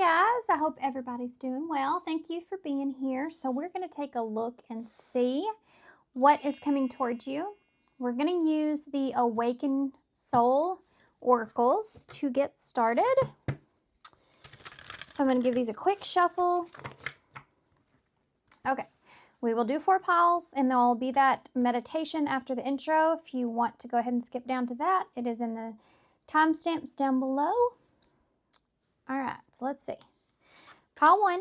guys, I hope everybody's doing well. Thank you for being here. So we're going to take a look and see what is coming towards you. We're going to use the Awakened Soul Oracles to get started. So I'm going to give these a quick shuffle. Okay, we will do 4 piles and there will be that meditation after the intro. If you want to go ahead and skip down to that, it is in the timestamps down below. All right, so let's see. Pile 1,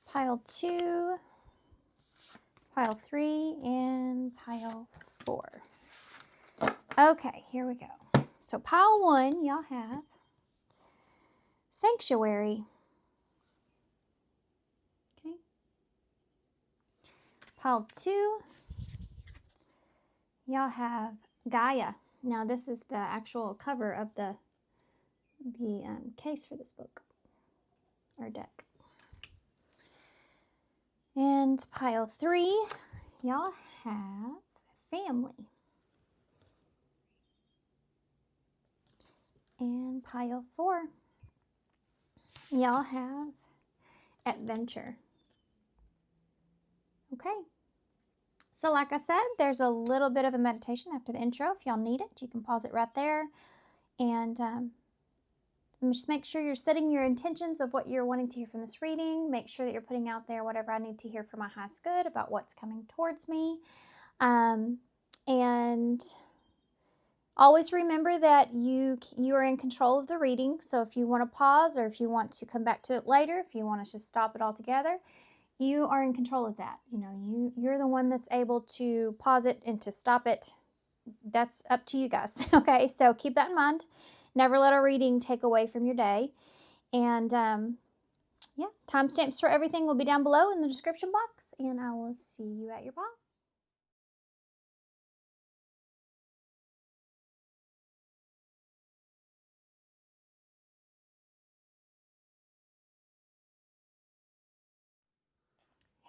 pile 2, pile 3, and pile 4. Okay, here we go. So pile 1, y'all have Sanctuary. Okay. Pile 2, y'all have Gaia. Now this is the actual cover of the case for this book or deck. And pile 3, y'all have Family. And pile 4, y'all have Adventure. Okay. So like I said, there's a little bit of a meditation after the intro. If y'all need it, you can pause it right there. And just make sure you're setting your intentions of what you're wanting to hear from this reading. Make sure that you're putting out there whatever I need to hear for my highest good about what's coming towards me. And always remember that you are in control of the reading. So if you want to pause or if you want to come back to it later, if you want to just stop it altogether, you are in control of that. You know, you're the one that's able to pause it and to stop it. That's up to you guys. Okay, so keep that in mind. Never let a reading take away from your day. And yeah, timestamps for everything will be down below in the description box. And I will see you at your pile.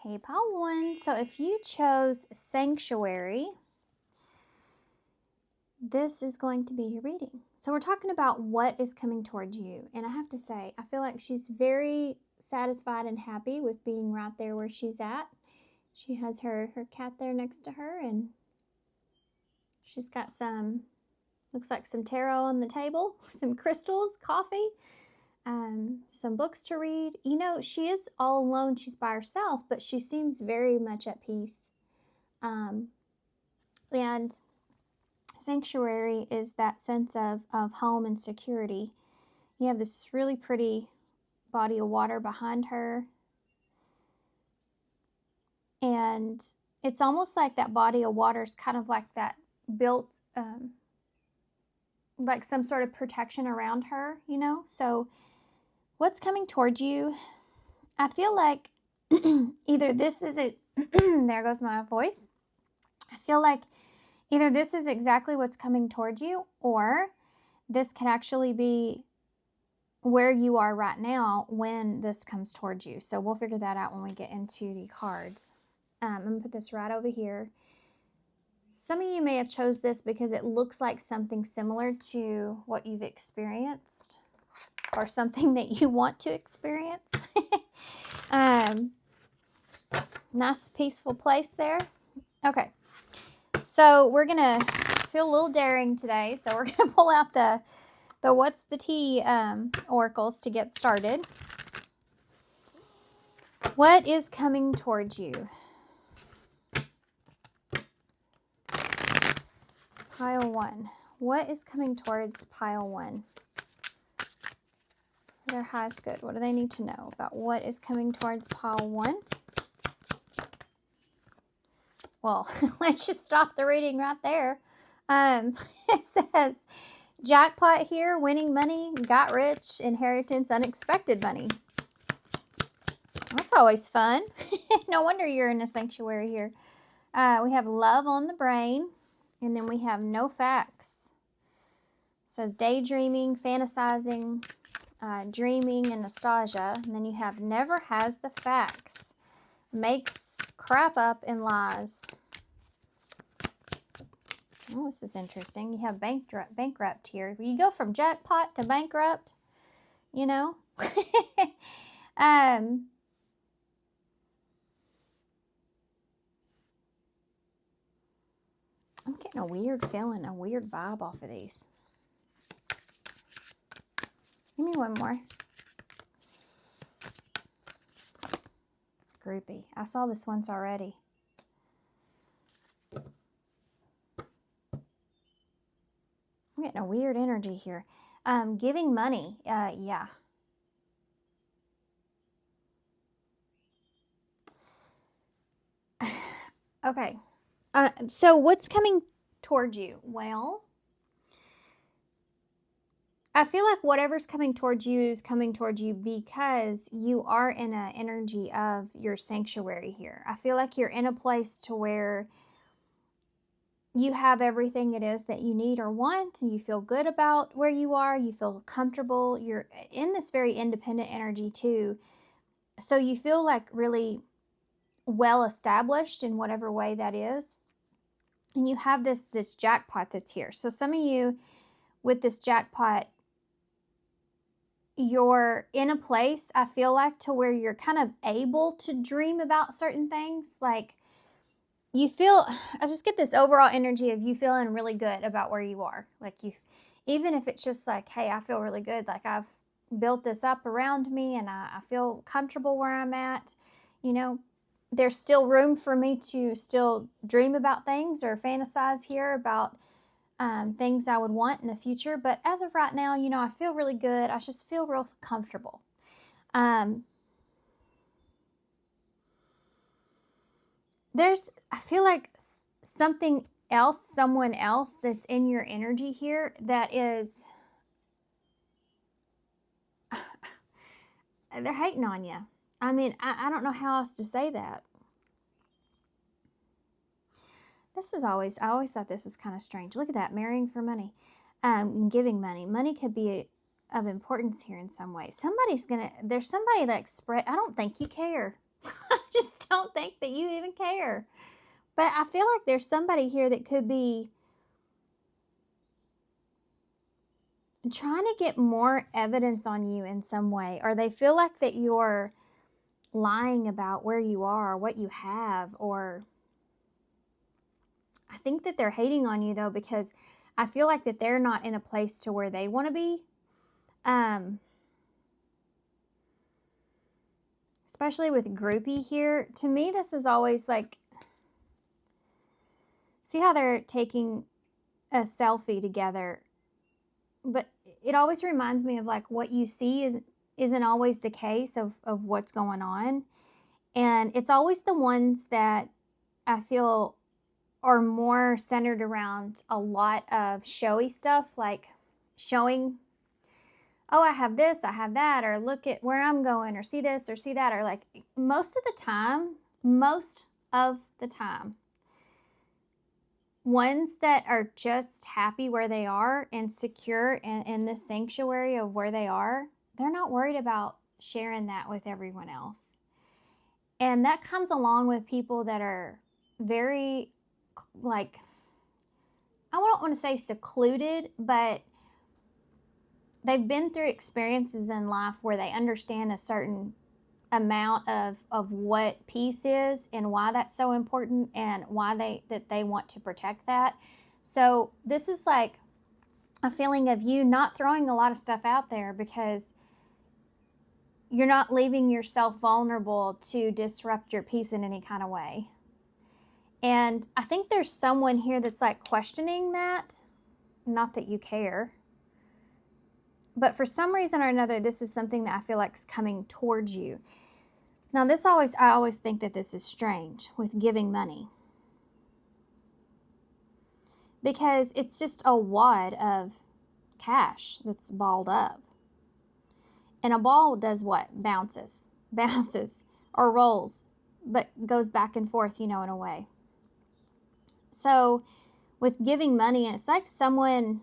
Hey, pile 1. So if you chose Sanctuary, this is going to be your reading. So we're talking about what is coming towards you. And I have to say, I feel like she's very satisfied and happy with being right there where she's at. She has her cat there next to her, and she's got some, looks like some tarot on the table, some crystals, coffee, some books to read. You know, she is all alone. She's by herself, but she seems very much at peace. And Sanctuary is that sense of home and security. You have this really pretty body of water behind her. And it's almost like that body of water is kind of like that built, like some sort of protection around her, you know? So what's coming towards you? I feel like either this is it, there goes my voice. I feel like either this is exactly what's coming towards you, or this could actually be where you are right now when this comes towards you. So we'll figure that out when we get into the cards. I'm going to put this right over here. Some of you may have chose this because it looks like something similar to what you've experienced or something that you want to experience. Nice peaceful place there. Okay. So we're going to feel a little daring today. So we're going to pull out the What's the Tea oracles to get started. What is coming towards you? Pile 1. What is coming towards pile 1? Their highest good. What do they need to know about what is coming towards pile 1? Well, let's just stop the reading right there. It says, jackpot here, winning money, got rich, inheritance, unexpected money. That's always fun. No wonder you're in a sanctuary here. We have love on the brain, and then we have no facts. It says daydreaming, fantasizing, dreaming, and nostalgia. And then you have never has the facts. Makes crap up and lies. Oh, this is interesting. You have bankrupt here. You go from jackpot to bankrupt. you know? um, I'm getting a weird feeling, a weird vibe off of these. Give me one more. Groupie. I saw this once already. I'm getting a weird energy here. Giving money. Yeah. Okay. So what's coming towards you? Well, I feel like whatever's coming towards you is coming towards you because you are in an energy of your sanctuary here. I feel like you're in a place to where you have everything it is that you need or want, and you feel good about where you are. You feel comfortable. You're in this very independent energy too. So you feel like really well established in whatever way that is. And you have this jackpot that's here. So some of you with this jackpot, you're in a place, I feel like, to where you're kind of able to dream about certain things. Like you feel, I just get this overall energy of you feeling really good about where you are. Like you, even if it's just like, hey, I feel really good. Like I've built this up around me and I feel comfortable where I'm at. You know, there's still room for me to still dream about things or fantasize here about things I would want in the future. But as of right now, you know, I feel really good. I just feel real comfortable. I feel like something else, someone else that's in your energy here that is, they're hating on you. I mean, I don't know how else to say that. I always thought this was kind of strange. Look at that, marrying for money, giving money. Money could be of importance here in some way. There's somebody that I don't think you care. I just don't think that you even care. But I feel like there's somebody here that could be trying to get more evidence on you in some way, or they feel like that you're lying about where you are or what you have, or I think that they're hating on you though, because I feel like that they're not in a place to where they want to be. Especially with groupie here. To me, this is always like, see how they're taking a selfie together, but it always reminds me of like what you see isn't always the case of what's going on. And it's always the ones that I feel are more centered around a lot of showy stuff, like showing, oh, I have this, I have that, or look at where I'm going, or see this, or see that, or like most of the time, ones that are just happy where they are and secure in the sanctuary of where they are, they're not worried about sharing that with everyone else. And that comes along with people that are very, like, I don't want to say secluded, but they've been through experiences in life where they understand a certain amount of what peace is and why that's so important and why they want to protect that. So this is like a feeling of you not throwing a lot of stuff out there because you're not leaving yourself vulnerable to disrupt your peace in any kind of way. And I think there's someone here that's like questioning that. Not that you care, but for some reason or another, this is something that I feel like is coming towards you. Now, I always think that this is strange with giving money, because it's just a wad of cash that's balled up. And a ball does what? Bounces, or rolls, but goes back and forth, in a way. So with giving money, it's like someone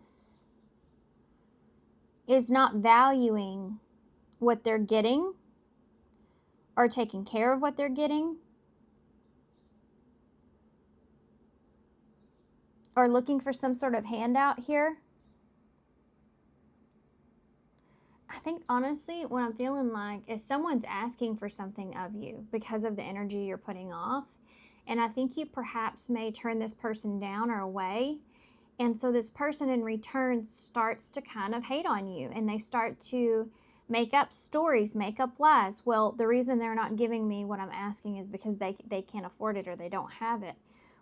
is not valuing what they're getting or taking care of what they're getting, or looking for some sort of handout here. think honestly, what I'm feeling like is someone's asking for something of you because of the energy you're putting off. And I think you perhaps may turn this person down or away. And so this person in return starts to kind of hate on you, and they start to make up stories, make up lies. Well, the reason they're not giving me what I'm asking is because they can't afford it or they don't have it,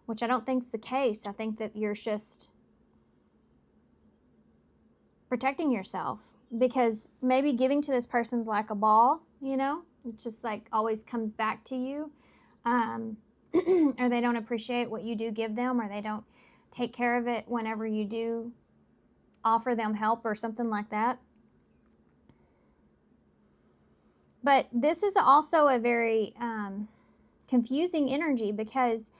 which I don't think is the case. I think that you're just protecting yourself, because maybe giving to this person's like a ball, you know, it just like always comes back to you. Or they don't appreciate what you do give them, or they don't take care of it whenever you do offer them help or something like that. But this is also a very confusing energy, because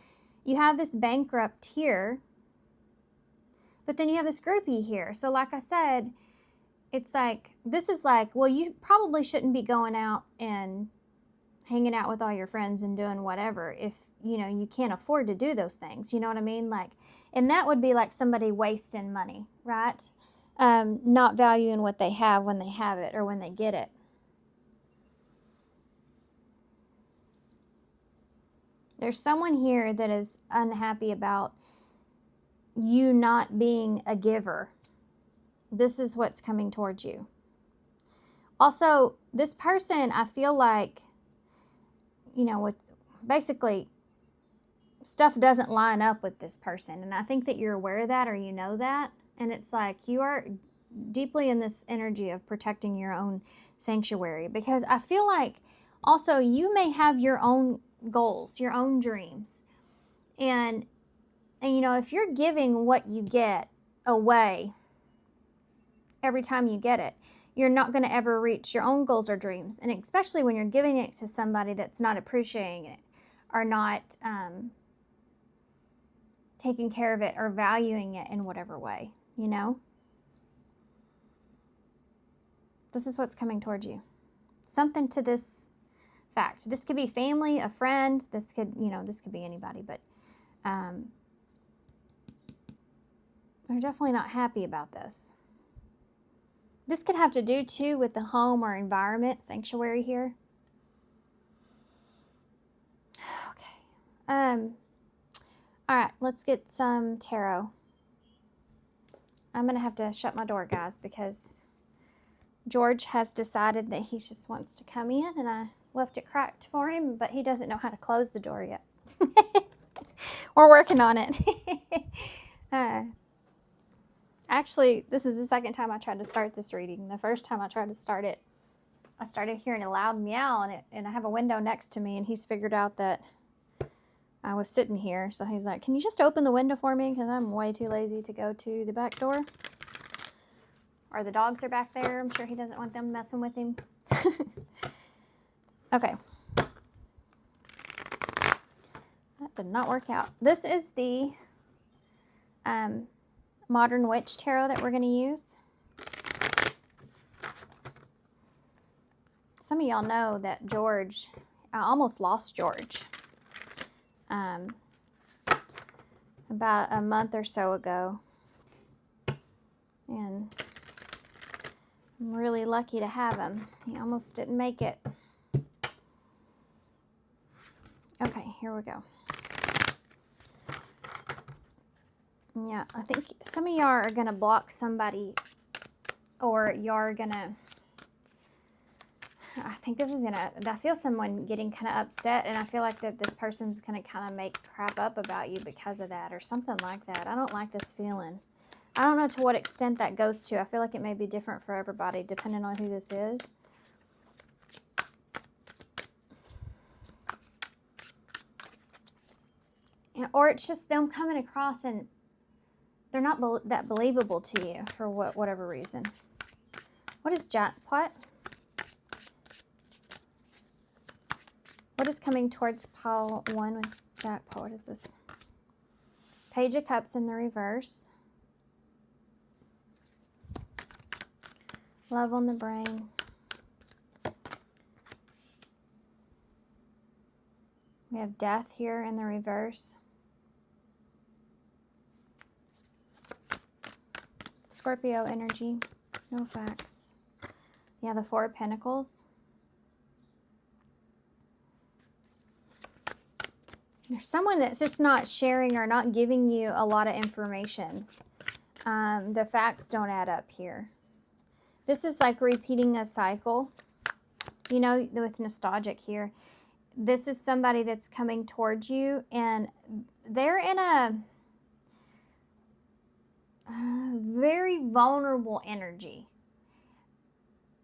you have this bankrupt here, but then you have this groupie here. So like I said, it's like, this is like, well, you probably shouldn't be going out and hanging out with all your friends and doing whatever if, you know, you can't afford to do those things. You know what I mean? Like, and that would be like somebody wasting money, right? Not valuing what they have when they have it or when they get it. There's someone here that is unhappy about you not being a giver. This is what's coming towards you. Also, this person, I feel like, you know, with basically stuff doesn't line up with this person. And I think that you're aware of that, or you know that. And it's like you are deeply in this energy of protecting your own sanctuary, because I feel like also you may have your own goals, your own dreams. And you know, if you're giving what you get away every time you get it, you're not going to ever reach your own goals or dreams. And especially when you're giving it to somebody that's not appreciating it, or not taking care of it or valuing it in whatever way, you know? This is what's coming towards you. Something to this fact. This could be family, a friend. This could, you know, this could be anybody, but they're definitely not happy about this. This could have to do too with the home or environment, sanctuary here. Okay. All right, let's get some tarot. I'm going to have to shut my door, guys, because George has decided that he just wants to come in, and I left it cracked for him, but he doesn't know how to close the door yet. We're working on it. Actually, this is the second time I tried to start this reading. The first time I tried to start it, I started hearing a loud meow, and I have a window next to me, and he's figured out that I was sitting here. So he's like, can you just open the window for me? Because I'm way too lazy to go to the back door. Or the dogs are back there. I'm sure he doesn't want them messing with him. Okay. That did not work out. This is the Modern Witch Tarot that we're going to use. Some of y'all know that George, I almost lost George. About a month or so ago. And I'm really lucky to have him. He almost didn't make it. Okay, here we go. Yeah, I think some of y'all are going to block somebody, or y'all are going to, I think this is going to, I feel someone getting kind of upset, and I feel like that this person's going to kind of make crap up about you because of that, or something like that. I don't like this feeling. I don't know to what extent that goes to. I feel like it may be different for everybody, depending on who this is. Or it's just them coming across and they're not that believable to you for whatever reason. What is jackpot? What is coming towards pile 1 with jackpot? What is this? Page of Cups in the reverse. Love on the brain. We have death here in the reverse. Scorpio energy. No facts. Yeah, the Four of Pentacles. There's someone that's just not sharing or not giving you a lot of information. The facts don't add up here. This is like repeating a cycle. You know, with nostalgic here. This is somebody that's coming towards you, and they're in a very vulnerable energy.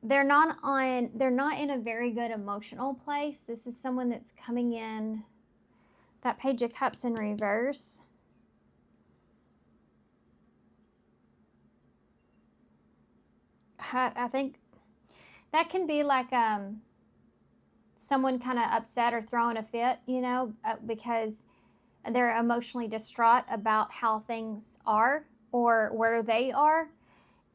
They're not in a very good emotional place. This is someone that's coming in. That Page of Cups in reverse. I think that can be like someone kind of upset or throwing a fit, you know, because they're emotionally distraught about how things are or where they are.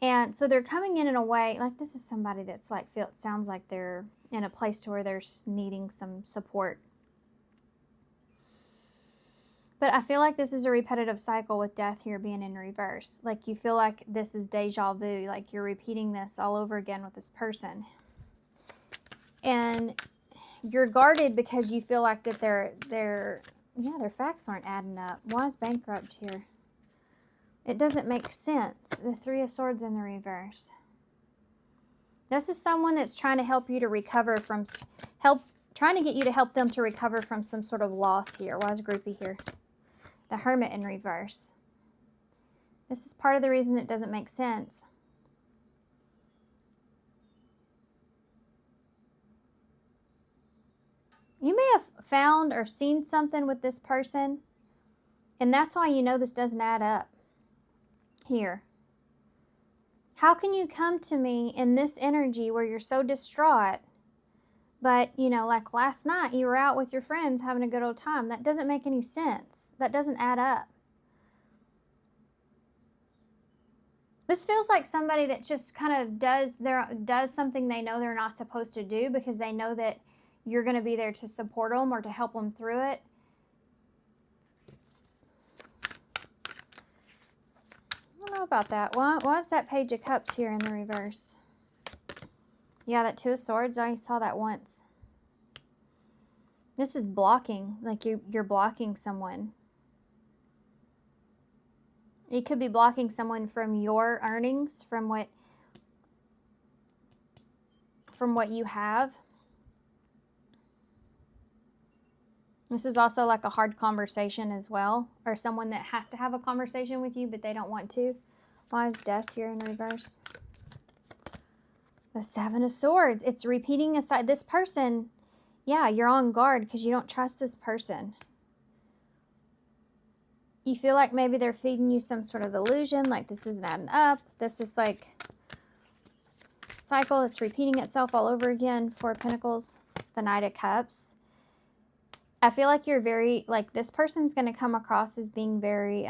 And so they're coming in a way, like this is somebody that's like, sounds like they're in a place to where they're needing some support. But I feel like this is a repetitive cycle with death here being in reverse. Like you feel like this is deja vu, like you're repeating this all over again with this person. And you're guarded because you feel like that their facts aren't adding up. Why is bankrupt here? It doesn't make sense. The Three of Swords in the reverse. This is someone that's trying to help you to recover from, trying to get you to help them to recover from some sort of loss here. Why is groupie here? The Hermit in reverse. This is part of the reason it doesn't make sense. You may have found or seen something with this person, and that's why you know this doesn't add up here. How can you come to me in this energy where you're so distraught, but, you know, like last night you were out with your friends having a good old time? That doesn't make any sense. That doesn't add up. This feels like somebody that just kind of does something they know they're not supposed to do because they know that you're going to be there to support them or to help them through it. I don't know about that. Why is that Page of Cups here in the reverse? Yeah, that Two of Swords, I saw that once. This is blocking, like you're blocking someone. You could be blocking someone from your earnings, from what you have. This is also like a hard conversation as well, or someone that has to have a conversation with you, but they don't want to. Why is Death here in reverse? The Seven of Swords. It's repeating aside. This person, yeah, you're on guard because you don't trust this person. You feel like maybe they're feeding you some sort of illusion, like this isn't adding up. This is like cycle that's repeating itself all over again. Four of Pentacles, the Knight of Cups. I feel like you're very, like this person's going to come across as being very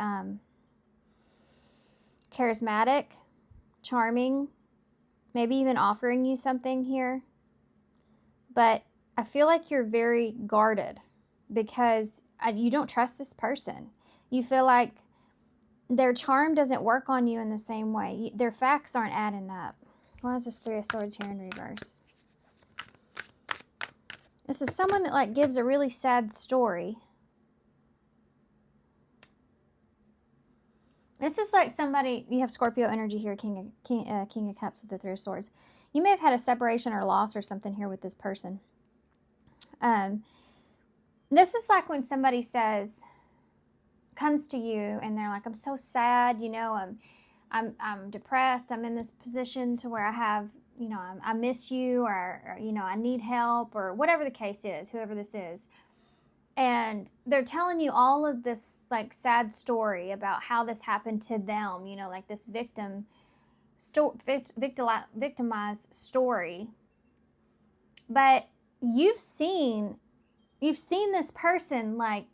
charismatic, charming, maybe even offering you something here. But I feel like you're very guarded because you don't trust this person. You feel like their charm doesn't work on you in the same way. Their facts aren't adding up. Why is this Three of Swords here in reverse? This is someone that like gives a really sad story. This is like somebody, you have Scorpio energy here, King of Cups with the Three of Swords. You may have had a separation or loss or something here with this person. This is like when somebody comes to you and they're like, I'm so sad, you know, I'm depressed, I'm in this position to where I have, you know, I miss you, or, you know, I need help, or whatever the case is, whoever this is. And they're telling you all of this like sad story about how this happened to them, you know, like this victimized story. But you've seen this person like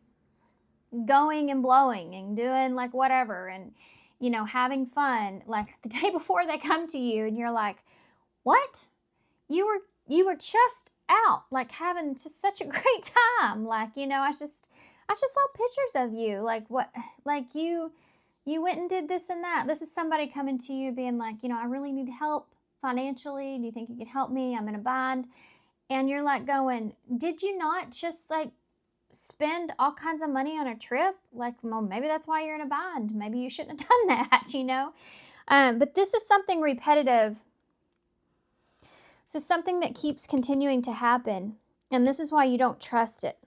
going and blowing and doing like whatever and, you know, having fun like the day before they come to you and you're like, what? You were just out like having just such a great time. Like, you know, I just saw pictures of you. Like what, like you went and did this and that. This is somebody coming to you being like, you know, I really need help financially? Do you think you could help me? I'm in a bind. And you're like going, did you not just like spend all kinds of money on a trip? Like, well, maybe that's why you're in a bind. Maybe you shouldn't have done that, you know? But this is something repetitive. This is something that keeps continuing to happen. And this is why you don't trust it.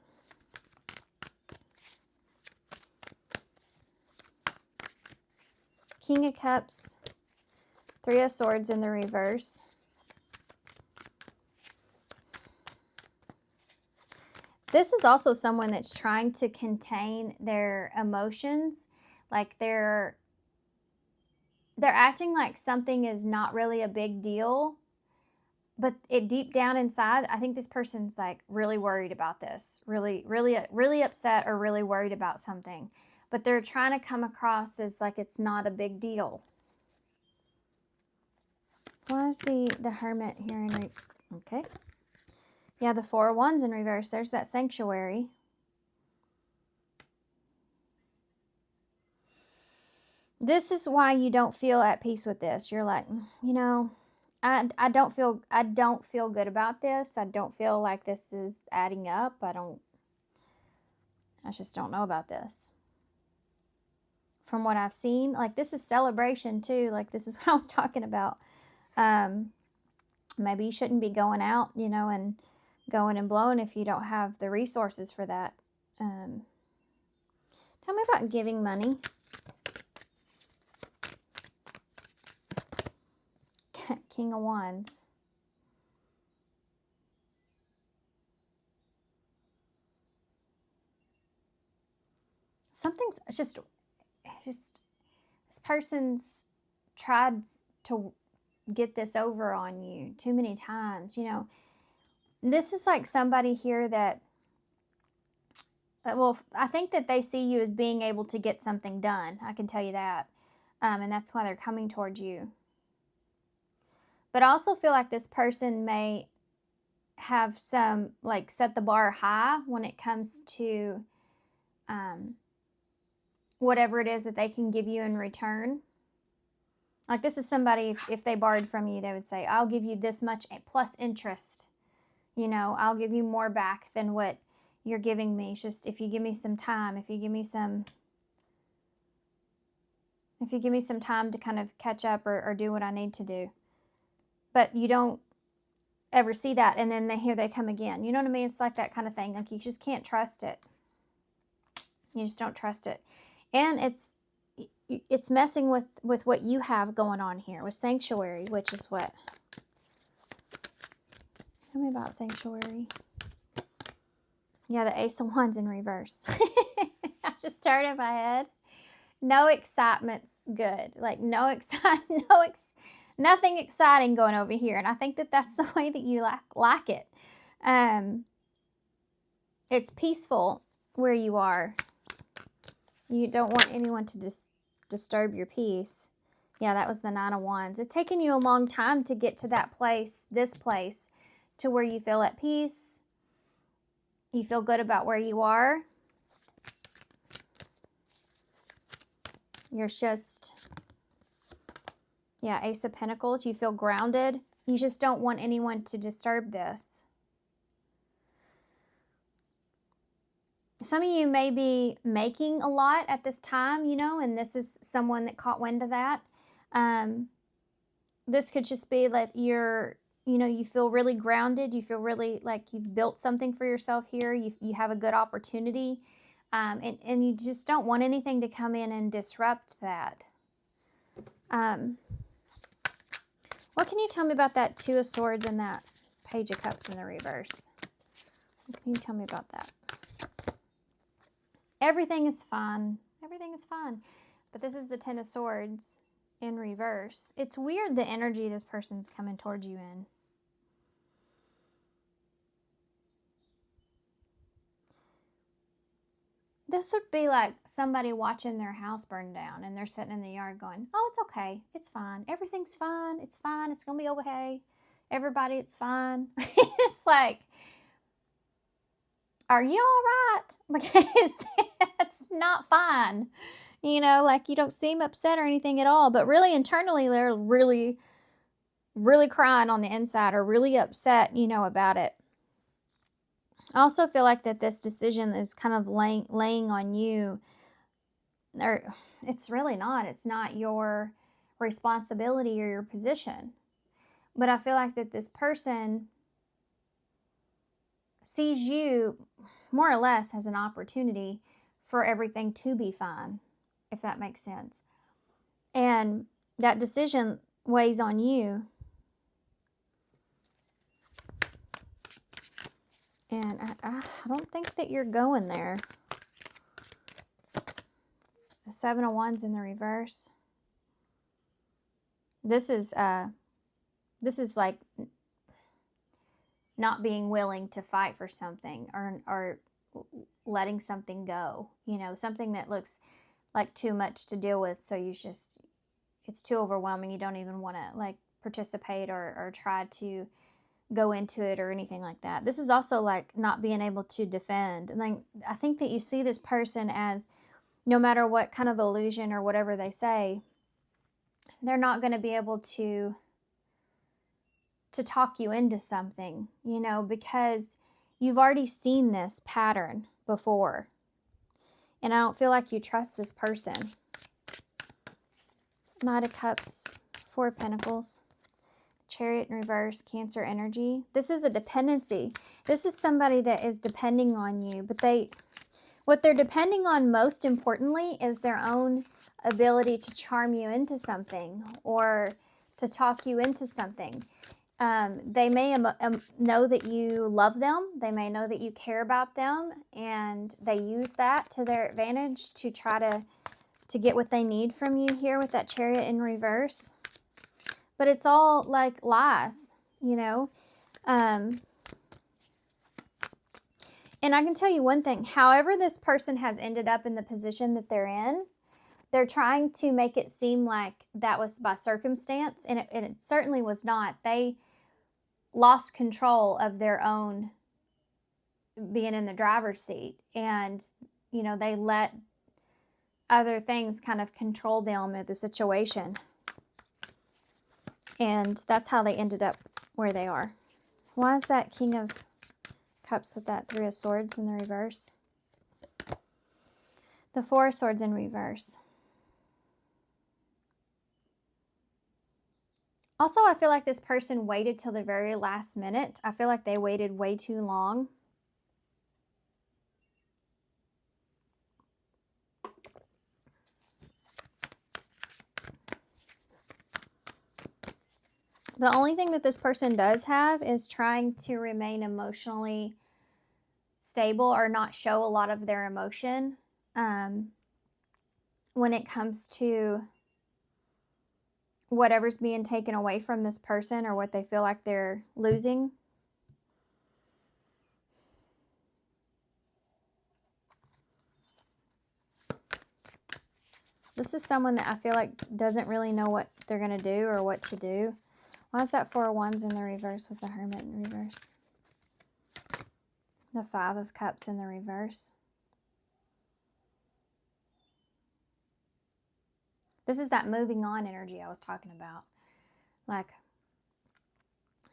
King of Cups, Three of Swords in the reverse. This is also someone that's trying to contain their emotions. Like they're acting like something is not really a big deal. But deep down inside, I think this person's like really worried about this. Really upset or really worried about something. But they're trying to come across as like it's not a big deal. Why is the Hermit here in okay. Yeah, the Four of Wands in reverse. There's that sanctuary. This is why you don't feel at peace with this. You're like, you know, I don't feel good about this. I don't feel like this is adding up. I just don't know about this. From what I've seen, like this is celebration too. Like this is what I was talking about. Maybe you shouldn't be going out, you know, and going and blowing if you don't have the resources for that. Tell me about giving money. King of Wands. Something's just this person's tried to get this over on you too many times, you know. This is like somebody here that, well, I think that they see you as being able to get something done. I can tell you that. And that's why they're coming towards you. But I also feel like this person may have some, like, set the bar high when it comes to whatever it is that they can give you in return. Like this is somebody, if they borrowed from you, they would say, I'll give you this much plus interest. You know, I'll give you more back than what you're giving me. It's just if you give me some time, if you give me some time to kind of catch up or do what I need to do. But you don't ever see that, and then here they come again. You know what I mean? It's like that kind of thing. Like you just can't trust it. You just don't trust it. And it's messing with what you have going on here with Sanctuary, which is what? Tell me about Sanctuary. Yeah, the Ace of Wands in reverse. I just started in my head. No excitement's good. Like nothing exciting going over here. And I think that that's the way that you like it. It's peaceful where you are. You don't want anyone to disturb your peace. Yeah, that was the Nine of Wands. It's taken you a long time to get to that place, this place, to where you feel at peace. You feel good about where you are. You're just, yeah, Ace of Pentacles. You feel grounded. You just don't want anyone to disturb this. Some of you may be making a lot at this time, you know, and this is someone that caught wind of that. This could just be like you feel really grounded. You feel really like you've built something for yourself here. You have a good opportunity. And you just don't want anything to come in and disrupt that. What can you tell me about that Two of Swords and that Page of Cups in the reverse? What can you tell me about that? Everything is fine. Everything is fine. But this is the Ten of Swords in reverse. It's weird the energy this person's coming towards you in. This would be like somebody watching their house burn down and they're sitting in the yard going, oh, it's okay. It's fine. Everything's fine. It's fine. It's going to be okay. Everybody, it's fine. It's like, are you all right? Because it's not fine. You know, like you don't seem upset or anything at all. But really internally, they're really really crying on the inside or really upset, you know, about it. I also feel like that this decision is kind of laying on you, or it's really not. It's not your responsibility or your position. But I feel like that this person sees you more or less as an opportunity for everything to be fine, if that makes sense. And that decision weighs on you. And I don't think that you're going there. The 7 of Wands in the reverse. This is like not being willing to fight for something, or letting something go. You know, something that looks like too much to deal with, so it's too overwhelming. You don't even want to like participate or try to go into it or anything like that. This is also like not being able to defend. And then I think that you see this person as, no matter what kind of illusion or whatever they say, they're not going to be able to talk you into something, you know, because you've already seen this pattern before. And I don't feel like you trust this person. Knight of Cups, 4 of Pentacles, Chariot in reverse, Cancer energy. This is a dependency. This is somebody that is depending on you, but what they're depending on most importantly is their own ability to charm you into something or to talk you into something. They may know that you love them. They may know that you care about them, and they use that to their advantage to try to get what they need from you here with that Chariot in reverse. But it's all like lies, you know. And I can tell you one thing, however this person has ended up in the position that they're in, they're trying to make it seem like that was by circumstance, and it certainly was not. They lost control of their own being in the driver's seat, and, you know, they let other things kind of control them of the situation. And that's how they ended up where they are. Why is that King of Cups with that 3 of Swords in the reverse? The 4 of Swords in reverse. Also, I feel like this person waited till the very last minute. I feel like they waited way too long. The only thing that this person does have is trying to remain emotionally stable or not show a lot of their emotion when it comes to whatever's being taken away from this person or what they feel like they're losing. This is someone that I feel like doesn't really know what they're going to do or what to do. Why is that 4 of Wands in the reverse with the Hermit in reverse? The 5 of Cups in the reverse. This is that moving on energy I was talking about. Like,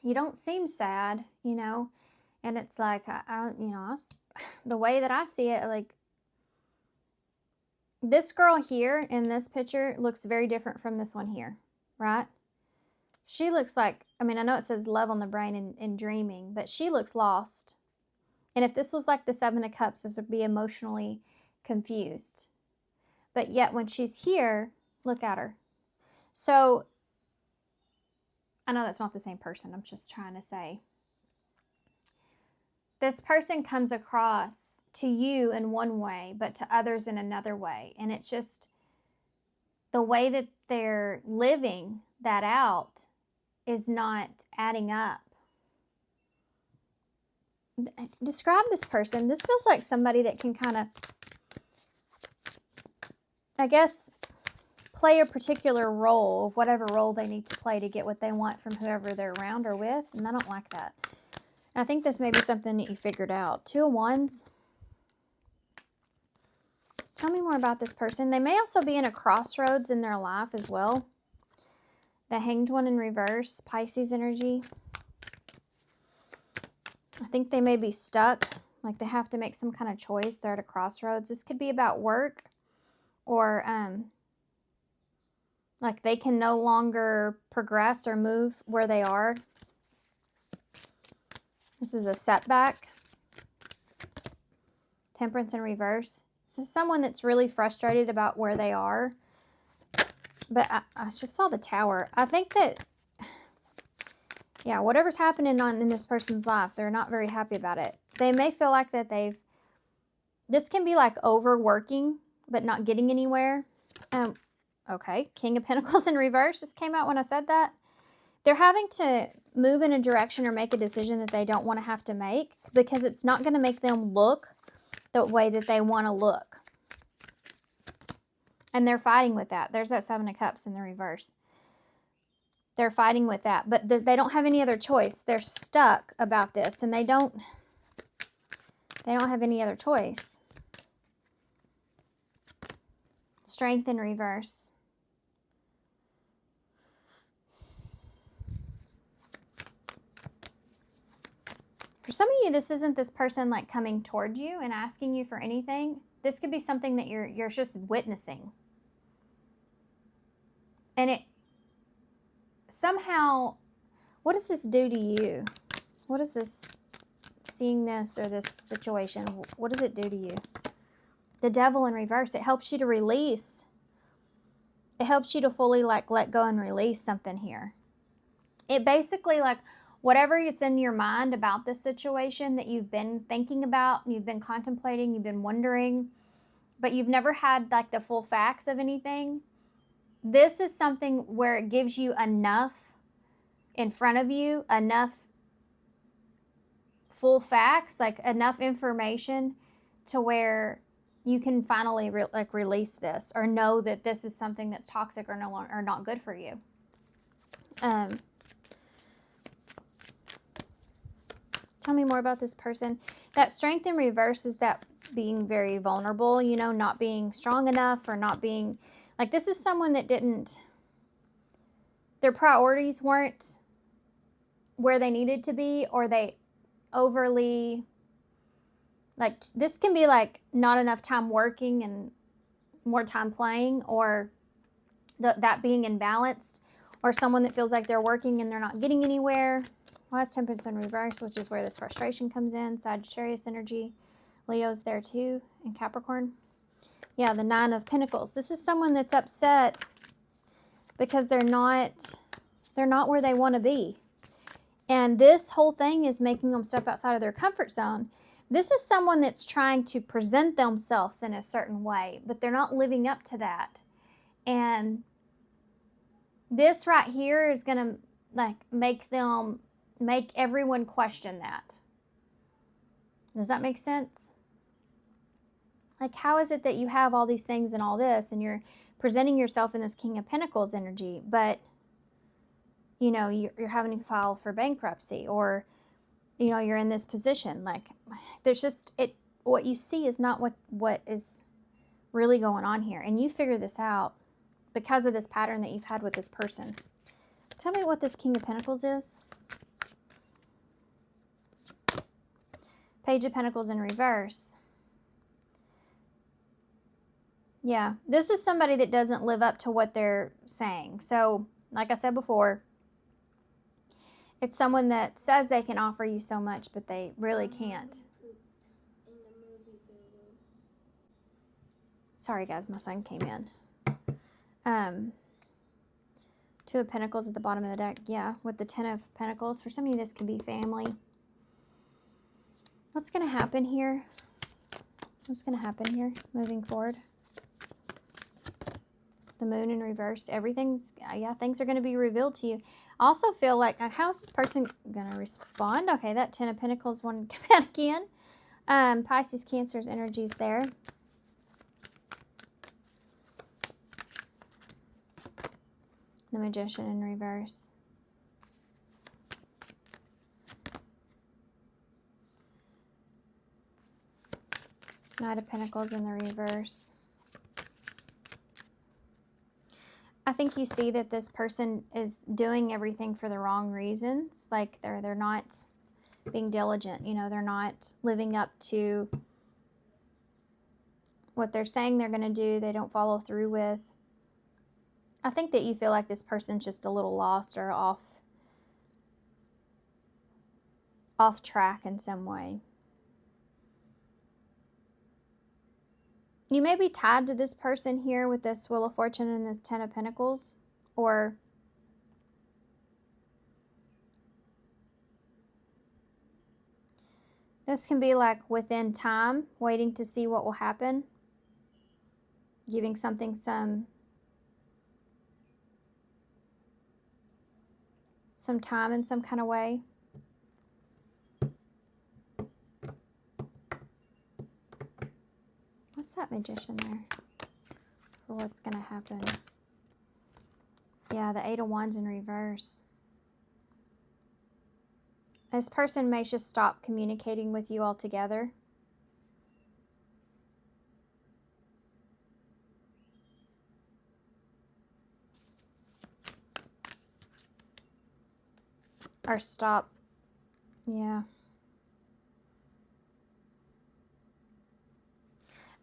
you don't seem sad, you know, and it's like, the way that I see it, like, this girl here in this picture looks very different from this one here, right? She looks like, I mean, I know it says love on the brain and dreaming, but she looks lost. And if this was like the 7 of Cups, this would be emotionally confused. But yet when she's here, look at her. So I know that's not the same person. I'm just trying to say, this person comes across to you in one way, but to others in another way. And it's just the way that they're living that out is not adding up. Describe this person. This feels like somebody that can kind of, I guess, play a particular role of whatever role they need to play to get what they want from whoever they're around or with. And I don't like that. I think this may be something that you figured out. 2 of Wands. Tell me more about this person. They may also be in a crossroads in their life as well. The Hanged One in reverse, Pisces energy. I think they may be stuck, like they have to make some kind of choice. They're at a crossroads. This could be about work, or like they can no longer progress or move where they are. This is a setback. Temperance in reverse. This is someone that's really frustrated about where they are. But I just saw the Tower. I think that, yeah, whatever's happening in this person's life, they're not very happy about it. They may feel like that this can be like overworking, but not getting anywhere. Okay, King of Pentacles in reverse just came out when I said that. They're having to move in a direction or make a decision that they don't want to have to make because it's not going to make them look the way that they want to look. And they're fighting with that. There's that Seven of Cups in the reverse. They're fighting with that, but they don't have any other choice. They're stuck about this, and they don't have any other choice. Strength in reverse. For some of you, this isn't this person like coming toward you and asking you for anything. This could be something that you're just witnessing. And it somehow, what does this do to you? What is this, seeing this or this situation, what does it do to you? The Devil in reverse, it helps you to release. It helps you to fully like let go and release something here. It basically like whatever it's in your mind about this situation that you've been thinking about, and you've been contemplating, you've been wondering, but you've never had like the full facts of anything. This is something where it gives you enough in front of you, enough full facts, like enough information to where you can finally release this or know that this is something that's toxic or no longer or not good for you. Tell me more about this person. That Strength in reverse is that being very vulnerable, you know, not being strong enough or not being, like this is someone that their priorities weren't where they needed to be, or they overly, like this can be like not enough time working and more time playing, or that being imbalanced, or someone that feels like they're working and they're not getting anywhere. Well, that's Temperance in reverse, which is where this frustration comes in. Sagittarius energy. Leo's there too, and Capricorn. Yeah, the Nine of Pentacles. This is someone that's upset because they're not where they want to be. And this whole thing is making them step outside of their comfort zone. This is someone that's trying to present themselves in a certain way, but they're not living up to that. And this right here is going to like make everyone question that. Does that make sense? Like, how is it that you have all these things and all this, and you're presenting yourself in this King of Pentacles energy, but, you know, you're having to file for bankruptcy, or, you know, you're in this position. Like, there's just, what you see is not what is really going on here. And you figure this out because of this pattern that you've had with this person. Tell me what this King of Pentacles is. Page of Pentacles in reverse. Yeah, this is somebody that doesn't live up to what they're saying. So, like I said before, it's someone that says they can offer you so much, but they really can't. Sorry, guys, my son came in. Two of Pentacles at the bottom of the deck. Yeah, with the Ten of Pentacles. For some of you, this could be family. What's going to happen here? What's going to happen here moving forward? The Moon in reverse. Everything's, yeah, things are going to be revealed to you. I also feel like, how is this person going to respond? Okay, that Ten of Pentacles wanted to come out again. Pisces, Cancer's energies there. The Magician in reverse. Knight of Pentacles in the reverse. I think you see that this person is doing everything for the wrong reasons. Like they're not being diligent, you know, they're not living up to what they're saying they're going to do. They don't follow through with. I think that you feel like this person's just a little lost or off track in some way. You may be tied to this person here with this Wheel of Fortune and this Ten of Pentacles, or this can be like within time, waiting to see what will happen, giving something some time in some kind of way. What's that Magician there for what's going to happen? Yeah, the Eight of Wands in reverse. This person may just stop communicating with you altogether. Or stop. Yeah.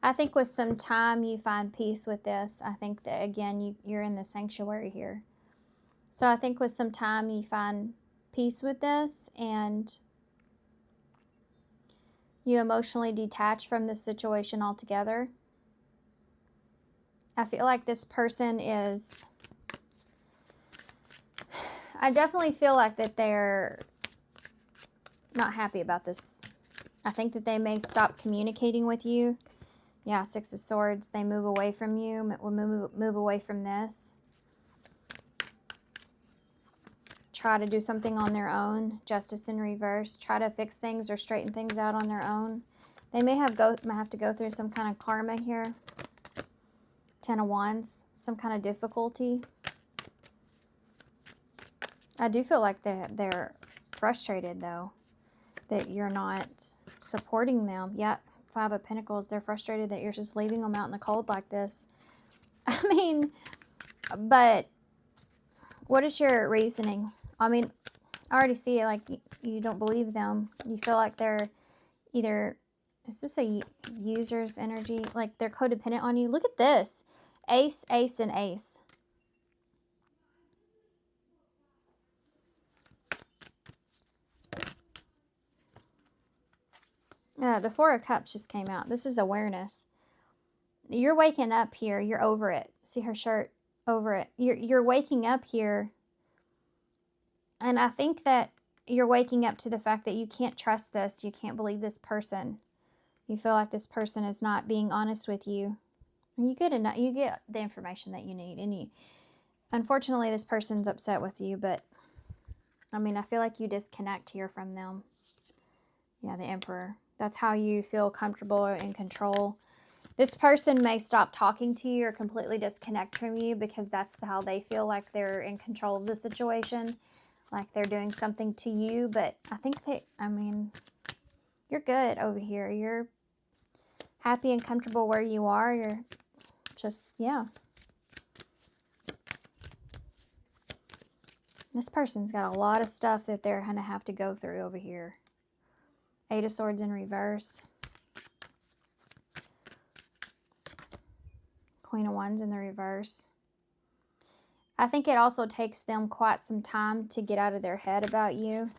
I think with some time you find peace with this. I think that, again, you're in the sanctuary here. So I think with some time you find peace with this and you emotionally detach from this situation altogether. I feel like this person is... I definitely feel like that they're not happy about this. I think that they may stop communicating with you. Yeah, Six of Swords. They move away from you. Move away from this. Try to do something on their own. Justice in reverse. Try to fix things or straighten things out on their own. They may have to go through some kind of karma here. Ten of Wands. Some kind of difficulty. I do feel like they're frustrated, though, that you're not supporting them. Yeah, Five of Pentacles. They're frustrated that you're just leaving them out in the cold like this. I mean, but what is your reasoning? I mean, I already see it, like you don't believe them. You feel like they're either, is this a user's energy? Like they're codependent on you. Look at this. Ace, ace, and ace. The Four of Cups just came out. This is awareness. You're waking up here. You're over it. See her shirt? Over it. You're waking up here. And I think that you're waking up to the fact that you can't trust this. You can't believe this person. You feel like this person is not being honest with you. You get the information that you need. And unfortunately, this person's upset with you. But, I mean, I feel like you disconnect here from them. Yeah, the Emperor. That's how you feel comfortable or in control. This person may stop talking to you or completely disconnect from you because that's how they feel like they're in control of the situation. Like they're doing something to you. But I think you're good over here. You're happy and comfortable where you are. You're just, yeah. This person's got a lot of stuff that they're going to have to go through over here. Eight of Swords in reverse. Queen of Wands in the reverse. I think it also takes them quite some time to get out of their head about you.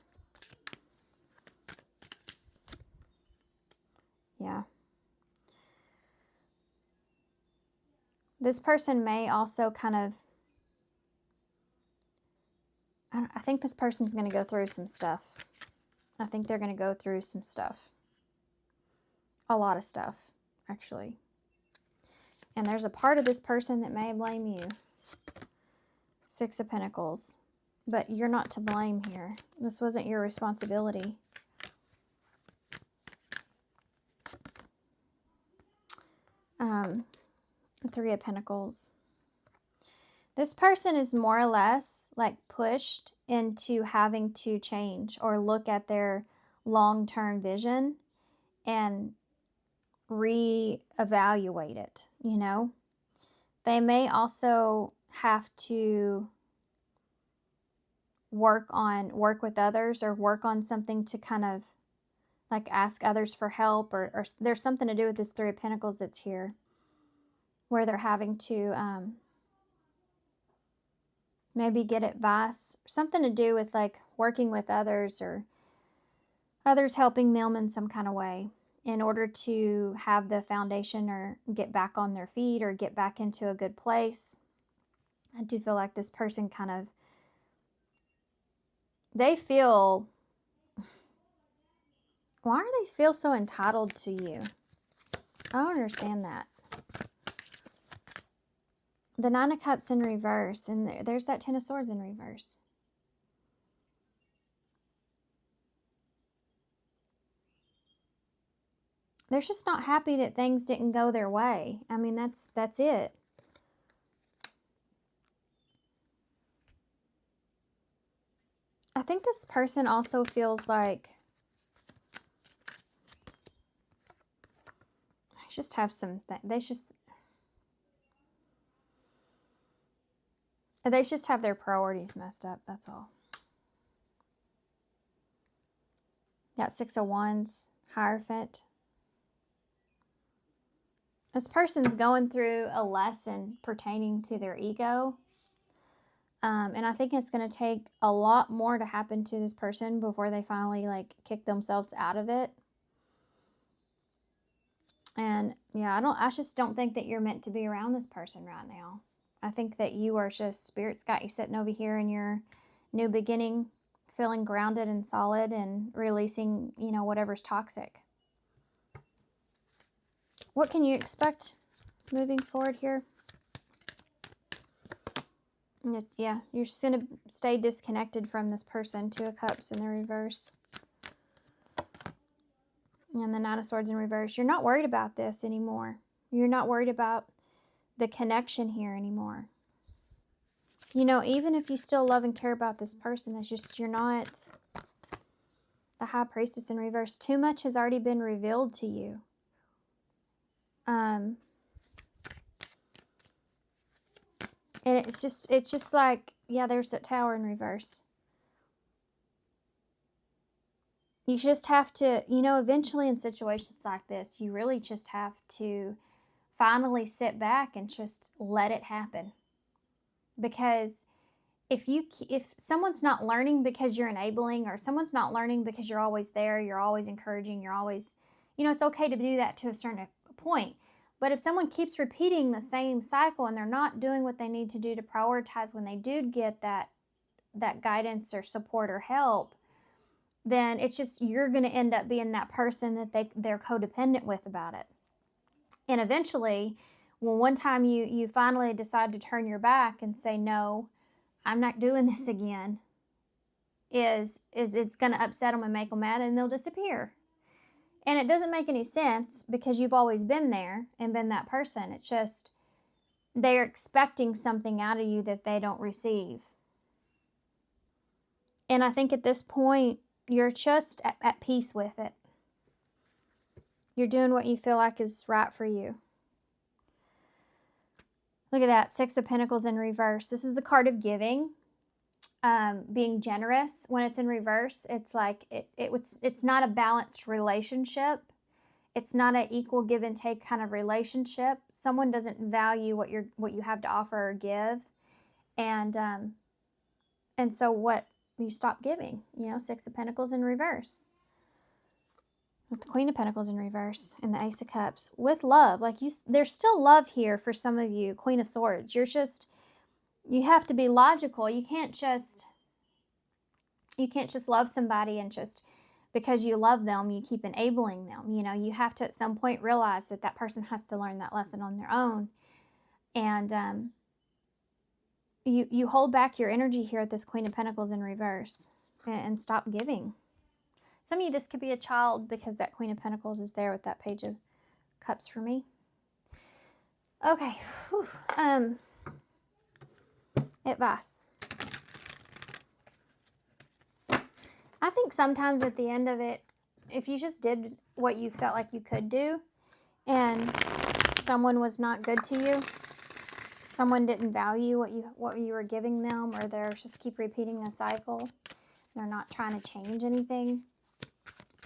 Yeah. This person may also kind of... I think this person's going to go through some stuff. I think they're going to go through some stuff. A lot of stuff, actually. And there's a part of this person that may blame you. Six of Pentacles. But you're not to blame here. This wasn't your responsibility. Three of Pentacles. This person is more or less like pushed into having to change or look at their long-term vision and reevaluate it, you know. They may also have to work with others, or work on something to kind of like ask others for help, or there's something to do with this Three of Pentacles that's here, where they're having to maybe get advice, something to do with like working with others, or others helping them in some kind of way in order to have the foundation or get back on their feet or get back into a good place. I do feel like this person kind of, they feel, why do they feel so entitled to you? I don't understand that. The Nine of Cups in reverse, and there's that Ten of Swords in reverse. They're just not happy that things didn't go their way. I mean, that's it. I think this person also feels like I just have some they just have their priorities messed up, that's all. Got Six of Wands, Hierophant. This person's going through a lesson pertaining to their ego. And I think it's going to take a lot more to happen to this person before they finally like kick themselves out of it. And yeah, I just don't think that you're meant to be around this person right now. I think that you are just, Spirit's got you sitting over here in your new beginning, feeling grounded and solid and releasing, you know, whatever's toxic. What can you expect moving forward here? Yeah, you're just going to stay disconnected from this person. Two of Cups in the reverse. And the Nine of Swords in reverse. You're not worried about this anymore. You're not worried about the connection here anymore. You know, even if you still love and care about this person, it's just you're not. The High Priestess in reverse. Too much has already been revealed to you. And it's just like, yeah, there's that Tower in reverse. You just have to, you know, eventually in situations like this, you really just have to finally sit back and just let it happen. Because if someone's not learning because you're enabling, or someone's not learning because you're always there, you're always encouraging, you're always, you know, it's okay to do that to a certain point. But if someone keeps repeating the same cycle and they're not doing what they need to do to prioritize when they do get that guidance or support or help, then it's just, you're going to end up being that person that they're codependent with about it. And eventually, when one time you finally decide to turn your back and say, no, I'm not doing this again, is it's going to upset them and make them mad, and they'll disappear. And it doesn't make any sense because you've always been there and been that person. It's just they're expecting something out of you that they don't receive. And I think at this point, you're just at peace with it. You're doing what you feel like is right for you. Look at that, Six of Pentacles in reverse. This is the card of giving, being generous. When it's in reverse, it's like it's not a balanced relationship. It's not an equal give and take kind of relationship. Someone doesn't value what you have to offer or give, and so what, you stop giving. You know, Six of Pentacles in reverse. With the Queen of Pentacles in reverse and the Ace of Cups. With love, like there's still love here for some of you. Queen of Swords. You have to be logical. You can't just love somebody and just because you love them, you keep enabling them. You know, you have to at some point realize that person has to learn that lesson on their own. And you hold back your energy here at this Queen of Pentacles in reverse and stop giving. Some of you, this could be a child because that Queen of Pentacles is there with that Page of Cups for me. Okay. Advice. I think sometimes at the end of it, if you just did what you felt like you could do and someone was not good to you, someone didn't value what you were giving them, or they're just keep repeating the cycle. They're not trying to change anything.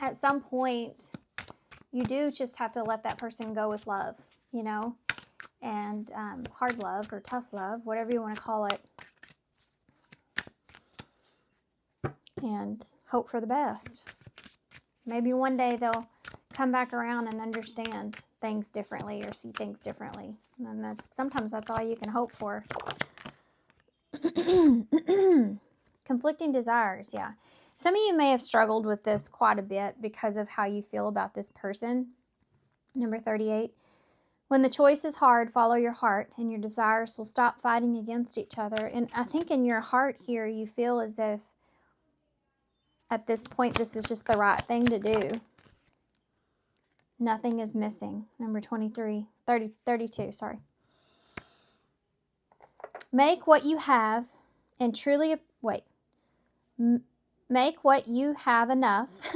At some point, you do just have to let that person go with love, you know, and hard love or tough love, whatever you want to call it, and hope for the best. Maybe one day they'll come back around and understand things differently or see things differently. And sometimes that's all you can hope for. Conflicting desires, yeah. Some of you may have struggled with this quite a bit because of how you feel about this person. Number 38. When the choice is hard, follow your heart, and your desires will stop fighting against each other. And I think in your heart here, you feel as if at this point, this is just the right thing to do. Nothing is missing. Number 32, sorry. Make what you have and truly, make what you have enough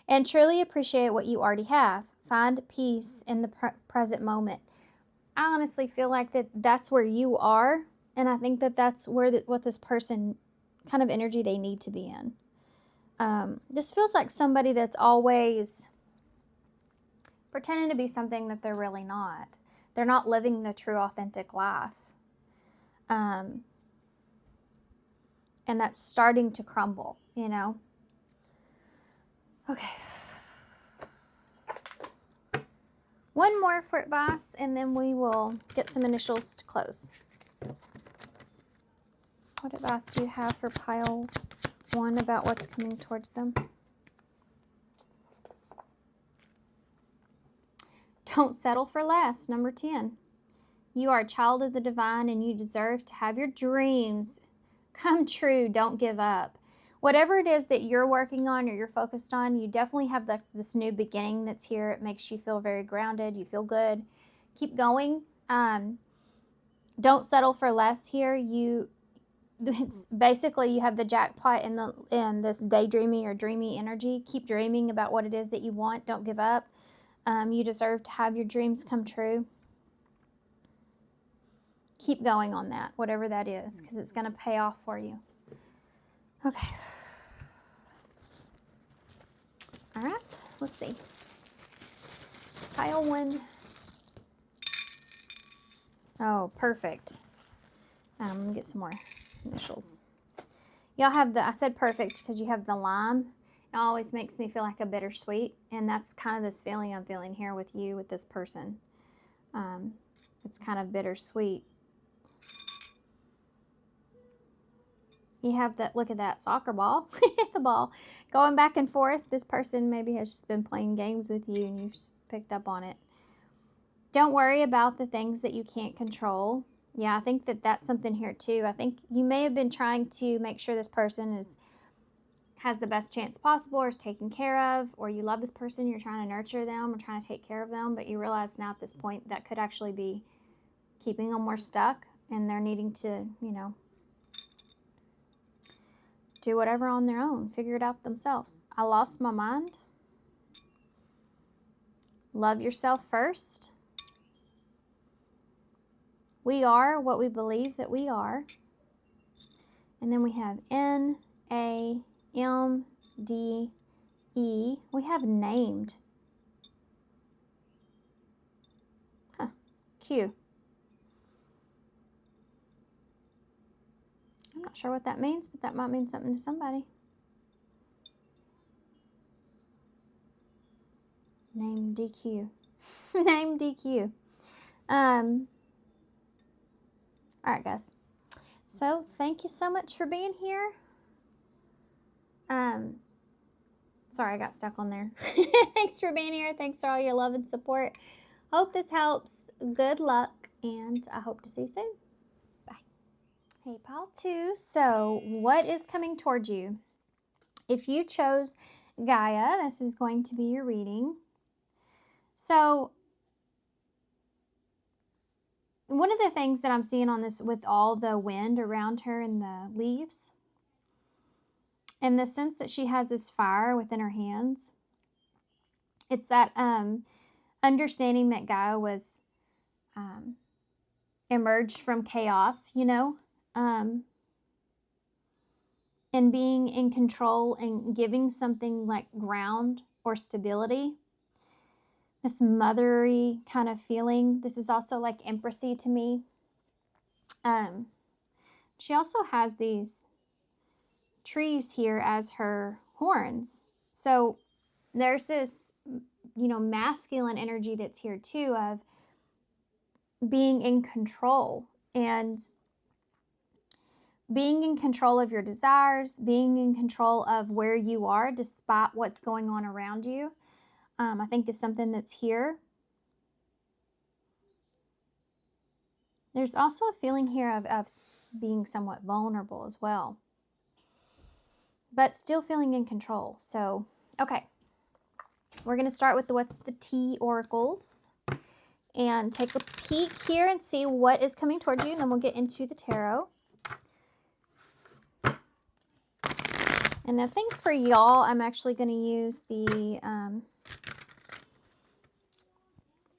and truly appreciate what you already have. Find peace in the present moment. I honestly feel like that's where you are, and I think that's where what this person, kind of energy they need to be in. This feels like somebody that's always pretending to be something that they're really not. They're not living the true, authentic life. And that's starting to crumble, you know? Okay. One more for advice, and then we will get some initials to close. What advice do you have for pile 1 about what's coming towards them? Don't settle for less. Number 10. You are a child of the divine, and you deserve to have your dreams come true. Don't give up. Whatever it is that you're working on or you're focused on, you definitely have this new beginning that's here. It makes you feel very grounded. You feel good. Keep going. Don't settle for less here. It's basically you have the jackpot in this daydreamy or dreamy energy. Keep dreaming about what it is that you want. Don't give up. You deserve to have your dreams come true. Keep going on that, whatever that is, because it's going to pay off for you. Okay. All right, let's see. Pile 1. Oh, perfect. I'm going to get some more initials. Y'all have I said perfect because you have the lime. It always makes me feel like a bittersweet, and that's kind of this feeling I'm feeling here with you, with this person. It's kind of bittersweet. You have that, look at that soccer ball, the ball going back and forth. This person maybe has just been playing games with you and you've just picked up on it. Don't worry about the things that you can't control. Yeah, I think that's something here too. I think you may have been trying to make sure this person has the best chance possible or is taken care of, or you love this person, you're trying to nurture them or trying to take care of them, but you realize now at this point that could actually be keeping them more stuck and they're needing to, you know, do whatever on their own, figure it out themselves. I lost my mind. Love yourself first. We are what we believe that we are. And then we have N-A-M-D-E. We have named. Q. I'm not sure what that means, but that might mean something to somebody. Name DQ. Name DQ. All right, guys. So thank you so much for being here. Sorry, I got stuck on there. Thanks for being here. Thanks for all your love and support. Hope this helps. Good luck, and I hope to see you soon. Bye. Hey, pile 2. So what is coming towards you? If you chose Gaia, this is going to be your reading. So one of the things that I'm seeing on this with all the wind around her and the leaves, and the sense that she has this fire within her hands, it's that understanding that Gaia was emerged from chaos, you know, and being in control and giving something like ground or stability. This mothery kind of feeling. This is also like empressy to me. She also has these trees here as her horns. So there's this, you know, masculine energy that's here too, of being in control and being in control of your desires, being in control of where you are despite what's going on around you. I think is something that's here. There's also a feeling here of being somewhat vulnerable as well, but still feeling in control. So, okay, we're going to start with the What's the Tea oracles and take a peek here and see what is coming towards you, and then we'll get into the tarot. And I think for y'all, I'm actually going to use the,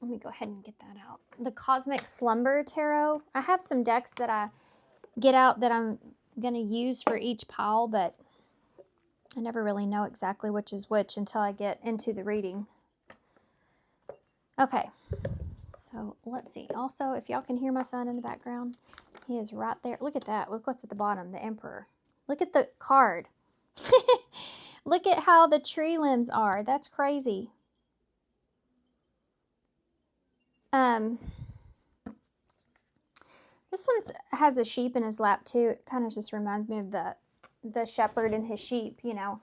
let me go ahead and get that out. The Cosmic Slumber Tarot. I have some decks that I get out that I'm going to use for each pile, but I never really know exactly which is which until I get into the reading. Okay, so let's see. Also, if y'all can hear my son in the background, he is right there. Look at that. Look what's at the bottom, the Emperor. Look at the card. Look at how the tree limbs are. That's crazy. This one has a sheep in his lap too. It kind of just reminds me of the shepherd and his sheep, you know,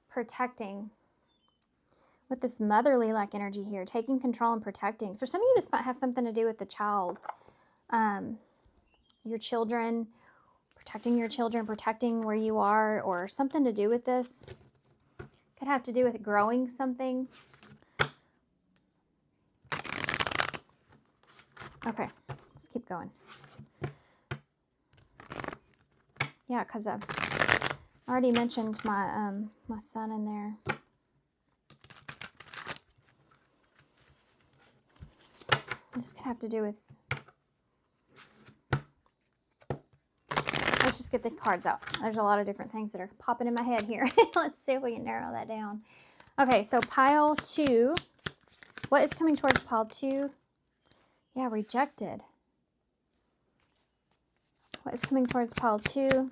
protecting with this motherly like energy here, taking control and protecting. For some of you, this might have something to do with the child, your children, protecting your children, protecting where you are, or something to do with this. Could have to do with growing something. Okay, let's keep going. Yeah, because I already mentioned my my son in there. This could have to do with... Let's just get the cards out. There's a lot of different things that are popping in my head here. Let's see if we can narrow that down. Okay, so pile 2. What is coming towards pile 2? Yeah, rejected. What is coming towards pile 2?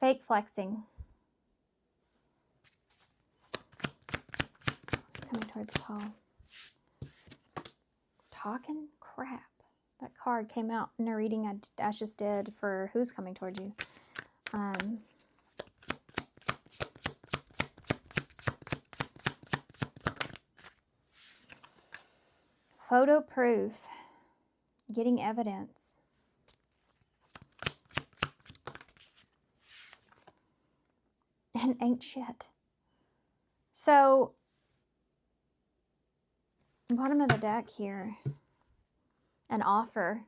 Fake flexing. What's coming towards pile? Talking crap. That card came out in a reading I just did for Who's Coming Towards You. Photo proof. Getting evidence. And ain't shit. So, bottom of the deck here. An offer.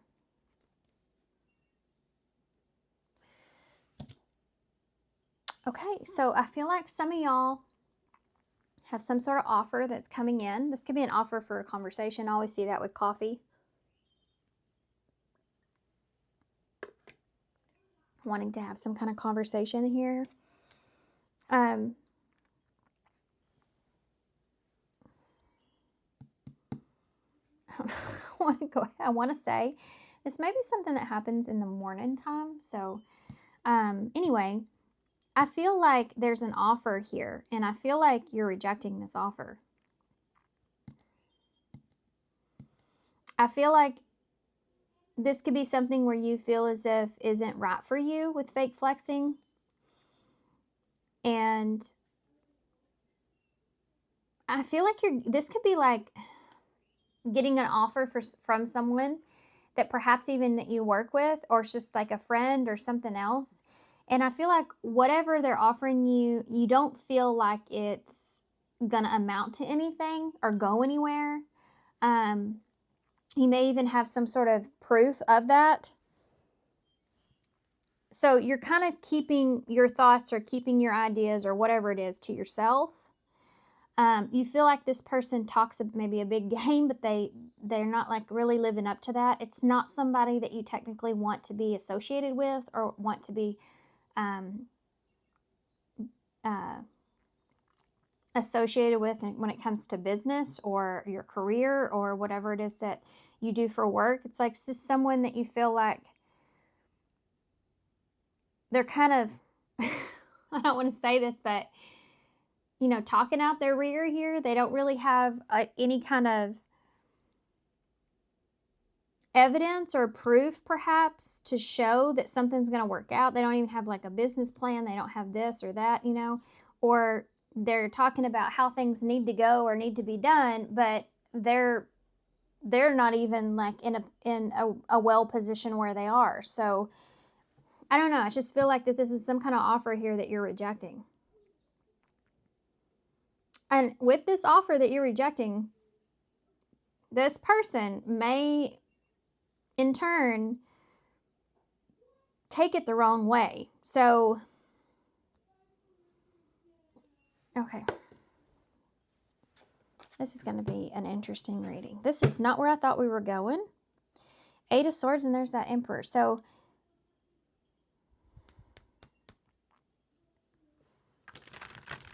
Okay, so I feel like some of y'all have some sort of offer that's coming in. This could be an offer for a conversation. I always see that with coffee. Wanting to have some kind of conversation here. I want to say this may be something that happens in the morning time. So anyway, I feel like there's an offer here, and I feel like you're rejecting this offer. I feel like this could be something where you feel as if isn't right for you with fake flexing. And I feel like this could be like getting an offer from someone that perhaps even that you work with, or it's just like a friend or something else. And I feel like whatever they're offering you, you don't feel like it's going to amount to anything or go anywhere. You may even have some sort of proof of that. So you're kind of keeping your thoughts or keeping your ideas or whatever it is to yourself. You feel like this person talks maybe a big game, but they're not like really living up to that. It's not somebody that you technically want to be associated with or want to be associated with when it comes to business or your career or whatever it is that you do for work. It's like just someone that you feel like they're kind of, I don't want to say this, but talking out their rear here. They don't really have any kind of evidence or proof perhaps to show that something's going to work out. They don't even have like a business plan. They don't have this or that, or they're talking about how things need to go or need to be done, but they're not even like in a well position where they are. So I don't know. I just feel like that this is some kind of offer here that you're rejecting. And with this offer that you're rejecting, this person may, in turn, take it the wrong way. So, okay. This is going to be an interesting reading. This is not where I thought we were going. 8 of Swords, and there's that Emperor. So,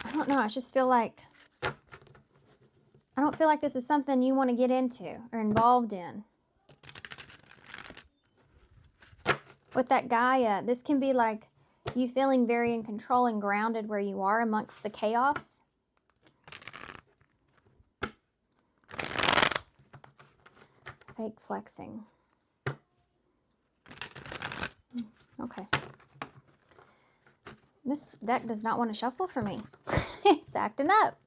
I don't know. I just feel like I don't feel like this is something you want to get into or involved in. With that Gaia, this can be like you feeling very in control and grounded where you are amongst the chaos. Fake flexing. Okay. This deck does not want to shuffle for me. It's acting up.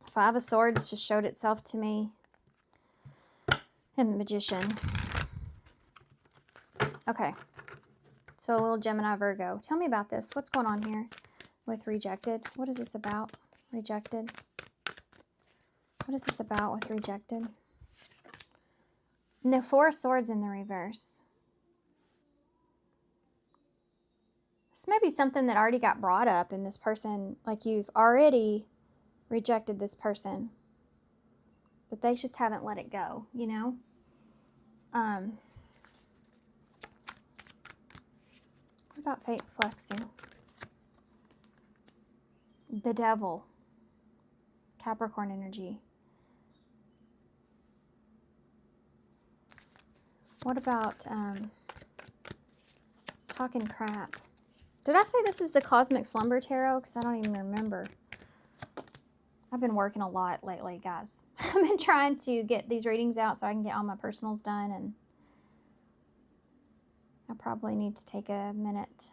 5 of Swords just showed itself to me. And the Magician. Okay. So a little Gemini Virgo. Tell me about this. What's going on here with rejected? What is this about? Rejected. What is this about with rejected? And the 4 of Swords in the reverse. This may be something that already got brought up in this person. Like you've already rejected this person, but they just haven't let it go, What about fake flexing? The Devil. Capricorn energy. What about talking crap? Did I say this is the Cosmic Slumber Tarot? Because I don't even remember. I've been working a lot lately, guys. I've been trying to get these readings out so I can get all my personals done, and I probably need to take a minute.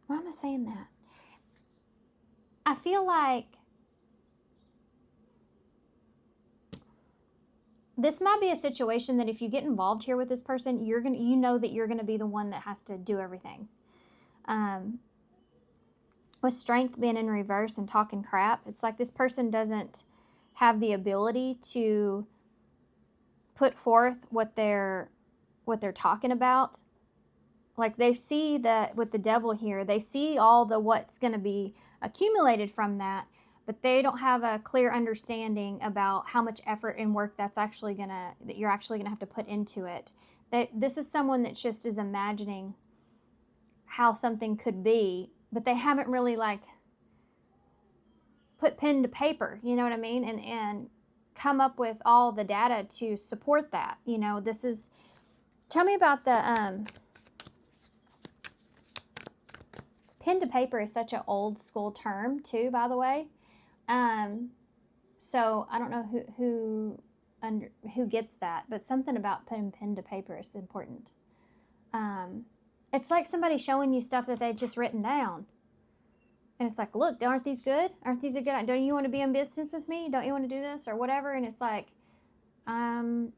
Why am I saying that? I feel like this might be a situation that if you get involved here with this person, you know that you're gonna be the one that has to do everything. With Strength being in reverse and talking crap, it's like this person doesn't have the ability to put forth what they're talking about. Like they see that with the Devil here, they see all the what's going to be accumulated from that, but they don't have a clear understanding about how much effort and work that you're actually gonna have to put into it. This is someone that just is imagining how something could be, but they haven't really like put pen to paper, you know what I mean? And come up with all the data to support that. Tell me about the, pen to paper is such an old school term too, by the way. So I don't know who gets that, but something about putting pen to paper is important. It's like somebody showing you stuff that they've just written down. And it's like, look, aren't these good? Aren't these a good? Don't you want to be in business with me? Don't you want to do this or whatever? And it's like,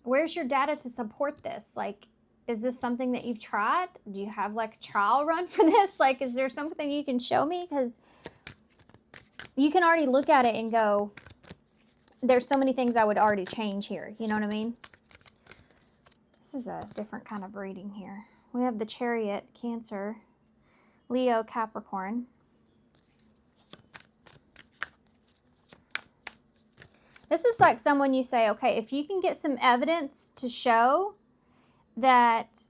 where's your data to support this? Like, is this something that you've tried? Do you have like a trial run for this? Like, is there something you can show me? Because you can already look at it and go, there's so many things I would already change here. You know what I mean? This is a different kind of reading here. We have the Chariot, Cancer, Leo, Capricorn. This is like someone you say, okay, if you can get some evidence to show that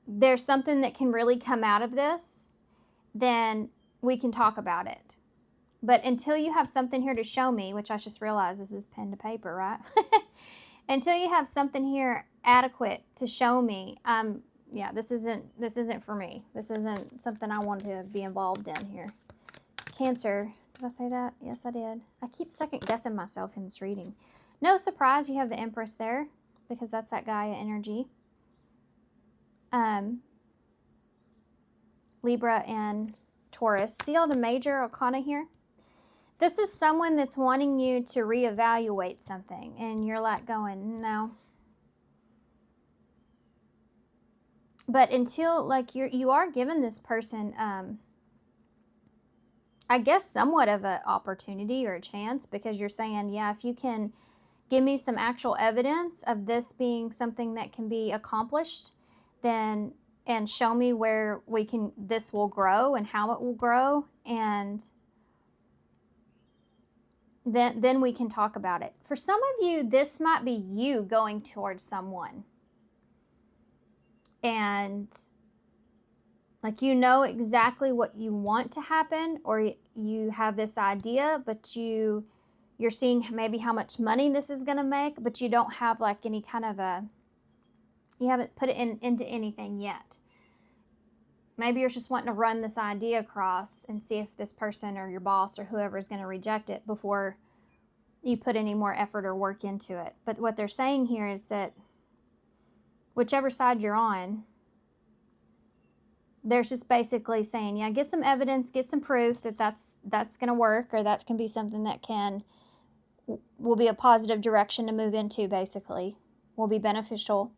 there's something that can really come out of this, then we can talk about it. But until you have something here to show me, which I just realized this is pen to paper, right? Until you have something here adequate to show me, yeah, this isn't for me. This isn't something I want to be involved in here. Cancer, did I say that? Yes, I did. I keep second guessing myself in this reading. No surprise you have the Empress there, because that's that Gaia energy. Libra and Taurus. See all the major arcana here? This is someone that's wanting you to reevaluate something, and you're like going, no. But until, like, you are giving this person, I guess, somewhat of an opportunity or a chance, because you're saying, yeah, if you can give me some actual evidence of this being something that can be accomplished, then, and show me where this will grow and how it will grow, and then we can talk about it. For some of you, this might be you going towards someone. And like, you know exactly what you want to happen, or you have this idea, but you're seeing maybe how much money this is going to make, but you don't have like any kind of you haven't put it into anything yet. Maybe you're just wanting to run this idea across and see if this person or your boss or whoever is going to reject it before you put any more effort or work into it. But what they're saying here is that whichever side you're on, they're just basically saying, yeah, get some evidence, get some proof that that's going to work, or that's going to be something that will be a positive direction to move into, basically. Will be beneficial,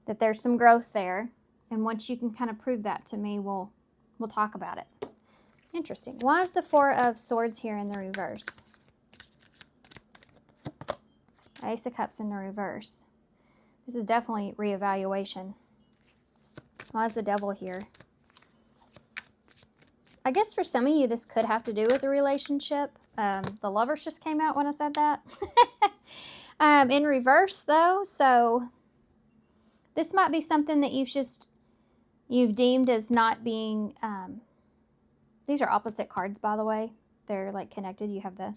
that there's some growth there. And once you can kind of prove that to me, we'll talk about it. Interesting. Why is the Four of Swords here in the reverse? Ace of Cups in the reverse. This is definitely reevaluation. Why is the Devil here? I guess for some of you, this could have to do with a relationship. The Lovers just came out when I said that. In reverse, though, so this might be something that you've deemed as not being, these are opposite cards, by the way. They're like connected. You have the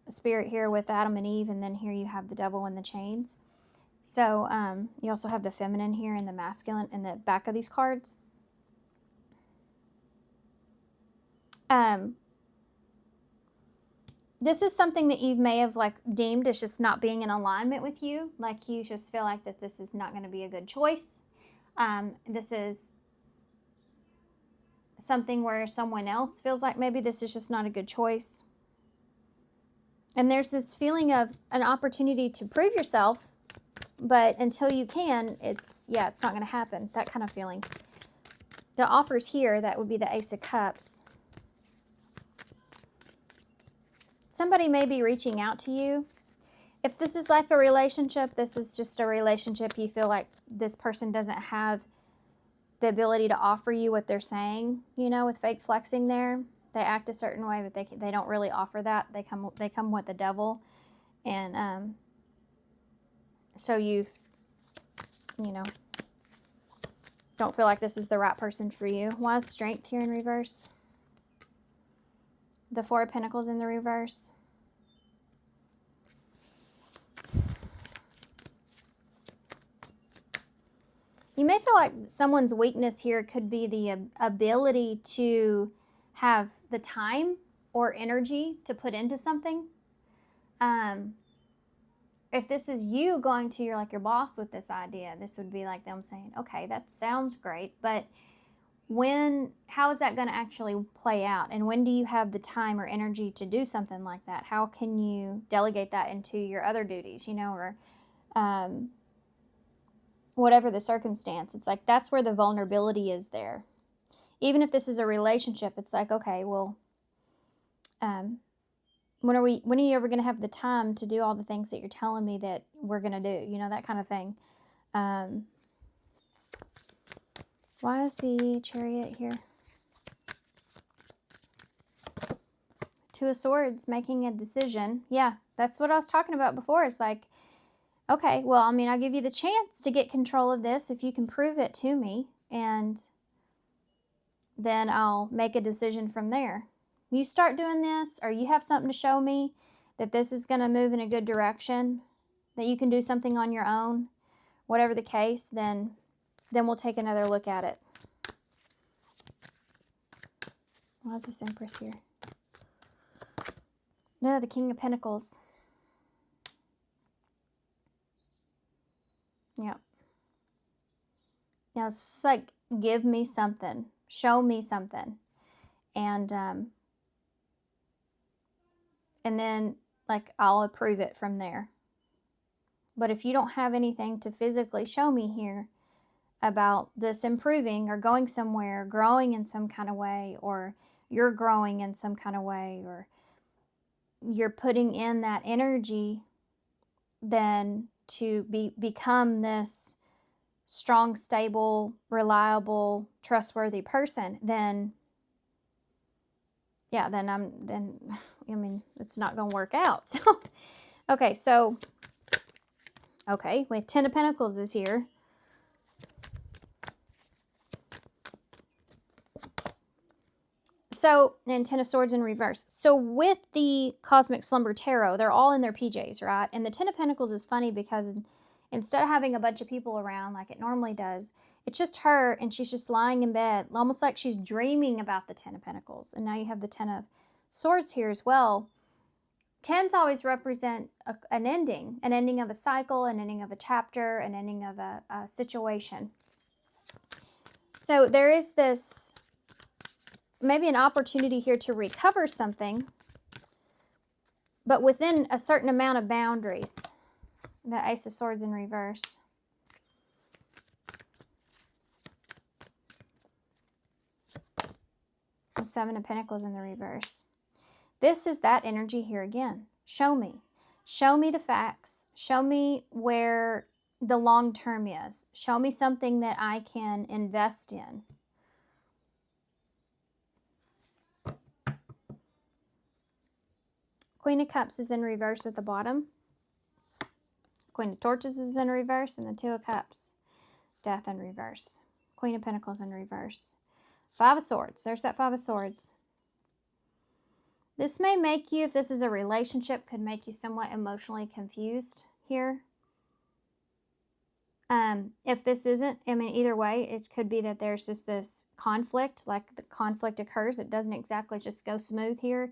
Spirit here with Adam and Eve, and then here you have the Devil and the chains. So you also have the feminine here and the masculine in the back of these cards. This is something that you may have like deemed as just not being in alignment with you. Like, you just feel like that this is not going to be a good choice. This is something where someone else feels like maybe this is just not a good choice. And there's this feeling of an opportunity to prove yourself, but until you can, it's not going to happen. That kind of feeling. The offers here, that would be the Ace of Cups. Somebody may be reaching out to you. If this is like a relationship, this is just a relationship you feel like this person doesn't have the ability to offer you what they're saying, with fake flexing there. They act a certain way, but they don't really offer that. They come with the Devil. And so don't feel like this is the right person for you. Why is Strength here in reverse? The Four of Pentacles in the reverse. You may feel like someone's weakness here could be the ability to have the time or energy to put into something. If this is you going to your boss with this idea, this would be like them saying, okay, that sounds great, but how is that going to actually play out? And when do you have the time or energy to do something like that? How can you delegate that into your other duties, or whatever the circumstance? It's like, that's where the vulnerability is there. Even if this is a relationship, it's like, okay, well, when are you ever going to have the time to do all the things that you're telling me that we're going to do? You know, that kind of thing. Why is the Chariot here? Two of Swords, making a decision. Yeah, that's what I was talking about before. It's like, okay, well, I mean, I'll give you the chance to get control of this if you can prove it to me, and then I'll make a decision from there. You start doing this, or you have something to show me that this is going to move in a good direction, that you can do something on your own, whatever the case, then we'll take another look at it. Why is this Empress here? No, the King of Pentacles. Yep. Yeah, it's like, give me something. Show me something. And then, like, I'll approve it from there. But if you don't have anything to physically show me here about this improving or going somewhere, growing in some kind of way, or you're growing in some kind of way, or you're putting in that energy then to become this strong, stable, reliable, trustworthy person, then yeah, then I mean, it's not going to work out. So, okay, so, okay, with Ten of Pentacles is here. So, and Ten of Swords in reverse. So with the Cosmic Slumber Tarot, they're all in their PJs, right? And the Ten of Pentacles is funny because instead of having a bunch of people around like it normally does, it's just her, and she's just lying in bed, almost like she's dreaming about the Ten of Pentacles. And now you have the Ten of Swords here as well. Tens always represent an ending of a cycle, an ending of a chapter, an ending of a situation. So there is this, maybe an opportunity here to recover something, but within a certain amount of boundaries. The Ace of Swords in reverse. The Seven of Pentacles in the reverse. This is that energy here again. Show me. Show me the facts. Show me where the long term is. Show me something that I can invest in. Queen of Cups is in reverse at the bottom. Queen of Torches is in reverse, and the Two of Cups. Death in reverse. Queen of Pentacles in reverse. Five of Swords. There's that Five of Swords. This may make you, if this is a relationship, could make you somewhat emotionally confused here. If this isn't, I mean, either way, it could be that there's just this conflict, like the conflict occurs. It doesn't exactly just go smooth here.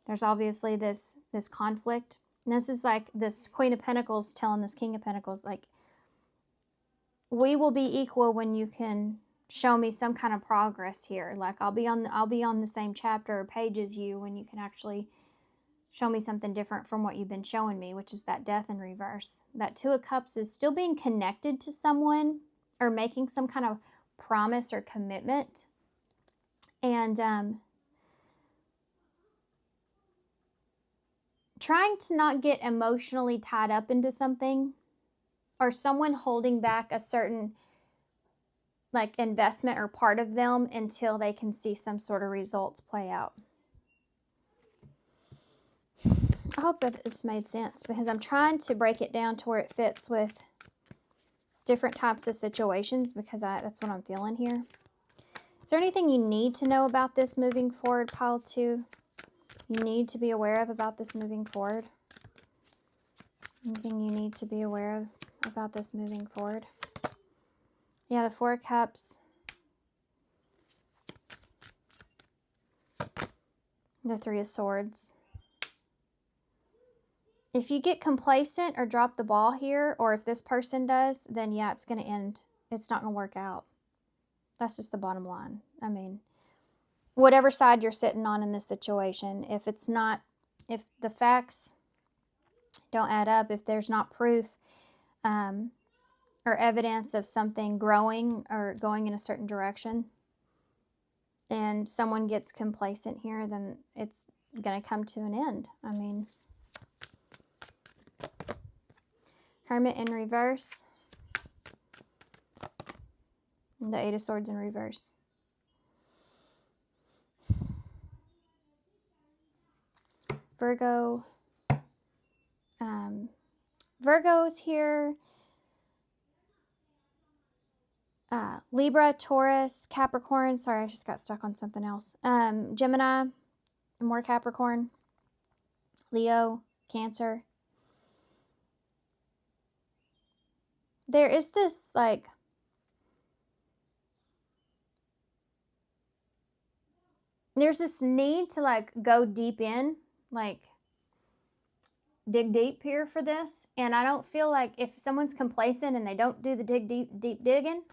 There's obviously this conflict. And this is like this Queen of Pentacles telling this King of Pentacles, like, we will be equal when you can show me some kind of progress here. Like, I'll be on the same chapter or page as you when you can actually show me something different from what you've been showing me, which is that Death in reverse. That Two of Cups is still being connected to someone or making some kind of promise or commitment. And trying to not get emotionally tied up into something, or someone holding back a certain like investment or part of them until they can see some sort of results play out. I hope that this made sense, because I'm trying to break it down to where it fits with different types of situations, because that's what I'm feeling here. Is there anything you need to know about this moving forward, pile 2? You need to be aware of about this moving forward? Anything you need to be aware of about this moving forward? Yeah, the Four of Cups. The Three of Swords. If you get complacent or drop the ball here, or if this person does, then yeah, it's going to end. It's not going to work out. That's just the bottom line. I mean, whatever side you're sitting on in this situation, if the facts don't add up, if there's not proof or evidence of something growing or going in a certain direction, and someone gets complacent here, then it's going to come to an end. I mean, Hermit in reverse. And the Eight of Swords in reverse. Virgo. Virgo's here. Libra, Taurus, Capricorn. Sorry, I just got stuck on something else. Gemini, more Capricorn. Leo, Cancer. There is this, like, there's this need to, like, go deep in, like, dig deep here for this. And I don't feel like if someone's complacent and they don't do the deep digging,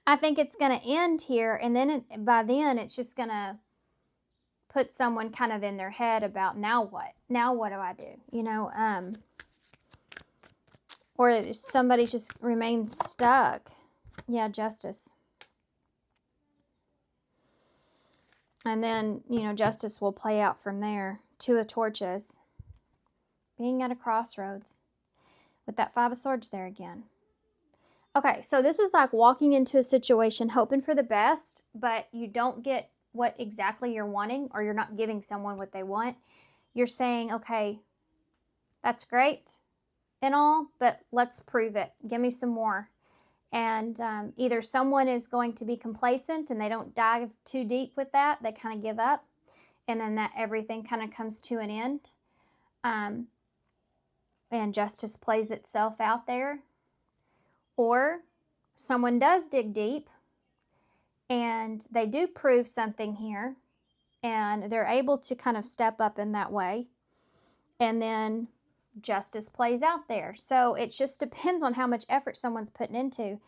I think it's going to end here. And then by then, it's just going to put someone kind of in their head about, now what? Now what do I do? You know, or somebody just remains stuck. Yeah, Justice. And then, you know, Justice will play out from there. Two of Torches. Being at a crossroads. With that Five of Swords there again. Okay, so this is like walking into a situation hoping for the best, but you don't get what exactly you're wanting, or you're not giving someone what they want. You're saying, okay, that's great and all, but let's prove it. Give me some more. And either someone is going to be complacent and they don't dive too deep with that. They kind of give up. And then that everything kind of comes to an end. And justice plays itself out there. Or someone does dig deep and they do prove something here. And they're able to kind of step up in that way. And then justice plays out there. So it just depends on how much effort someone's putting into.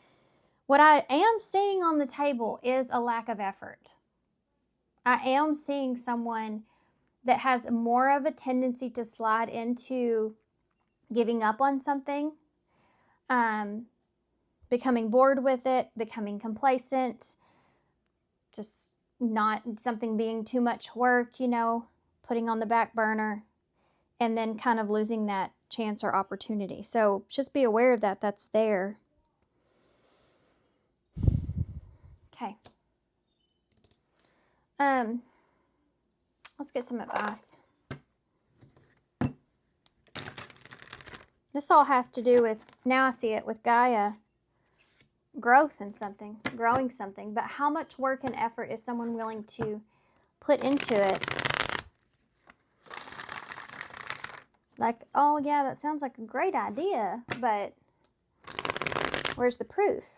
What I am seeing on the table is a lack of effort. I am seeing someone that has more of a tendency to slide into giving up on something, becoming bored with it, becoming complacent, just not something being too much work, you know, putting on the back burner, and then kind of losing that chance or opportunity. So just be aware that that's there. Okay. Let's get some advice. This all has to do with, now I see it with Gaia, growth in something, growing something. But how much work and effort is someone willing to put into it? Like, oh yeah, that sounds like a great idea, but where's the proof?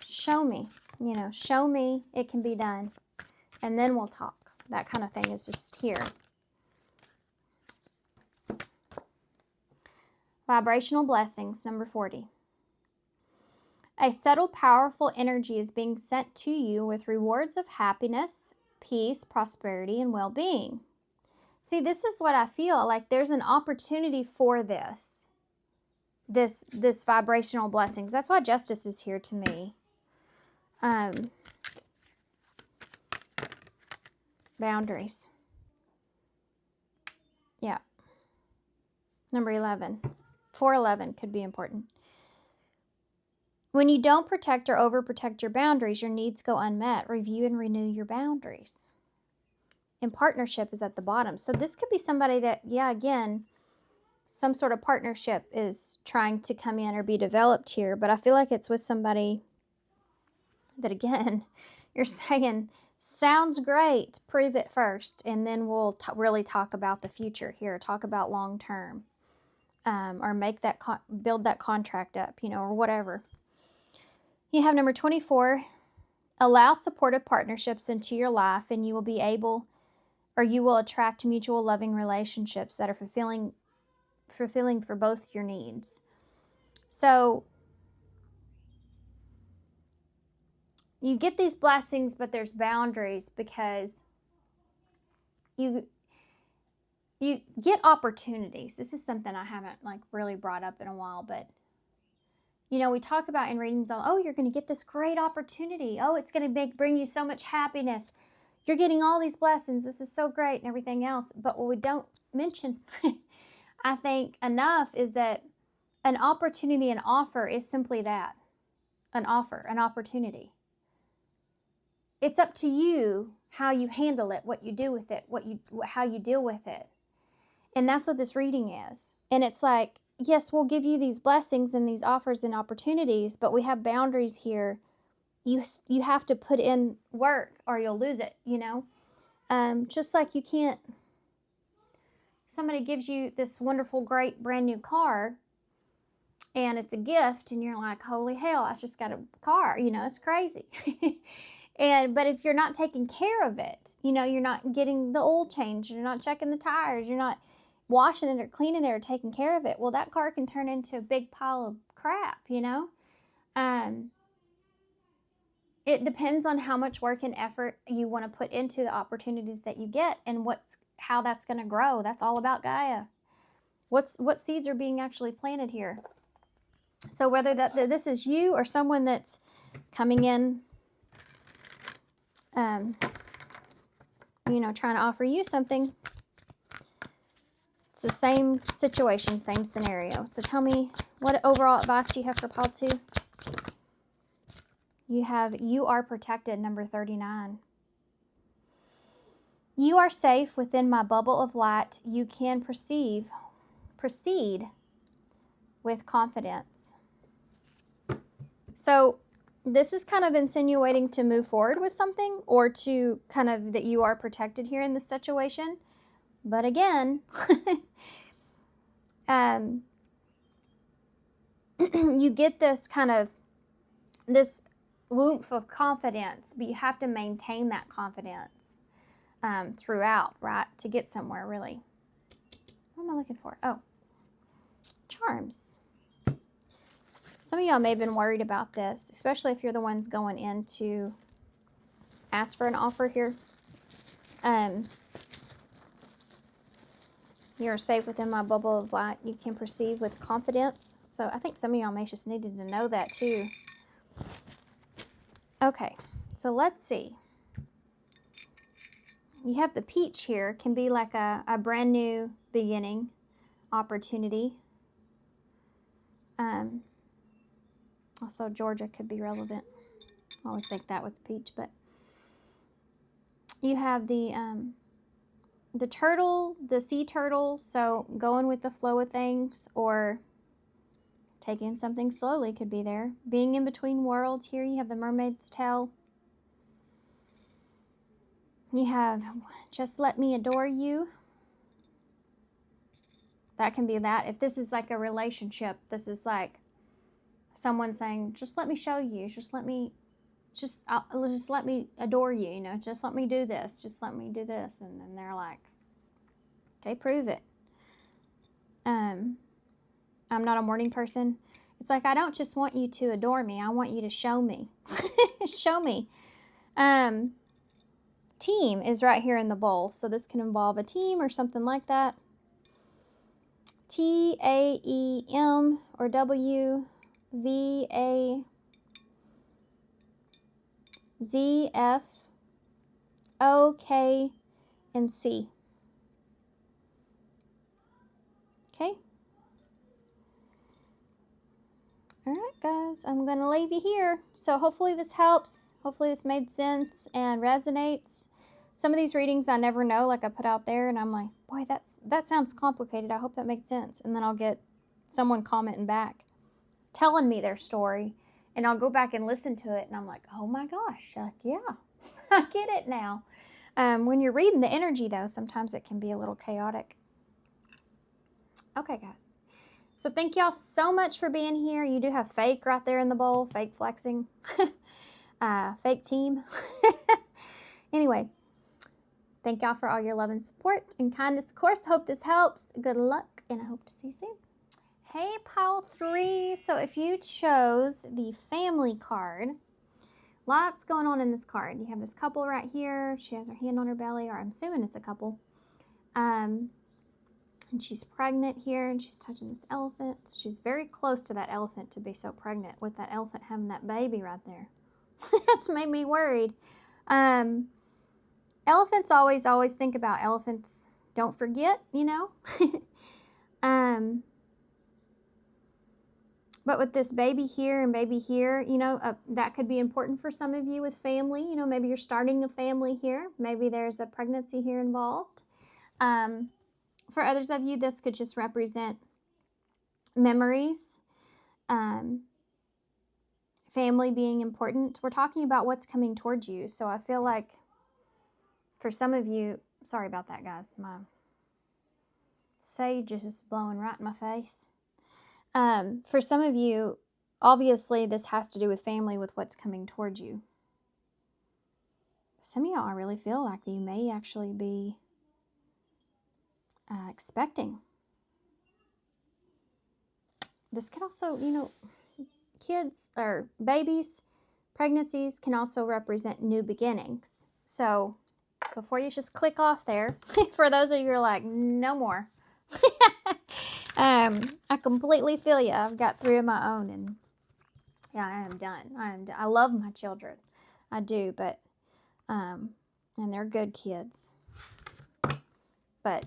Show me, you know, show me it can be done, and then we'll talk. That kind of thing is just here. Vibrational blessings, number 40. A subtle, powerful energy is being sent to you with rewards of happiness, peace, prosperity, and well-being. See, this is what I feel like. There's an opportunity for this vibrational blessings. That's why justice is here to me. Boundaries. Yeah. Number 11. 411 could be important. When you don't protect or overprotect your boundaries, your needs go unmet. Review and renew your boundaries. And partnership is at the bottom. So this could be somebody that, yeah, again, some sort of partnership is trying to come in or be developed here. But I feel like it's with somebody that, again, you're saying, sounds great, prove it first. And then we'll really talk about the future here, talk about long term. Or make that, build that contract up, you know, or whatever. You have number 24, allow supportive partnerships into your life, and you will be able, or you will attract mutual loving relationships that are fulfilling for both your needs. So you get these blessings, but there's boundaries because you get opportunities. This is something I haven't like really brought up in a while, but You know, we talk about in readings, oh, you're going to get this great opportunity. Oh, it's going to bring you so much happiness. You're getting all these blessings. This is so great and everything else. But what we don't mention, I think, enough is that an opportunity, an offer is simply that, an offer, an opportunity. It's up to you how you handle it, what you do with it, how you deal with it. And that's what this reading is. And it's like, yes, we'll give you these blessings and these offers and opportunities, but we have boundaries here. You have to put in work or you'll lose it, you know? Just like you can't, somebody gives you this wonderful, great, brand new car and it's a gift and you're like, holy hell, I just got a car, you know, it's crazy. But if you're not taking care of it, you know, you're not getting the oil change, you're not checking the tires, you're not washing it or cleaning it or taking care of it, well, that car can turn into a big pile of crap, you know? It depends on how much work and effort you want to put into the opportunities that you get and how that's going to grow. That's all about Gaia. What seeds are being actually planted here? So whether this is you or someone that's coming in, you know, trying to offer you something, it's the same situation, same scenario. So tell me, what overall advice do you have for pile 2? You have, you are protected, number 39. You are safe within my bubble of light. You can proceed with confidence. So this is kind of insinuating to move forward with something or to kind of that you are protected here in this situation. But again, you get this kind of, this woof of confidence, but you have to maintain that confidence throughout, right, to get somewhere, really. What am I looking for? Oh, charms. Some of y'all may have been worried about this, especially if you're the ones going in to ask for an offer here. You're safe within my bubble of light. You can proceed with confidence. So I think some of y'all may just needed to know that too. Okay, so let's see. You have the peach here. Can be like a brand new beginning opportunity. Also, Georgia could be relevant. I always think that with the peach, but you have the turtle, the sea turtle, so going with the flow of things or taking something slowly could be there. Being in between worlds here, you have the mermaid's tail. You have just let me adore you. That can be that. If this is like a relationship, this is like someone saying, just let me show you, just let me adore you, you know, just let me do this, just let me do this. And then they're like, okay, prove it. I'm not a morning person. It's like, I don't just want you to adore me. I want you to show me. Show me. Team is right here in the bowl. So this can involve a team or something like that. T-A-E-M or W-V-A-Z-F-O-K and C. Okay. All right, guys, I'm going to leave you here. So hopefully this helps. Hopefully this made sense and resonates. Some of these readings I never know, like I put out there, and I'm like, boy, that sounds complicated. I hope that makes sense. And then I'll get someone commenting back, telling me their story, and I'll go back and listen to it, and I'm like, oh my gosh, yeah, I get it now. When you're reading the energy, though, sometimes it can be a little chaotic. Okay, guys. So thank y'all so much for being here. You do have fake right there in the bowl, fake flexing, fake team. Anyway, thank y'all for all your love and support and kindness. Of course, hope this helps. Good luck, and I hope to see you soon. Hey, pile 3. So if you chose the family card, lots going on in this card. You have this couple right here. She has her hand on her belly, or I'm assuming it's a couple. And she's pregnant here, and she's touching this elephant. She's very close to that elephant to be so pregnant, with that elephant having that baby right there. That's made me worried. Elephants always think about elephants. Don't forget, you know. But with this baby here and baby here, you know, that could be important for some of you with family. You know, maybe you're starting a family here. Maybe there's a pregnancy here involved. For others of you, this could just represent memories, family being important. We're talking about what's coming towards you. So I feel like for some of you, sorry about that, guys. My sage is just blowing right in my face. For some of you, obviously, this has to do with family, with what's coming towards you. Some of y'all, I really feel like you may actually be expecting. This could also, you know, kids or babies, pregnancies can also represent new beginnings. So before you just click off there, for those of you who are like, no more. I completely feel you. I've got 3 of my own, and yeah, I am done. I love my children. I do, but, and they're good kids. But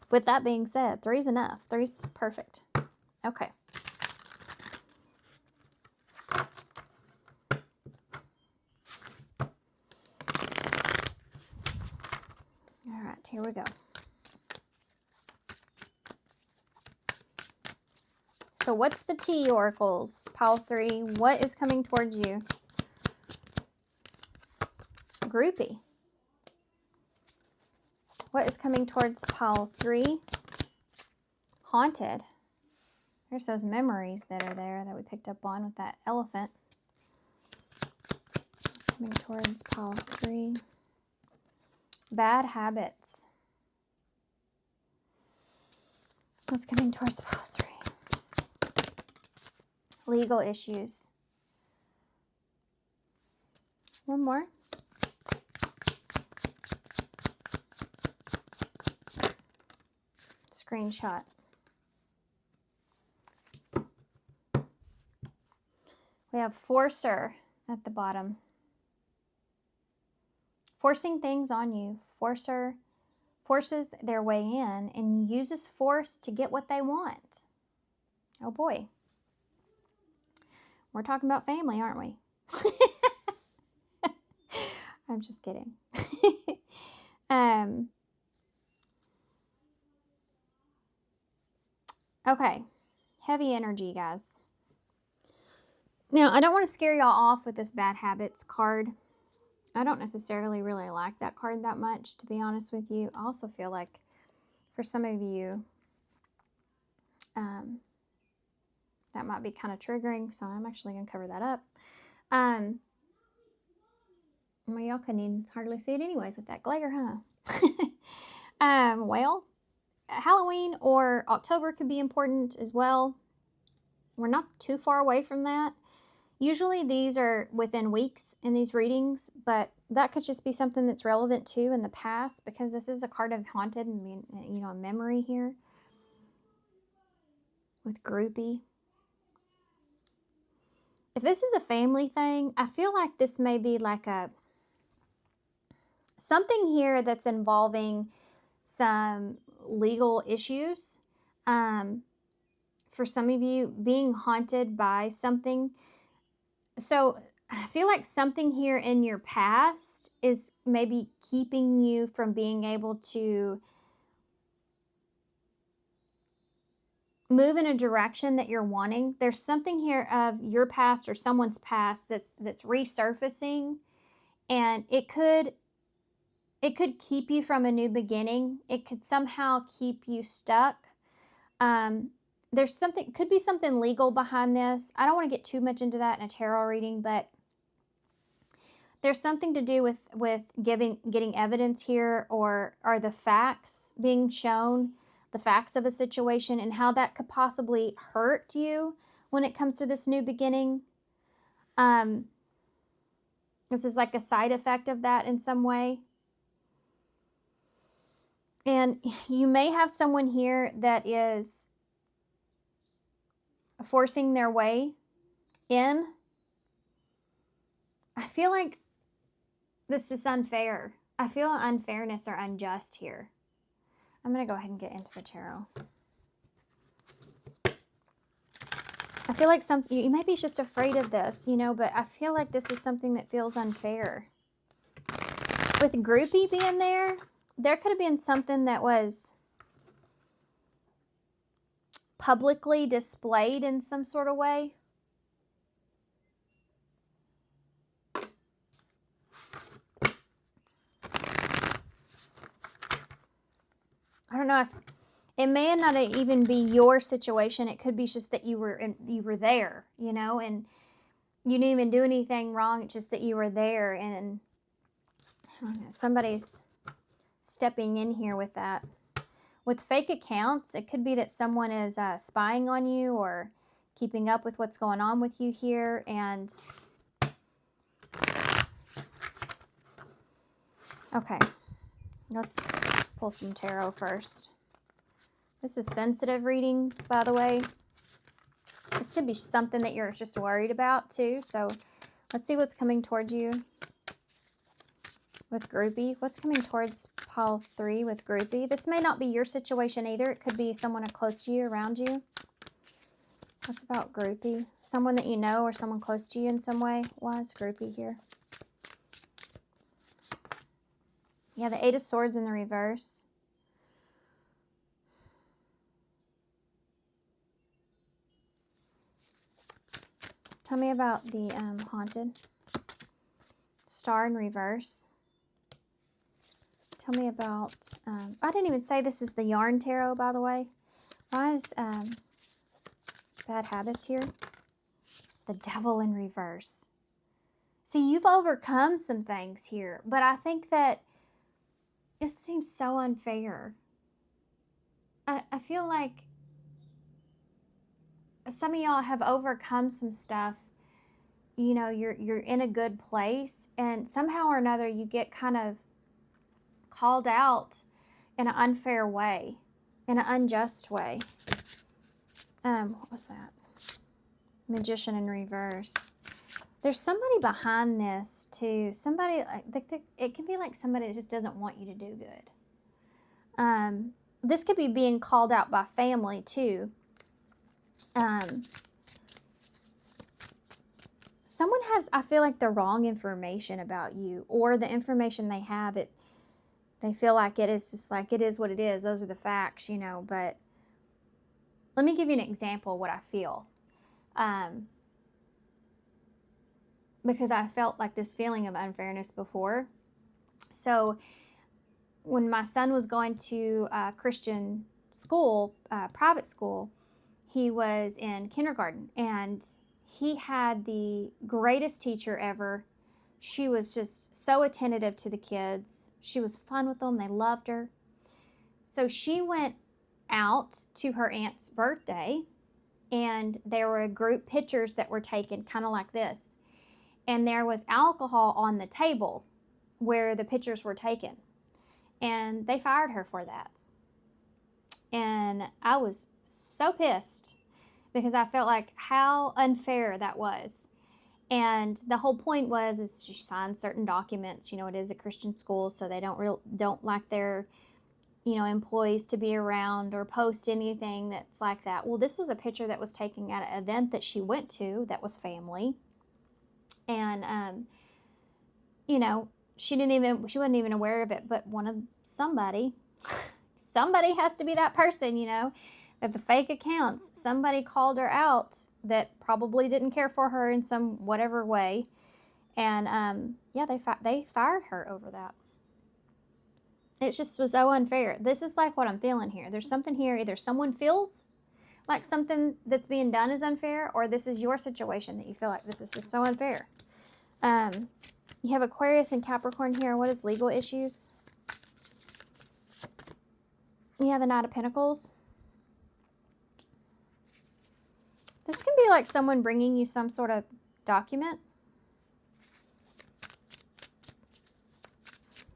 with that being said, 3's enough. 3's perfect. Okay. All right, here we go. So what's the T, oracles? Pile 3. What is coming towards you? Groupie. What is coming towards pile 3? Haunted. There's those memories that are there that we picked up on with that elephant. It's coming towards pile 3. Bad habits. What's coming towards pile 3? Legal issues. One more. Screenshot. We have forcer at the bottom. Forcing things on you. Forcer forces their way in and uses force to get what they want. Oh boy. We're talking about family, aren't we? I'm just kidding. Okay. Heavy energy, guys. Now, I don't want to scare y'all off with this bad habits card. I don't necessarily really like that card that much, to be honest with you. I also feel like for some of you, that might be kind of triggering, so I'm actually going to cover that up. Well, y'all couldn't hardly see it anyways with that glare, huh? Well, Halloween or October could be important as well. We're not too far away from that. Usually these are within weeks in these readings, but that could just be something that's relevant too in the past, because this is a card of haunted and, you know, a memory here with groupie. If this is a family thing, I feel like this may be like something here that's involving some legal issues. For some of you, being haunted by something. So I feel like something here in your past is maybe keeping you from being able to move in a direction that you're wanting. There's something here of your past or someone's past that's resurfacing, and it could keep you from a new beginning. It could somehow keep you stuck. There's something, could be something legal behind this. I don't want to get too much into that in a tarot reading, but there's something to do with getting evidence here, or the facts being shown, the facts of a situation, and how that could possibly hurt you when it comes to this new beginning. This is like a side effect of that in some way. And you may have someone here that is forcing their way in. I feel like this is unfair. I feel unfairness or unjust here. I'm going to go ahead and get into the tarot. I feel like you maybe just afraid of this, you know, but I feel like this is something that feels unfair. With groupie being there could have been something that was publicly displayed in some sort of way. I don't know if it may not even be your situation. It could be just that you were there, you know, and you didn't even do anything wrong. It's just that you were there, and I don't know, somebody's stepping in here with that. With fake accounts, it could be that someone is spying on you or keeping up with what's going on with you here. And okay, let's pull some tarot first. This is sensitive reading, by the way. This could be something that you're just worried about too. So let's see what's coming towards you with groupie. What's coming towards pile 3 with groupie? This may not be your situation either. It could be someone close to you, around you. What's about groupie? Someone that you know or someone close to you in some way. Why is groupie here? Yeah, the 8 of Swords in the reverse. Tell me about the haunted. Star in reverse. Tell me about, I didn't even say this is the yarn tarot, by the way. Why is bad habits here? The Devil in reverse. See, you've overcome some things here, but I think that it seems so unfair. I feel like some of y'all have overcome some stuff. You know, you're in a good place, and somehow or another you get kind of called out in an unfair way, in an unjust way. What was that? Magician in reverse. There's somebody behind this too. Somebody, it can be like somebody that just doesn't want you to do good. This could be being called out by family too. Someone has, I feel like, the wrong information about you, or the information they have, they feel like it is just like, it is what it is. Those are the facts, you know. But let me give you an example of what I feel. Because I felt like this feeling of unfairness before. So when my son was going to Christian school, private school, he was in kindergarten, and he had the greatest teacher ever. She was just so attentive to the kids. She was fun with them. They loved her. So she went out to her aunt's birthday, and there were group pictures that were taken kind of like this. And there was alcohol on the table where the pictures were taken. And they fired her for that. And I was so pissed because I felt like how unfair that was. And the whole point was is she signed certain documents. You know, it is a Christian school, so they don't like their, you know, employees to be around or post anything that's like that. Well, this was a picture that was taken at an event that she went to that was family. And you know, she wasn't even aware of it, but somebody has to be that person, you know, that the fake accounts, somebody called her out that probably didn't care for her in some whatever way. And yeah, they fired her over that. It just was so unfair. This is like what I'm feeling here. There's something here, either someone feels like something that's being done is unfair, or this is your situation that you feel like this is just so unfair. You have Aquarius and Capricorn here. What is legal issues? You have the Knight of Pentacles. This can be like someone bringing you some sort of document.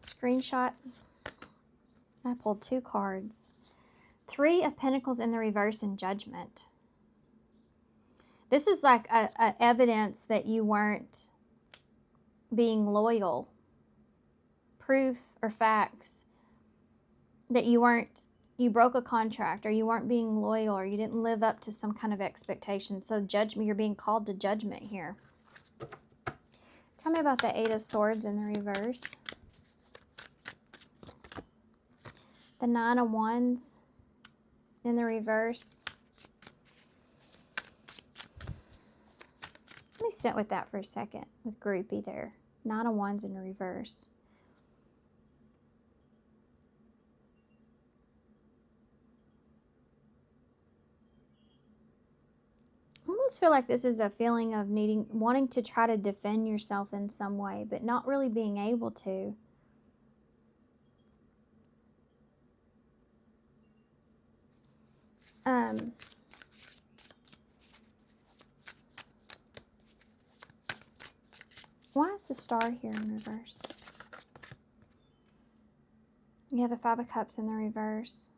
Screenshot. I pulled 2 cards. 3 of Pentacles in the reverse and Judgment. This is like a evidence that you weren't being loyal. Proof or facts that you broke a contract, or you weren't being loyal, or you didn't live up to some kind of expectation. So judgment, you're being called to judgment here. Tell me about the 8 of Swords in the reverse. The 9 of Wands in the reverse. Let me sit with that for a second, with groupie there. 9 of Wands in the reverse. I almost feel like this is a feeling of wanting to try to defend yourself in some way, but not really being able to. Why is the Star here in reverse? Yeah, the 5 of Cups in the reverse.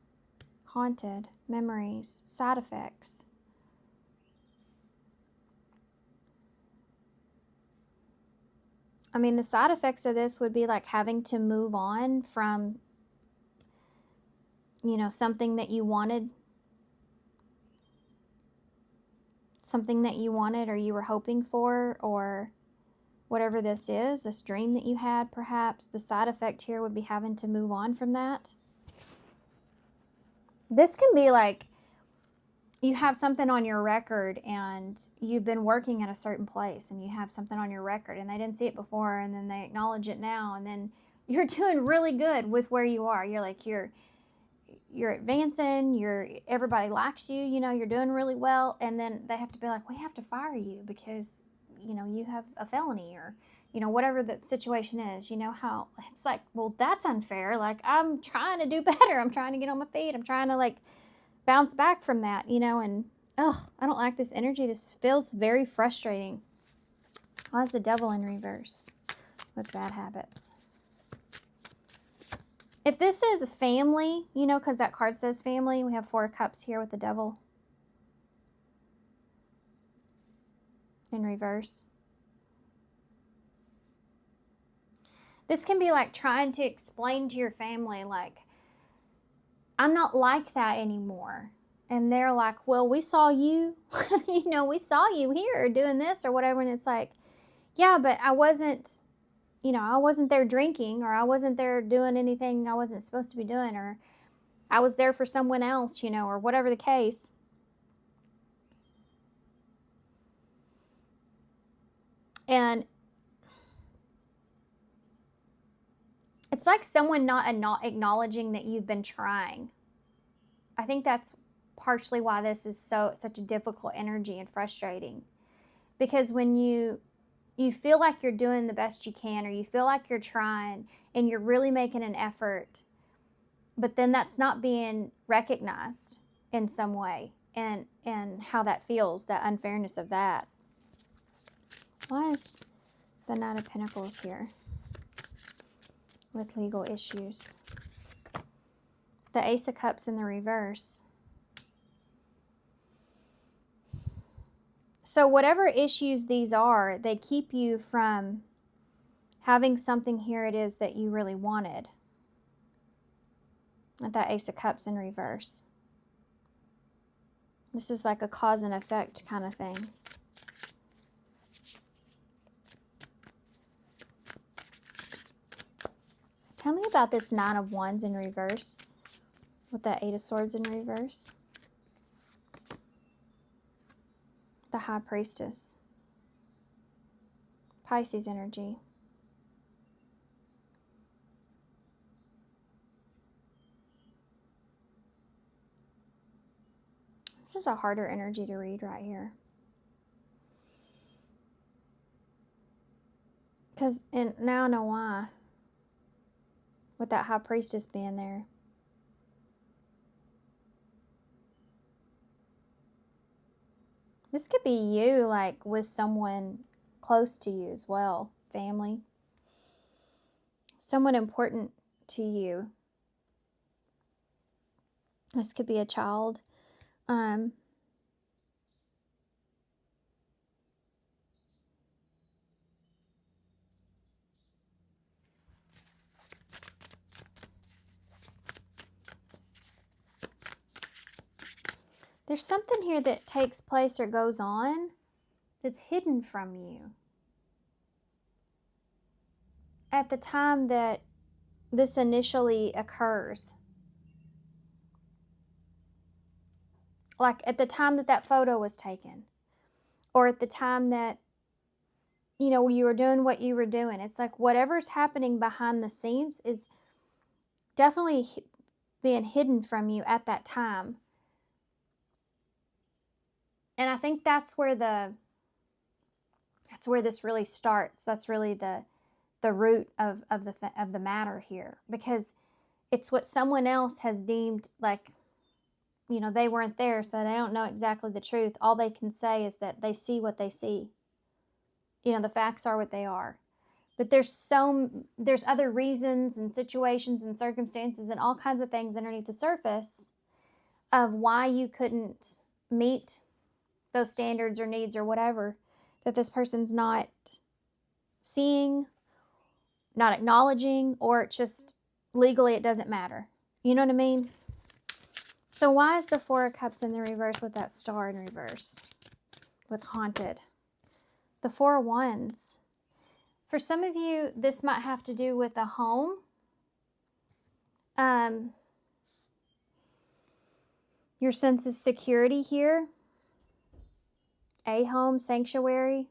Haunted, memories, side effects. I mean, the side effects of this would be like having to move on from, you know, something that you wanted. Something that you wanted or you were hoping for, or whatever this is, this dream that you had perhaps. The side effect here would be having to move on from that. This can be like you have something on your record and you've been working at a certain place and you have something on your record and they didn't see it before and then they acknowledge it now, and then you're doing really good with where you are. You're like, you're advancing, everybody likes you, you know, you're doing really well, and then they have to be like, we have to fire you because, you know, you have a felony, or, you know, whatever the situation is. You know how it's like, well, that's unfair. Like, I'm trying to do better. I'm trying to get on my feet. I'm trying to like bounce back from that, you know, and I don't like this energy. This feels very frustrating. Why is the Devil in reverse with bad habits? If this is a family, you know, because that card says family, we have 4 of Cups here with the Devil in reverse. This can be like trying to explain to your family, like, I'm not like that anymore. And they're like, well, we saw you, you know, we saw you here doing this or whatever. And it's like, yeah, but I wasn't, you know, I wasn't there drinking, or I wasn't there doing anything I wasn't supposed to be doing, or I was there for someone else, you know, or whatever the case. And it's like someone not acknowledging that you've been trying. I think that's partially why this is such a difficult energy and frustrating. Because when you feel like you're doing the best you can, or you feel like you're trying and you're really making an effort, but then that's not being recognized in some way, and how that feels, that unfairness of that. Why is the Knight of Pentacles here with legal issues? The Ace of Cups in the reverse. So whatever issues these are, they keep you from having something here it is that you really wanted. With that Ace of Cups in reverse. This is like a cause and effect kind of thing. Tell me about this 9 of Wands in reverse with that 8 of Swords in reverse. The High Priestess. Pisces energy. This is a harder energy to read right here. And now I know why. With that High Priestess being there. This could be you, like, with someone close to you as well. Family. Someone important to you. This could be a child. There's something here that takes place or goes on that's hidden from you at the time that this initially occurs. Like at the time that that photo was taken, or at the time that, you know, you were doing what you were doing. It's like whatever's happening behind the scenes is definitely being hidden from you at that time. And I think that's where this really starts. That's really the root of the matter here, because it's what someone else has deemed like, you know, they weren't there, so they don't know exactly the truth. All they can say is that they see what they see. You know, the facts are what they are. But there's other reasons and situations and circumstances and all kinds of things underneath the surface of why you couldn't meet those standards or needs or whatever that this person's not seeing, not acknowledging, or it's just legally it doesn't matter. You know what I mean? So why is the Four of Cups in the reverse with that star in reverse with haunted? The Four of Wands. For some of you, this might have to do with a home. Your sense of security here. A home, sanctuary.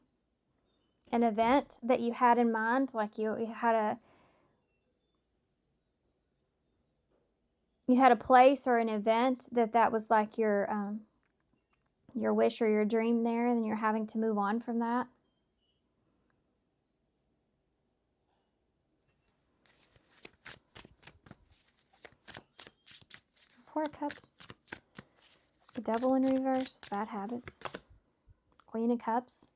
An event that you had in mind, like you had a place or an event that was like your wish or your dream there, and you're having to move on from that. Four of Cups. The Devil in reverse. Bad habits. Queen of Cups.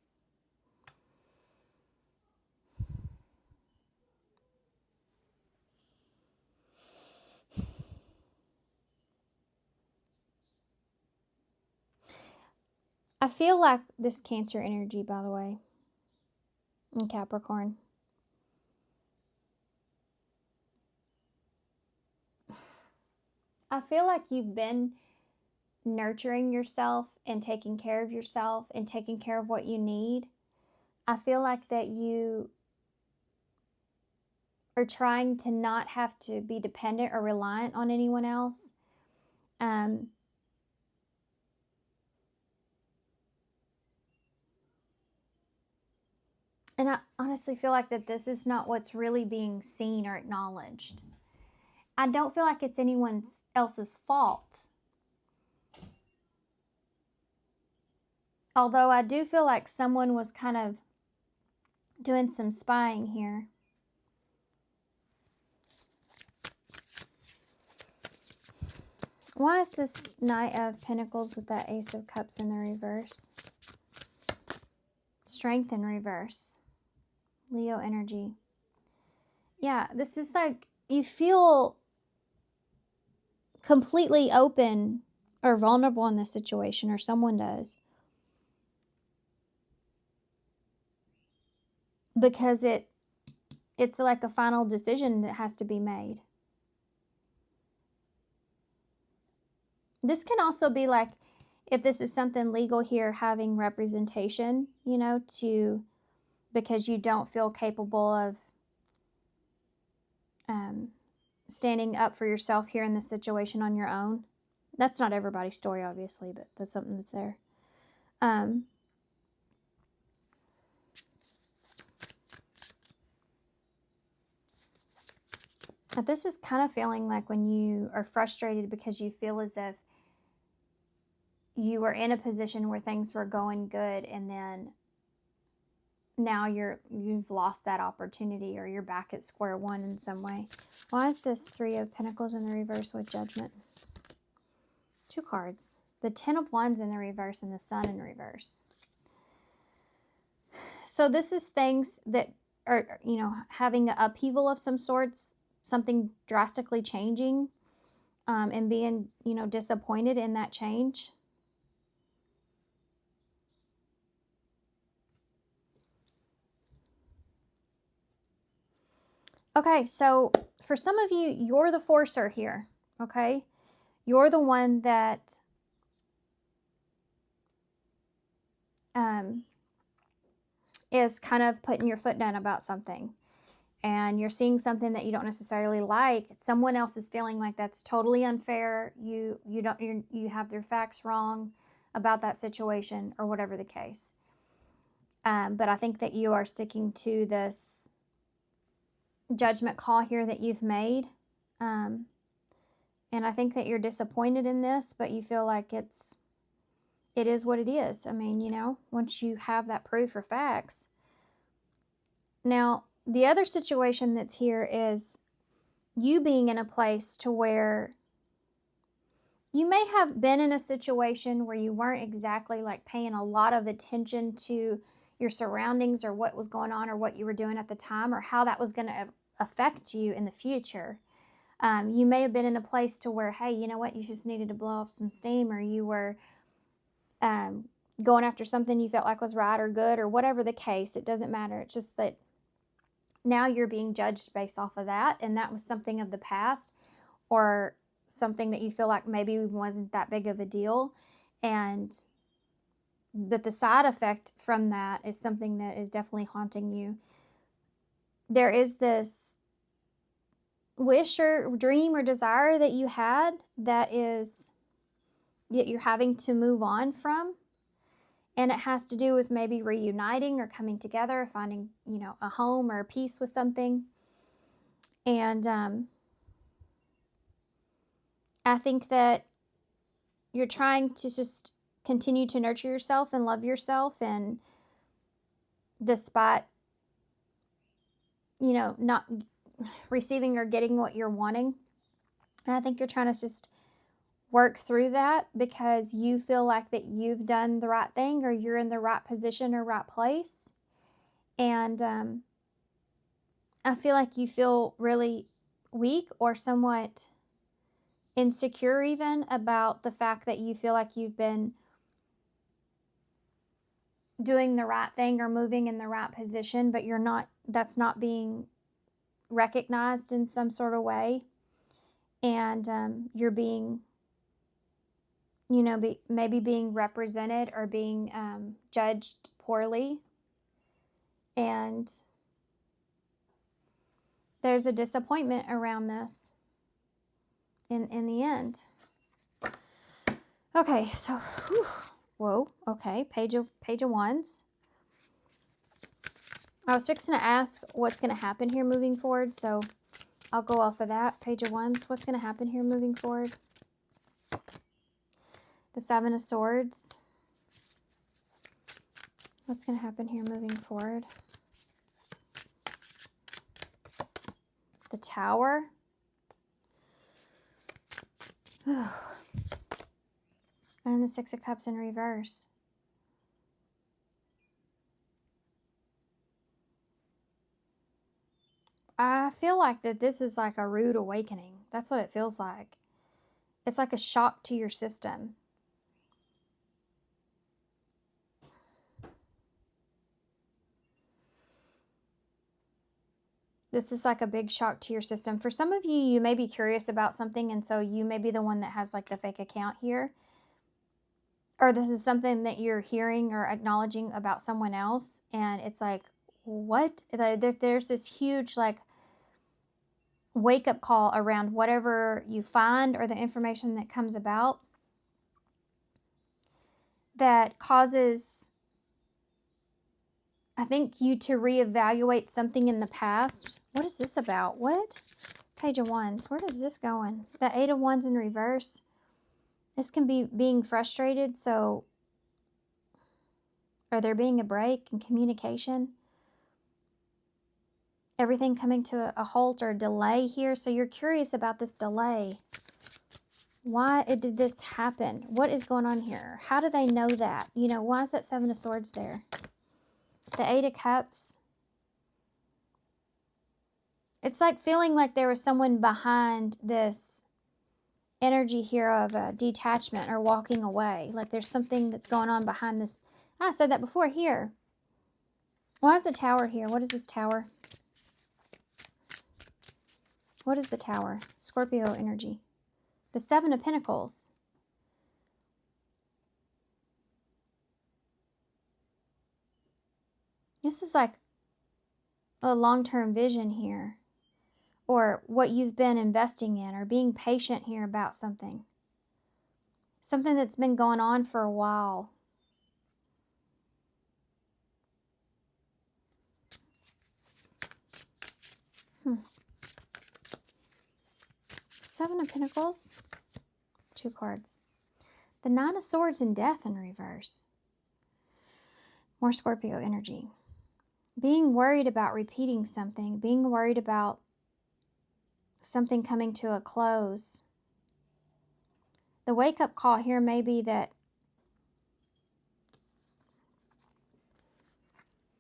I feel like this Cancer energy, by the way, and Capricorn. I feel like you've been nurturing yourself and taking care of yourself and taking care of what you need. I feel like that you are trying to not have to be dependent or reliant on anyone else. And I honestly feel like that this is not what's really being seen or acknowledged. I don't feel like it's anyone else's fault. Although I do feel like someone was kind of doing some spying here. Why is this Knight of Pentacles with that Ace of Cups in the reverse? Strength in reverse. Leo energy. Yeah, this is like you feel completely open or vulnerable in this situation, or someone does. Because it's like a final decision that has to be made. This can also be like, if this is something legal here, having representation, you know, because you don't feel capable of standing up for yourself here in this situation on your own. That's not everybody's story, obviously, but that's something that's there. But this is kind of feeling like when you are frustrated because you feel as if you were in a position where things were going good, and then now you've lost that opportunity, or you're back at square one in some way. Why is this Three of Pentacles in the reverse with Judgment? Two cards. The Ten of Wands in the reverse and the Sun in reverse. So this is things that are, you know, having an upheaval of some sorts, something drastically changing. and being, disappointed in that change. Okay, so for some of you, you're the forcer here, okay? You're the one that is kind of putting your foot down about something. And you're seeing something that you don't necessarily like. Someone else is feeling like that's totally unfair. You have their facts wrong about that situation, or whatever the case. But I think that you are sticking to this judgment call here that you've made. And I think that you're disappointed in this, but you feel like it is what it is. I mean, once you have that proof or facts. Now, the other situation that's here is you being in a place to where you may have been in a situation where you weren't exactly like paying a lot of attention to your surroundings or what was going on or what you were doing at the time or how that was going to affect you in the future. You may have been in a place to where, hey, you know what, you just needed to blow off some steam, or you were going after something you felt like was right or good, or whatever the case. It doesn't matter. It's just that now you're being judged based off of that, and that was something of the past, or something that you feel like maybe wasn't that big of a deal. But the side effect from that is something that is definitely haunting you. There is this wish or dream or desire that you had that you're having to move on from. And it has to do with maybe reuniting or coming together, finding, a home or a peace with something. And I think that you're trying to just continue to nurture yourself and love yourself. And despite, not receiving or getting what you're wanting, I think you're trying to just work through that because you feel like that you've done the right thing, or you're in the right position or right place. And I feel like you feel really weak or somewhat insecure even about the fact that you feel like you've been doing the right thing or moving in the right position, but that's not being recognized in some sort of way. And you're being, maybe being represented or being judged poorly. And there's a disappointment around this in the end. Okay, so, whoa, okay, page of wands. I was fixing to ask what's going to happen here moving forward, so I'll go off of that. Page of wands, what's going to happen here moving forward? The Seven of Swords. What's going to happen here moving forward? The Tower. And the Six of Cups in reverse. I feel like that this is like a rude awakening. That's what it feels like. It's like a shock to your system. This is like a big shock to your system. For some of you, you may be curious about something, and so you may be the one that has like the fake account here. Or this is something that you're hearing or acknowledging about someone else, and it's like, what? There's this huge like wake-up call around whatever you find or the information that comes about that causes, I think, you to reevaluate something in the past. What is this about? What? Page of Wands. Where is this going? The Eight of Wands in reverse. This can be being frustrated, or there being a break in communication. Everything coming to a halt or delay here. So you're curious about this delay. Why did this happen? What is going on here? How do they know that? Why is that Seven of Swords there? The Eight of Cups. It's like feeling like there was someone behind this energy here of a detachment or walking away. Like there's something that's going on behind this. I said that before here. Why is the Tower here? What is this Tower? What is the Tower? Scorpio energy. The Seven of Pentacles. This is like a long-term vision here. Or what you've been investing in, or being patient here about something. Something that's been going on for a while. Seven of Pentacles. 2 cards. The Nine of Swords and Death in reverse. More Scorpio energy. Being worried about repeating something. Being worried about something coming to a close. The wake-up call here may be that,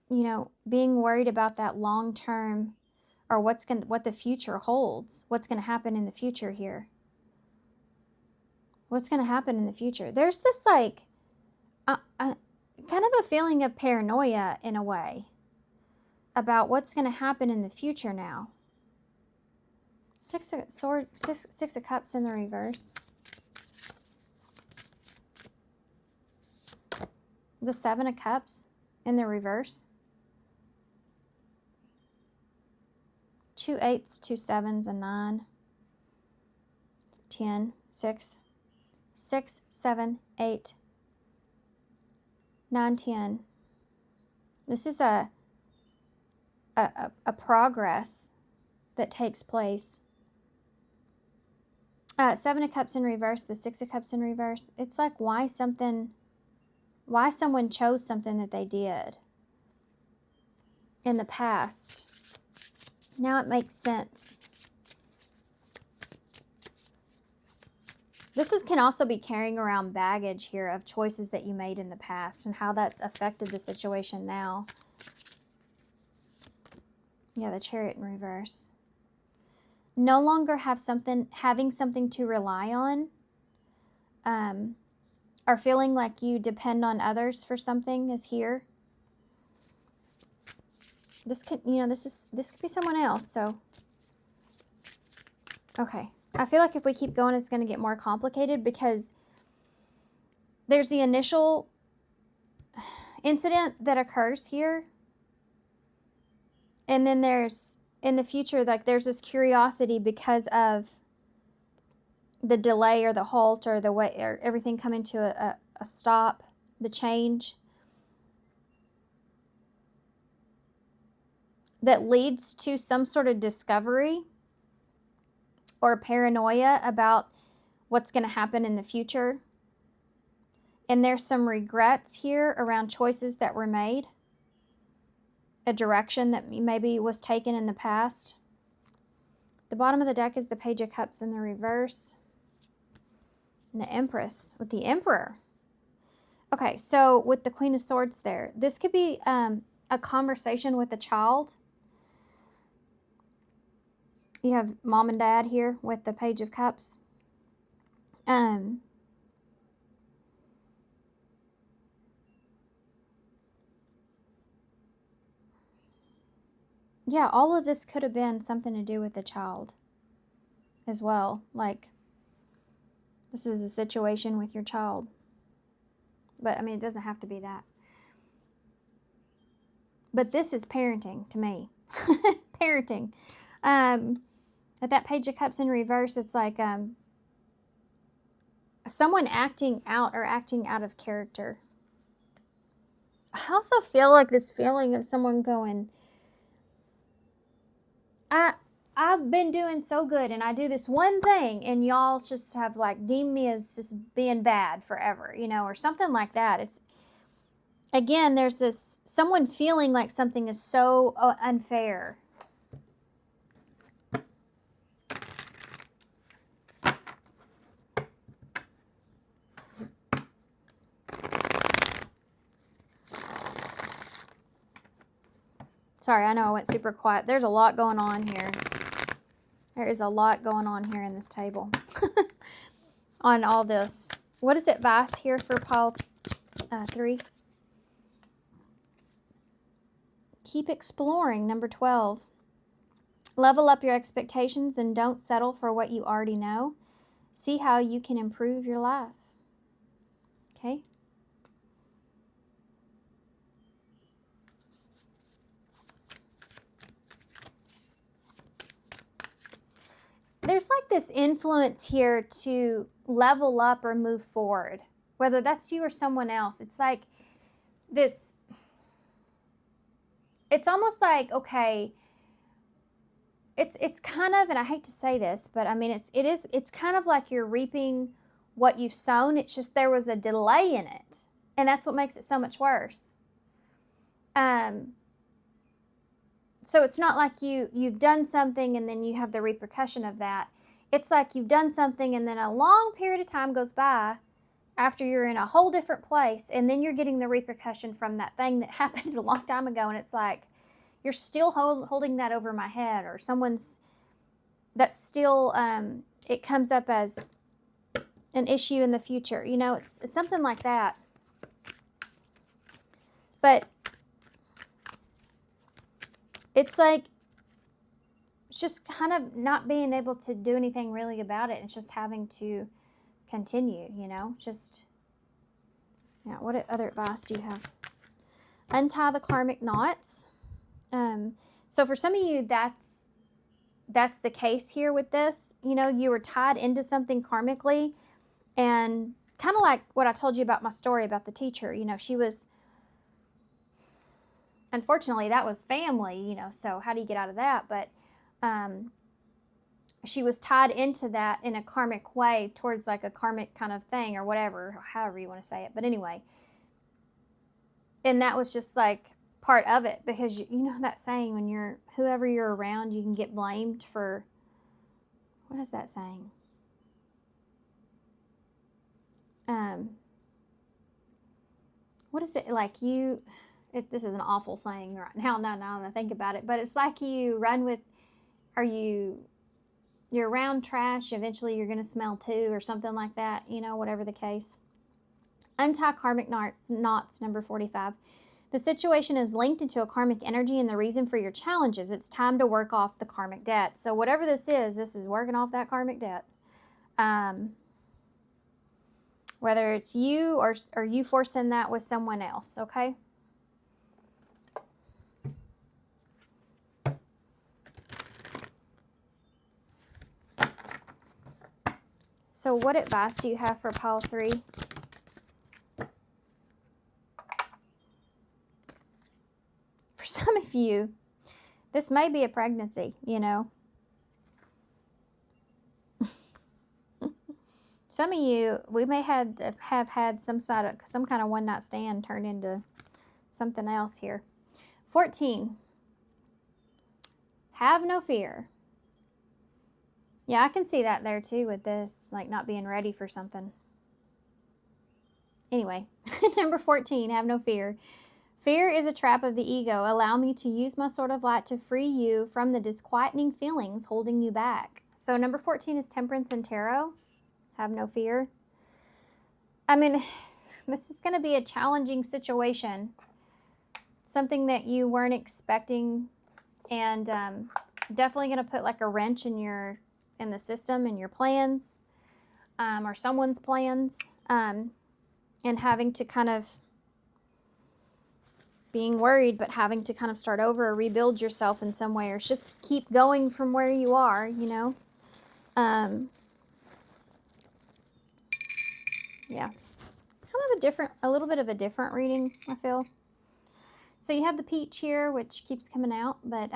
you know, being worried about that long-term, or what the future holds. What's going to happen in the future here. What's going to happen in the future. There's this like, kind of a feeling of paranoia in a way. About what's going to happen in the future now. Six of Cups in the reverse. The Seven of Cups in the reverse. 2 8s, 2 7s, a 9. 10, 6. 6, 7, 8. 9, 10. This is a progress that takes place. 7 of Cups in reverse, the 6 of Cups in reverse. It's like why someone chose something that they did in the past. Now it makes sense. This can also be carrying around baggage here of choices that you made in the past and how that's affected the situation now. Yeah, the Chariot in reverse. No longer having something to rely on, or feeling like you depend on others for something is here. This could, you know, this could be someone else. So, okay. I feel like if we keep going, it's going to get more complicated because there's the initial incident that occurs here. And then there's, in the future, like there's this curiosity because of the delay or the halt or the way, or everything coming to a stop, the change. That leads to some sort of discovery or paranoia about what's going to happen in the future. And there's some regrets here around choices that were made. A direction that maybe was taken in the past. The bottom of the deck is the Page of Cups in the reverse. And the Empress with the Emperor. Okay, so with the Queen of Swords there, this could be a conversation with a child. You have mom and dad here with the Page of Cups. Yeah, all of this could have been something to do with the child as well. Like, this is a situation with your child. But, I mean, it doesn't have to be that. But this is parenting to me. Parenting. At that Page of Cups in reverse, it's like someone acting out or acting out of character. I also feel like this feeling of someone going, I've been doing so good and I do this one thing and y'all just have like deemed me as just being bad forever, you know, or something like that. It's, again, there's this, someone feeling like something is so unfair. Sorry, I know I went super quiet. There's a lot going on here. There is a lot going on here in this table. on all this. What is advice here for pile 3? Keep exploring, number 12. Level up your expectations and don't settle for what you already know. See how you can improve your life. Okay? There's like this influence here to level up or move forward, whether that's you or someone else. It's like this, it's almost like, okay, it's kind of, and I hate to say this, but I mean, it's kind of like you're reaping what you've sown. It's just there was a delay in it, and that's what makes it so much worse. So it's not like you've done something and then you have the repercussion of that. It's like you've done something and then a long period of time goes by after you're in a whole different place, and then you're getting the repercussion from that thing that happened a long time ago, and it's like you're still holding that over my head, or someone's, that's still, it comes up as an issue in the future. You know, it's something like that. But it's like, it's just kind of not being able to do anything really about it. It's just having to continue, you know, just, yeah. What other advice do you have? Untie the karmic knots. So for some of you, that's the case here with this. You know, you were tied into something karmically, and kind of like what I told you about my story about the teacher. You know, she was, unfortunately, that was family, you know, so how do you get out of that? But she was tied into that in a karmic way towards like a karmic kind of thing or whatever, however you want to say it. But anyway, and that was just like part of it, because you know that saying, when you're, whoever you're around, you can get blamed for, what is that saying? What is it, like you, this is an awful saying right now that I think about it, but it's like you run with, you're around trash, eventually you're going to smell too, or something like that, you know, whatever the case. Untie karmic knots, number 45. The situation is linked into a karmic energy and the reason for your challenges. It's time to work off the karmic debt. So whatever this is working off that karmic debt. Whether it's you or you forcing that with someone else, okay? So what advice do you have for pile 3? For some of you, this may be a pregnancy, you know. Some of you, we may have had some kind of one-night stand turn into something else here. 14. Have no fear. Yeah, I can see that there too with this, like not being ready for something. Anyway, number 14, have no fear. Fear is a trap of the ego. Allow me to use my sword of light to free you from the disquieting feelings holding you back. So number 14 is Temperance and Tarot. Have no fear. I mean, this is going to be a challenging situation. Something that you weren't expecting, and definitely going to put like a wrench in the system, in your plans, or someone's plans, and having to kind of being worried, but having to kind of start over or rebuild yourself in some way, or just keep going from where you are, you know. Yeah, kind of a little bit of a different reading, I feel. So you have the peach here, which keeps coming out, but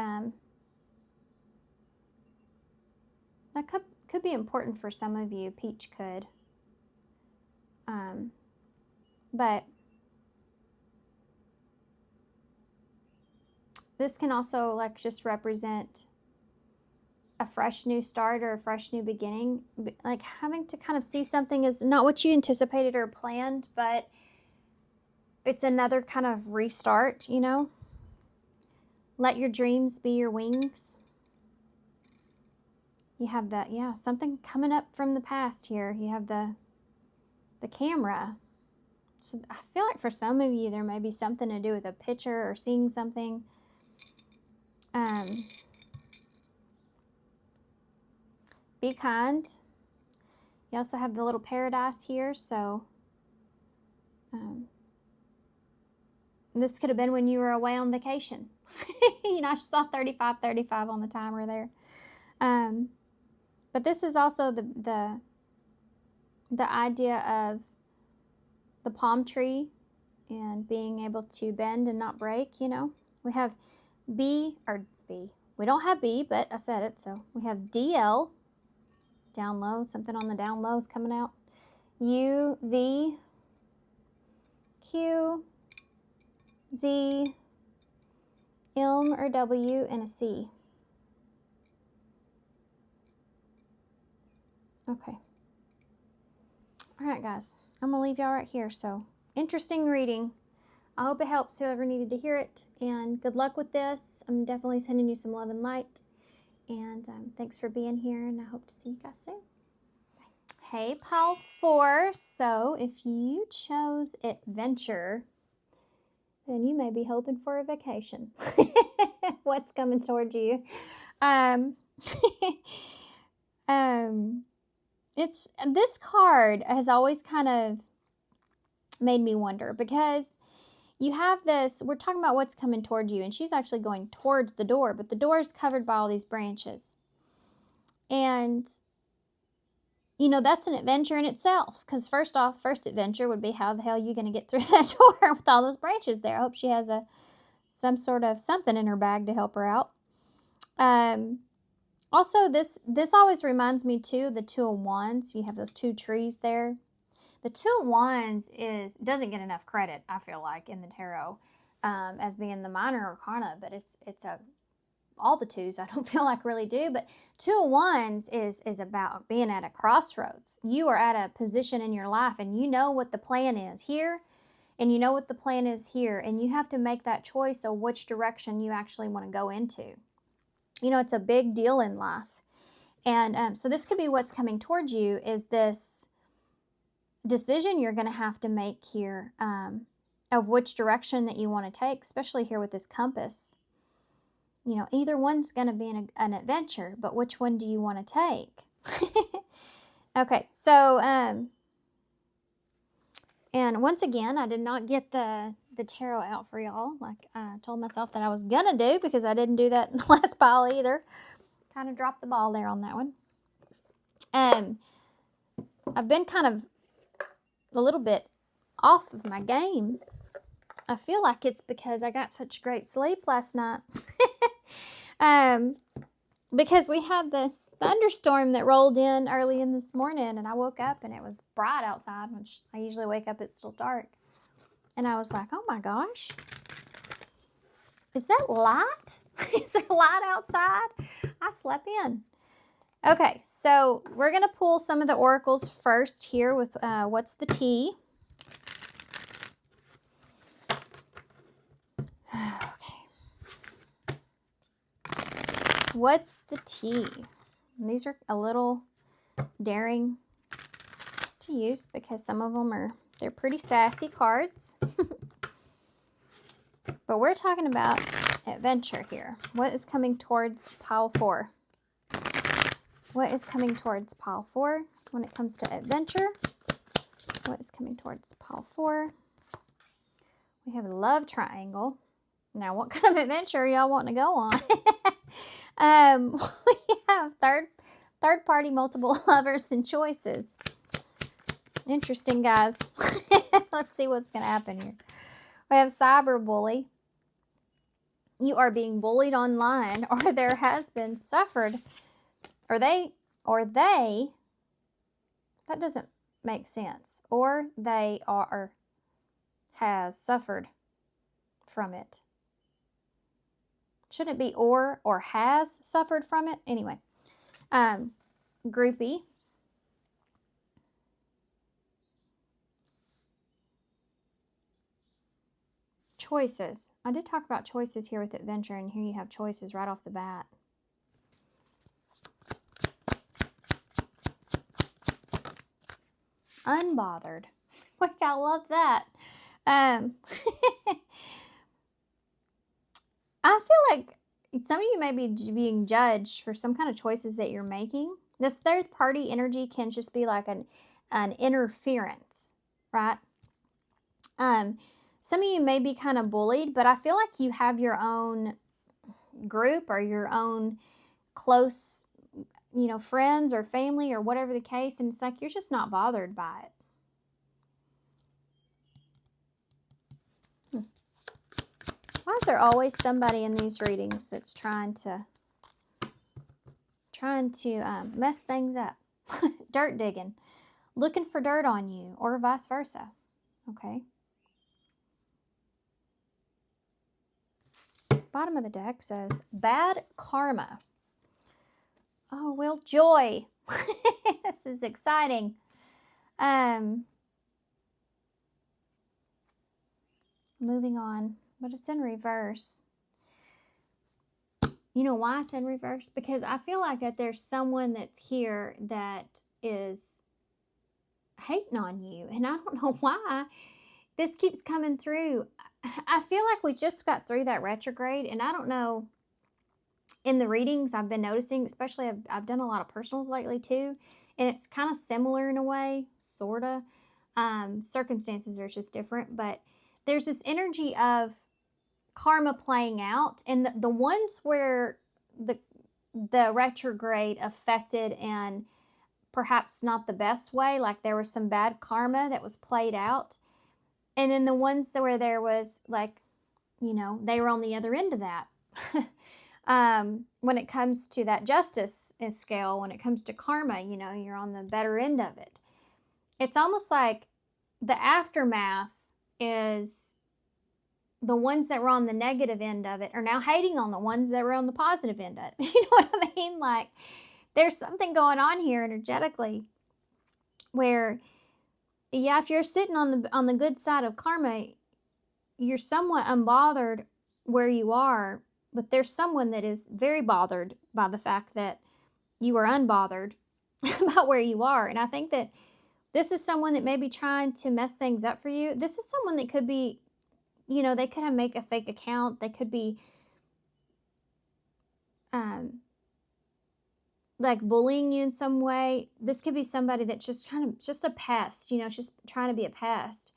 that could be important for some of you. Peach could. But this can also like just represent a fresh new start or a fresh new beginning. Like having to kind of see something as not what you anticipated or planned, but it's another kind of restart, you know. Let your dreams be your wings. You have that, yeah, something coming up from the past here. You have the camera. So I feel like for some of you, there may be something to do with a picture or seeing something. Be kind. You also have the little paradise here, so this could have been when you were away on vacation. You know, I saw 35 on the timer there. But this is also the idea of the palm tree and being able to bend and not break, you know. We have B. We don't have B, but I said it, so we have DL, down low, something on the down low is coming out. U, V, Q, Z, M or W, and a C. Okay. All right, guys. I'm going to leave y'all right here. So, interesting reading. I hope it helps whoever needed to hear it. And good luck with this. I'm definitely sending you some love and light. And thanks for being here. And I hope to see you guys soon. Hey, Pile 4. So, if you chose adventure, then you may be hoping for a vacation. What's coming towards you? It's this card has always kind of made me wonder, because you have this, we're talking about what's coming towards you, and she's actually going towards the door, but the door is covered by all these branches. And you know, that's an adventure in itself, because first adventure would be, how the hell are you going to get through that door with all those branches there? I hope she has some sort of something in her bag to help her out. Also, this always reminds me too, the Two of Wands. You have those two trees there. The Two of Wands doesn't get enough credit, I feel like, in the tarot, as being the minor arcana, but it's all the twos I don't feel like really do, but Two of Wands is about being at a crossroads. You are at a position in your life, and you know what the plan is here, and you know what the plan is here, and you have to make that choice of which direction you actually want to go into. You know, it's a big deal in life. And so this could be what's coming towards you, is this decision you're going to have to make here, of which direction that you want to take, especially here with this compass. You know, either one's going to be an adventure, but which one do you want to take? Okay, so, and once again, I did not get the tarot out for y'all like I told myself that I was going to do, because I didn't do that in the last pile either. Kind of dropped the ball there on that one. I've been kind of a little bit off of my game. I feel like it's because I got such great sleep last night. Because we had this thunderstorm that rolled in early in this morning, and I woke up and it was bright outside, which I usually wake up, it's still dark. And I was like, oh my gosh, is that light? Is there light outside? I slept in. Okay, so we're going to pull some of the oracles first here with what's the T. Okay. What's the T? And these are a little daring to use, because some of them they're pretty sassy cards. But we're talking about adventure here. What is coming towards pile 4? What is coming towards pile 4 when it comes to adventure? What is coming towards pile 4? We have a love triangle. Now, what kind of adventure are y'all wanting to go on? We have third party, multiple lovers, and choices. Interesting, guys. Let's see what's going to happen here. We have cyberbully. You are being bullied online, or there has been suffered, or they, that doesn't make sense, or they has suffered from it. Shouldn't it be or has suffered from it? Anyway, groupie. Choices. I did talk about choices here with adventure, and here you have choices right off the bat. Unbothered. Like, I love that. I feel like some of you may be being judged for some kind of choices that you're making. This third party energy can just be like an interference, right? Some of you may be kind of bullied, but I feel like you have your own group or your own close, friends or family or whatever the case, and it's like you're just not bothered by it. Why is there always somebody in these readings that's trying to mess things up? Dirt digging, looking for dirt on you, or vice versa. Okay. Bottom of the deck says bad karma. Oh, well, joy. This is exciting. Moving on, but it's in reverse. You know why it's in reverse? Because I feel like that there's someone that's here that is hating on you, and I don't know why this keeps coming through. I feel like we just got through that retrograde, and I don't know, in the readings I've been noticing, especially I've done a lot of personals lately too, and it's kind of similar in a way, sort of. Circumstances are just different, but there's this energy of karma playing out, and the ones where the retrograde affected and perhaps not the best way, like there was some bad karma that was played out, and then the ones where there was like, they were on the other end of that. When it comes to that justice scale, when it comes to karma, you're on the better end of it. It's almost like the aftermath is the ones that were on the negative end of it are now hating on the ones that were on the positive end of it. You know what I mean? Like, there's something going on here energetically where, yeah, if you're sitting on the good side of karma, you're somewhat unbothered where you are, but there's someone that is very bothered by the fact that you are unbothered about where you are. And I think that this is someone that may be trying to mess things up for you. This is someone that could be, they could have make a fake account. They could be like bullying you in some way. This could be somebody that's just just a pest, just trying to be a pest.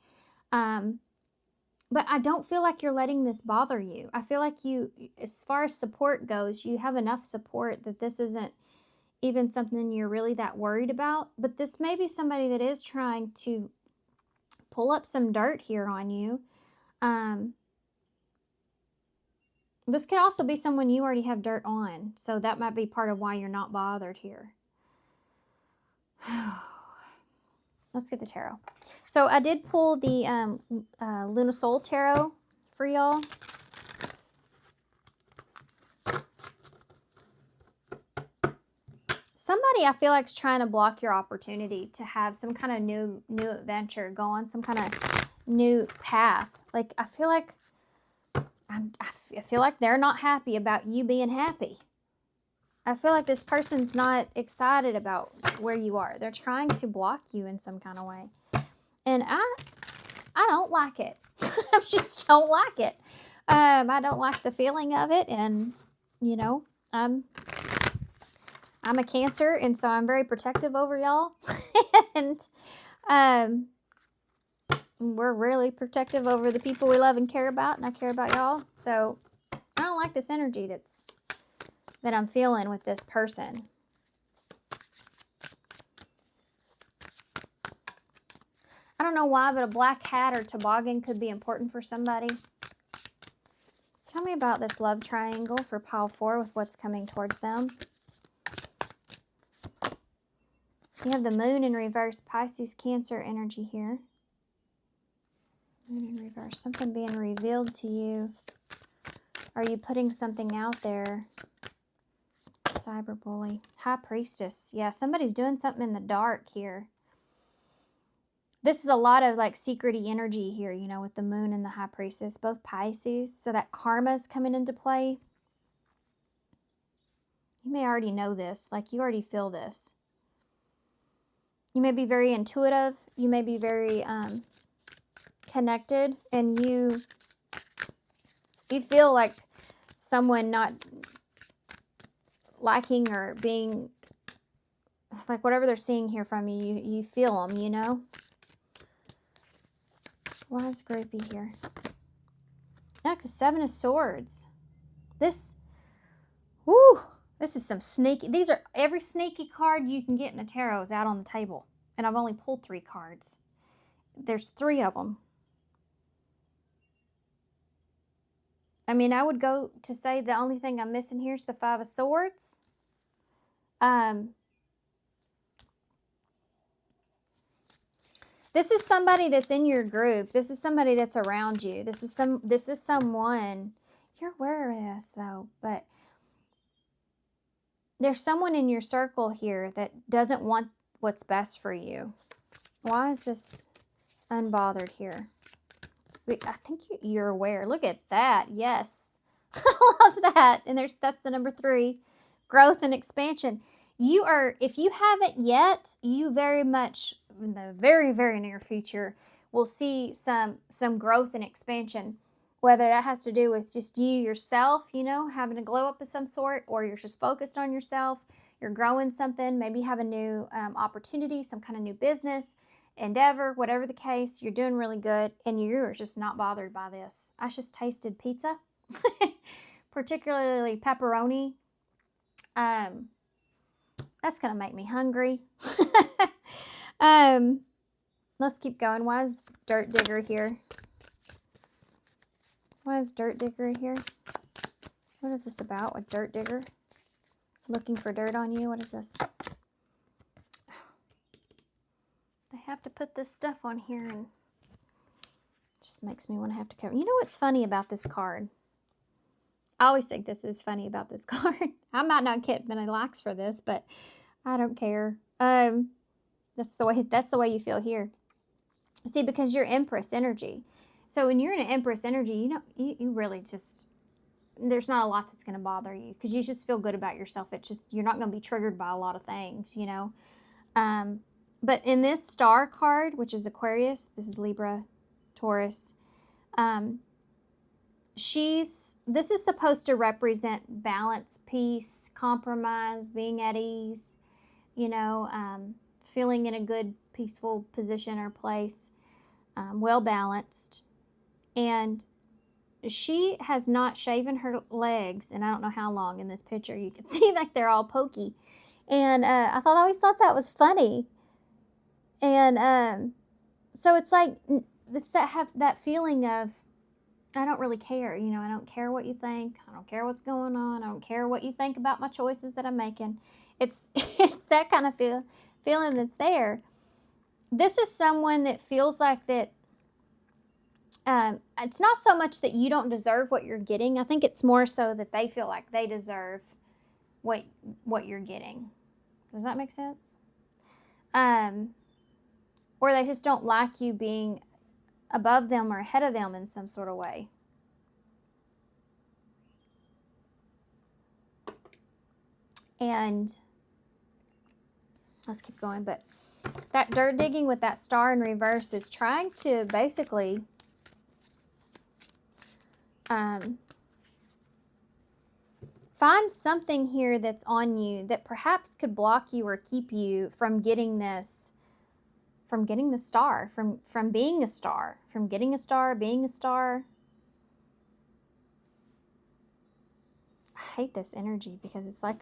But I don't feel like you're letting this bother you. I feel like you, as far as support goes, you have enough support that this isn't even something you're really that worried about. But this may be somebody that is trying to pull up some dirt here on you. This could also be someone you already have dirt on. So that might be part of why you're not bothered here. Let's get the tarot. So I did pull the Luna Soul Tarot for y'all. Somebody I feel like is trying to block your opportunity to have some kind of new adventure, go on some kind of new path. Like, I feel like I feel like they're not happy about you being happy. I feel like this person's not excited about where you are. They're trying to block you in some kind of way. And I don't like it. I just don't like it. I don't like the feeling of it. And, I'm a Cancer, and so I'm very protective over y'all. And we're really protective over the people we love and care about, and I care about y'all. So I don't like this energy that I'm feeling with this person. I don't know why, but a black hat or toboggan could be important for somebody. Tell me about this love triangle for pile 4 with what's coming towards them. You have the moon in reverse, Pisces, Cancer energy here. Moon in reverse, something being revealed to you. Are you putting something out there? Cyber bully, High Priestess. Yeah, somebody's doing something in the dark here. This is a lot of like secret-y energy here, with the moon and the High Priestess, both Pisces. So that karma's coming into play. You may already know this, like you already feel this. You may be very intuitive. You may be very connected, and you feel like someone not liking or being like whatever they're seeing here from you, you feel them, you know? Why is groupie here? Like the Seven of Swords. This, whoo, this is some sneaky, these are every sneaky card you can get in the tarot is out on the table. And I've only pulled 3 cards. There's 3 of them. I mean, I would go to say the only thing I'm missing here is the 5 of Swords. This is somebody that's in your group. This is somebody that's around you. This is someone. You're aware of this though, but there's someone in your circle here that doesn't want what's best for you. Why is this unbothered here? I think you're aware. Look at that. Yes. I love that. And that's the number 3. Growth and expansion. You are, if you haven't yet, you very much, in the very, very near future, will see some growth and expansion. Whether that has to do with just you yourself, you know, having a glow up of some sort, or you're just focused on yourself, you're growing something, maybe you have a new opportunity, some kind of new business, endeavor, whatever the case, you're doing really good, and you're just not bothered by this. I just tasted pizza, particularly pepperoni. That's going to make me hungry. Let's keep going. Why is Dirt Digger here? Why is Dirt Digger here? What is this about with Dirt Digger? Looking for dirt on you? What is this? I have to put this stuff on here, and it just makes me want to have to cover. You know what's funny about this card? I always think this is funny about this card. I might not get many likes for this, but I don't care. That's the way you feel here. See, because you're Empress energy. So when you're in an Empress energy, you know, you really just, there's not a lot that's going to bother you because you just feel good about yourself. It's just, you're not going to be triggered by a lot of things, you know. But in this star card, which is Aquarius, this is Libra, Taurus, this is supposed to represent balance, peace, compromise, being at ease, you know, feeling in a good, peaceful position or place, well balanced. And she has not shaven her legs, and I don't know how long in this picture. You can see like they're all pokey. And I always thought that was funny. And so it's like, it's that feeling of, I don't really care, you know, I don't care what you think. I don't care what's going on. I don't care what you think about my choices that I'm making. It's that kind of feeling that's there. This is someone that feels like that, it's not so much that you don't deserve what you're getting. I think it's more so that they feel like they deserve what you're getting. Does that make sense? Or they just don't like you being above them or ahead of them in some sort of way. And let's keep going. But that dirt digging with that star in reverse is trying to basically find something here that's on you that perhaps could block you or keep you from getting this, from getting the star, from being a star, from getting a star, being a star. I hate this energy because it's like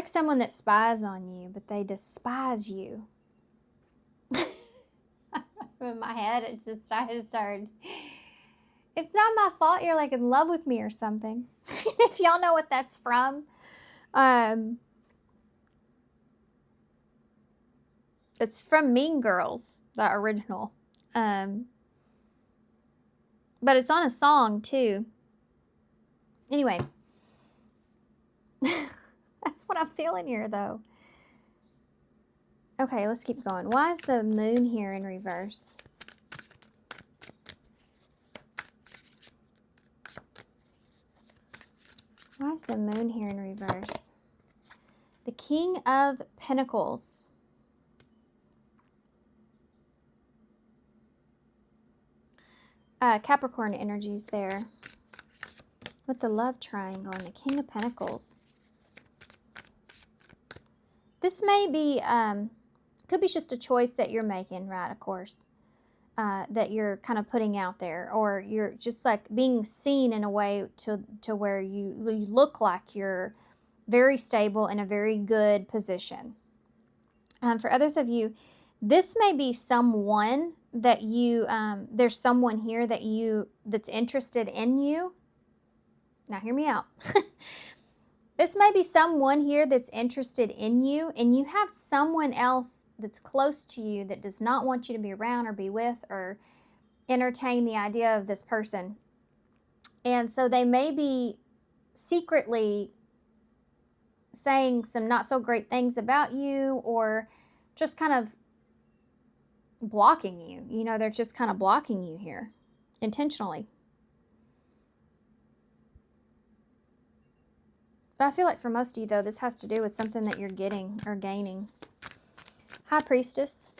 someone that spies on you, but they despise you. In my head, I just started, it's not my fault you're like in love with me or something. If y'all know what that's from, it's from Mean Girls, the original. But it's on a song too. Anyway, that's what I'm feeling here though. Okay, let's keep going. Why is the moon here in reverse? Why is the moon here in reverse? The King of Pentacles. Capricorn energies there. With the love triangle and the King of Pentacles. This may be, could be just a choice that you're making, right, of course. That you're kind of putting out there, or you're just like being seen in a way to where you look like you're very stable in a very good position. For others of you, this may be someone that you, there's someone here that's interested in you. Now hear me out. This may be someone here that's interested in you, and you have someone else that's close to you that does not want you to be around or be with or entertain the idea of this person. And so they may be secretly saying some not so great things about you, or just kind of blocking you. You know, they're just kind of blocking you here intentionally. But I feel like for most of you, though, this has to do with something that you're getting or gaining. High Priestess.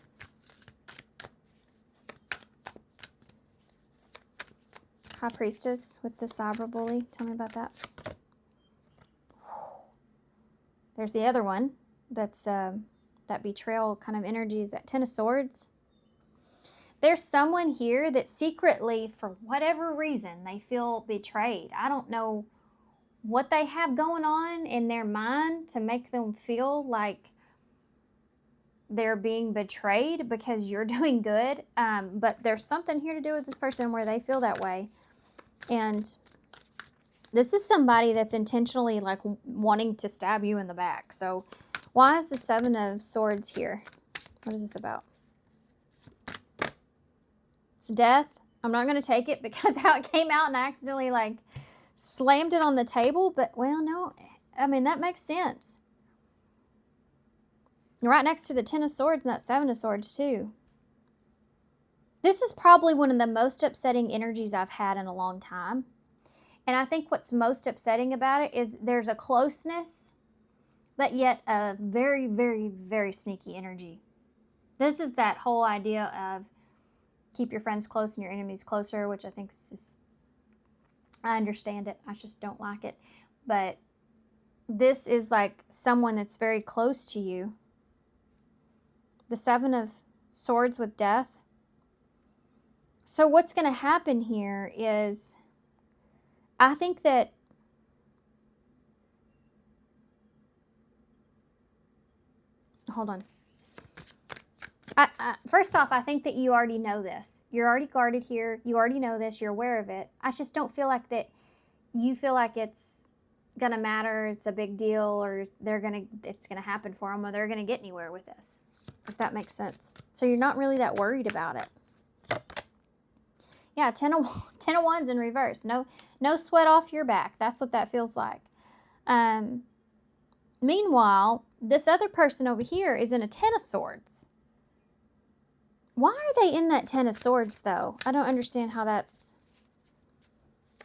High Priestess with the Cyber Bully. Tell me about that. There's the other one. That's that betrayal kind of energies, that Ten of Swords. There's someone here that secretly, for whatever reason, they feel betrayed. I don't know what they have going on in their mind to make them feel like they're being betrayed because you're doing good. But there's something here to do with this person where they feel that way. And this is somebody that's intentionally like wanting to stab you in the back. So why is the Seven of Swords here? What is this about? It's death. I'm not going to take it because how it came out and I accidentally like slammed it on the table. But, well, no. I mean, that makes sense. Right next to the Ten of Swords and that Seven of Swords too. This is probably one of the most upsetting energies I've had in a long time. And I think what's most upsetting about it is there's a closeness, but yet a very, very, very sneaky energy. This is that whole idea of keep your friends close and your enemies closer, which I think is just, I understand it. I just don't like it. But this is like someone that's very close to you. The Seven of Swords with death. So what's going to happen here is, I think that hold on. First off, I think that you already know this. You're already guarded here. You already know this. You're aware of it. I just don't feel like that you feel like it's going to matter. It's a big deal, or it's going to happen for them, or they're going to get anywhere with this, if that makes sense. So you're not really that worried about it. Yeah, 10 of Wands in reverse. No sweat off your back. That's what that feels like. Meanwhile, this other person over here is in a Ten of Swords. Why are they in that Ten of Swords, though? I don't understand how that's...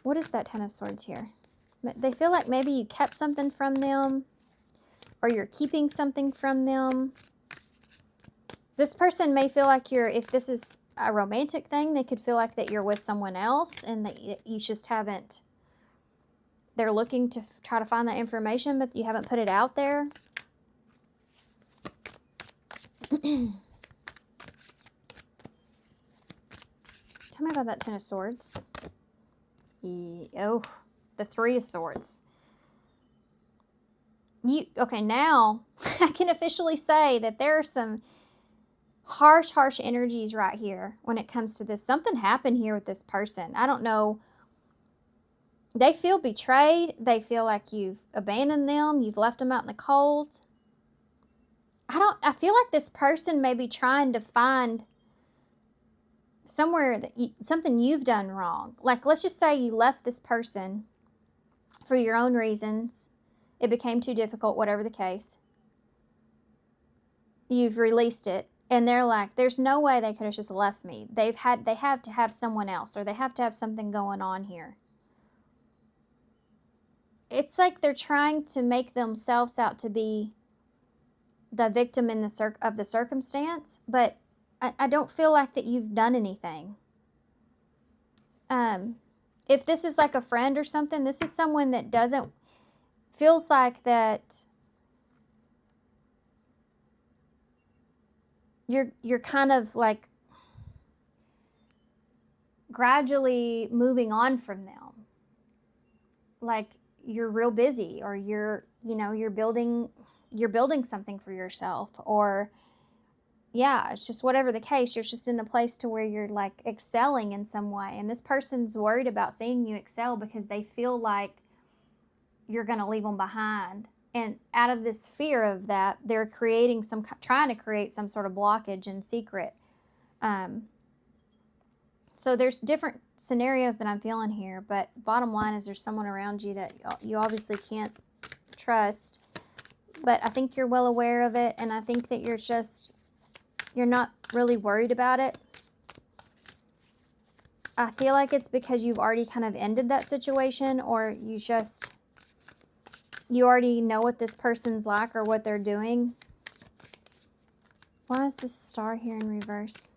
What is that Ten of Swords here? They feel like maybe you kept something from them, or you're keeping something from them. This person may feel like if this is a romantic thing, they could feel like that you're with someone else and that you just haven't, they're looking to try to find that information, but you haven't put it out there. Tell me about that Ten of Swords. Oh, the Three of Swords. Okay, now I can officially say that there are some harsh energies right here when it comes to this. Something happened here with this person. I don't know. They feel betrayed. They feel like you've abandoned them. You've left them out in the cold. I feel like this person may be trying to find somewhere that something you've done wrong. Like, let's just say you left this person for your own reasons. It became too difficult, whatever the case. You've released it. And they're like, there's no way they could have just left me. They have to have someone else, or they have to have something going on here. It's like they're trying to make themselves out to be the victim in of the circumstance, but I don't feel like that you've done anything. If this is like a friend or something, this is someone that feels like that you're kind of like gradually moving on from them. Like you're real busy, or you're building something for yourself, or yeah, it's just whatever the case, you're just in a place to where you're like excelling in some way. And this person's worried about seeing you excel because they feel like you're going to leave them behind. And out of this fear of that, they're trying to create some sort of blockage in secret. So there's different scenarios that I'm feeling here, but bottom line is there's someone around you that you obviously can't trust. But I think you're well aware of it, and I think that you're not really worried about it. I feel like it's because you've already kind of ended that situation, or you already know what this person's like or what they're doing. Why is this star here in reverse?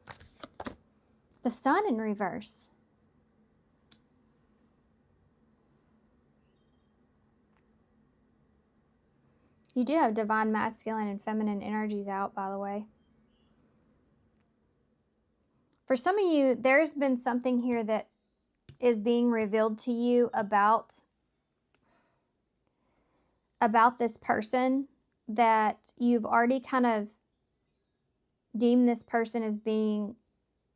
The sun in reverse. You do have divine masculine and feminine energies out, by the way. For some of you, there's been something here that is being revealed to you about this person that you've already kind of deemed this person as being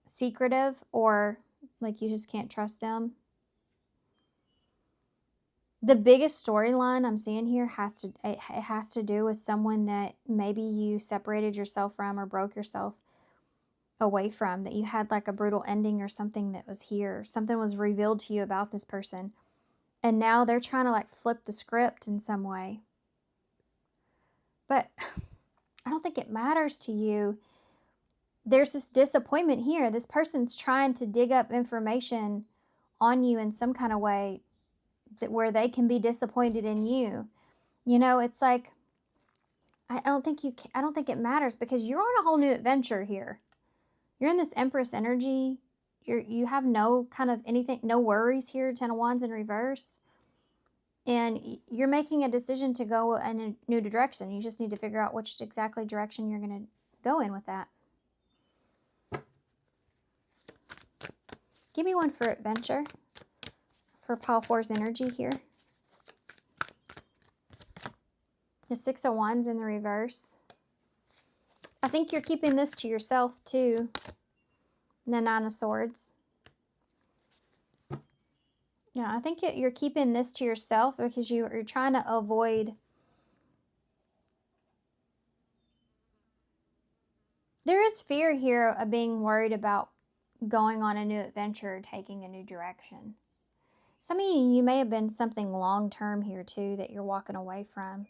secretive, or like you just can't trust them. The biggest storyline I'm seeing here has to do with someone that maybe you separated yourself from or broke yourself away from, that you had like a brutal ending or something that was here. Something was revealed to you about this person, and now they're trying to like flip the script in some way. But I don't think it matters to you. There's this disappointment here. This person's trying to dig up information on you in some kind of way where they can be disappointed in you. You know, it's like, I don't think it matters, because you're on a whole new adventure here. You're in this Empress energy. You have no kind of anything, no worries here. 10 of Wands in reverse. And you're making a decision to go in a new direction. You just need to figure out which exactly direction you're going to go in with that. Give me one for adventure, for Pile 4's energy here. The 6 of Wands in the reverse. I think you're keeping this to yourself too. The 9 of Swords. Yeah, I think you're keeping this to yourself because you're trying to avoid. There is fear here of being worried about going on a new adventure, taking a new direction. Some of you may have been something long-term here too that you're walking away from.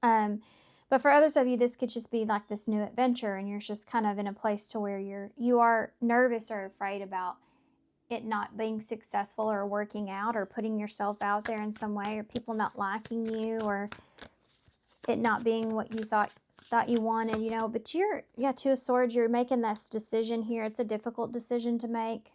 But for others of you, this could just be like this new adventure, and you're just kind of in a place to where you are nervous or afraid about it not being successful or working out, or putting yourself out there in some way, or people not liking you, or it not being what you thought you wanted, you know. But 2 of Swords, you're making this decision here. It's a difficult decision to make.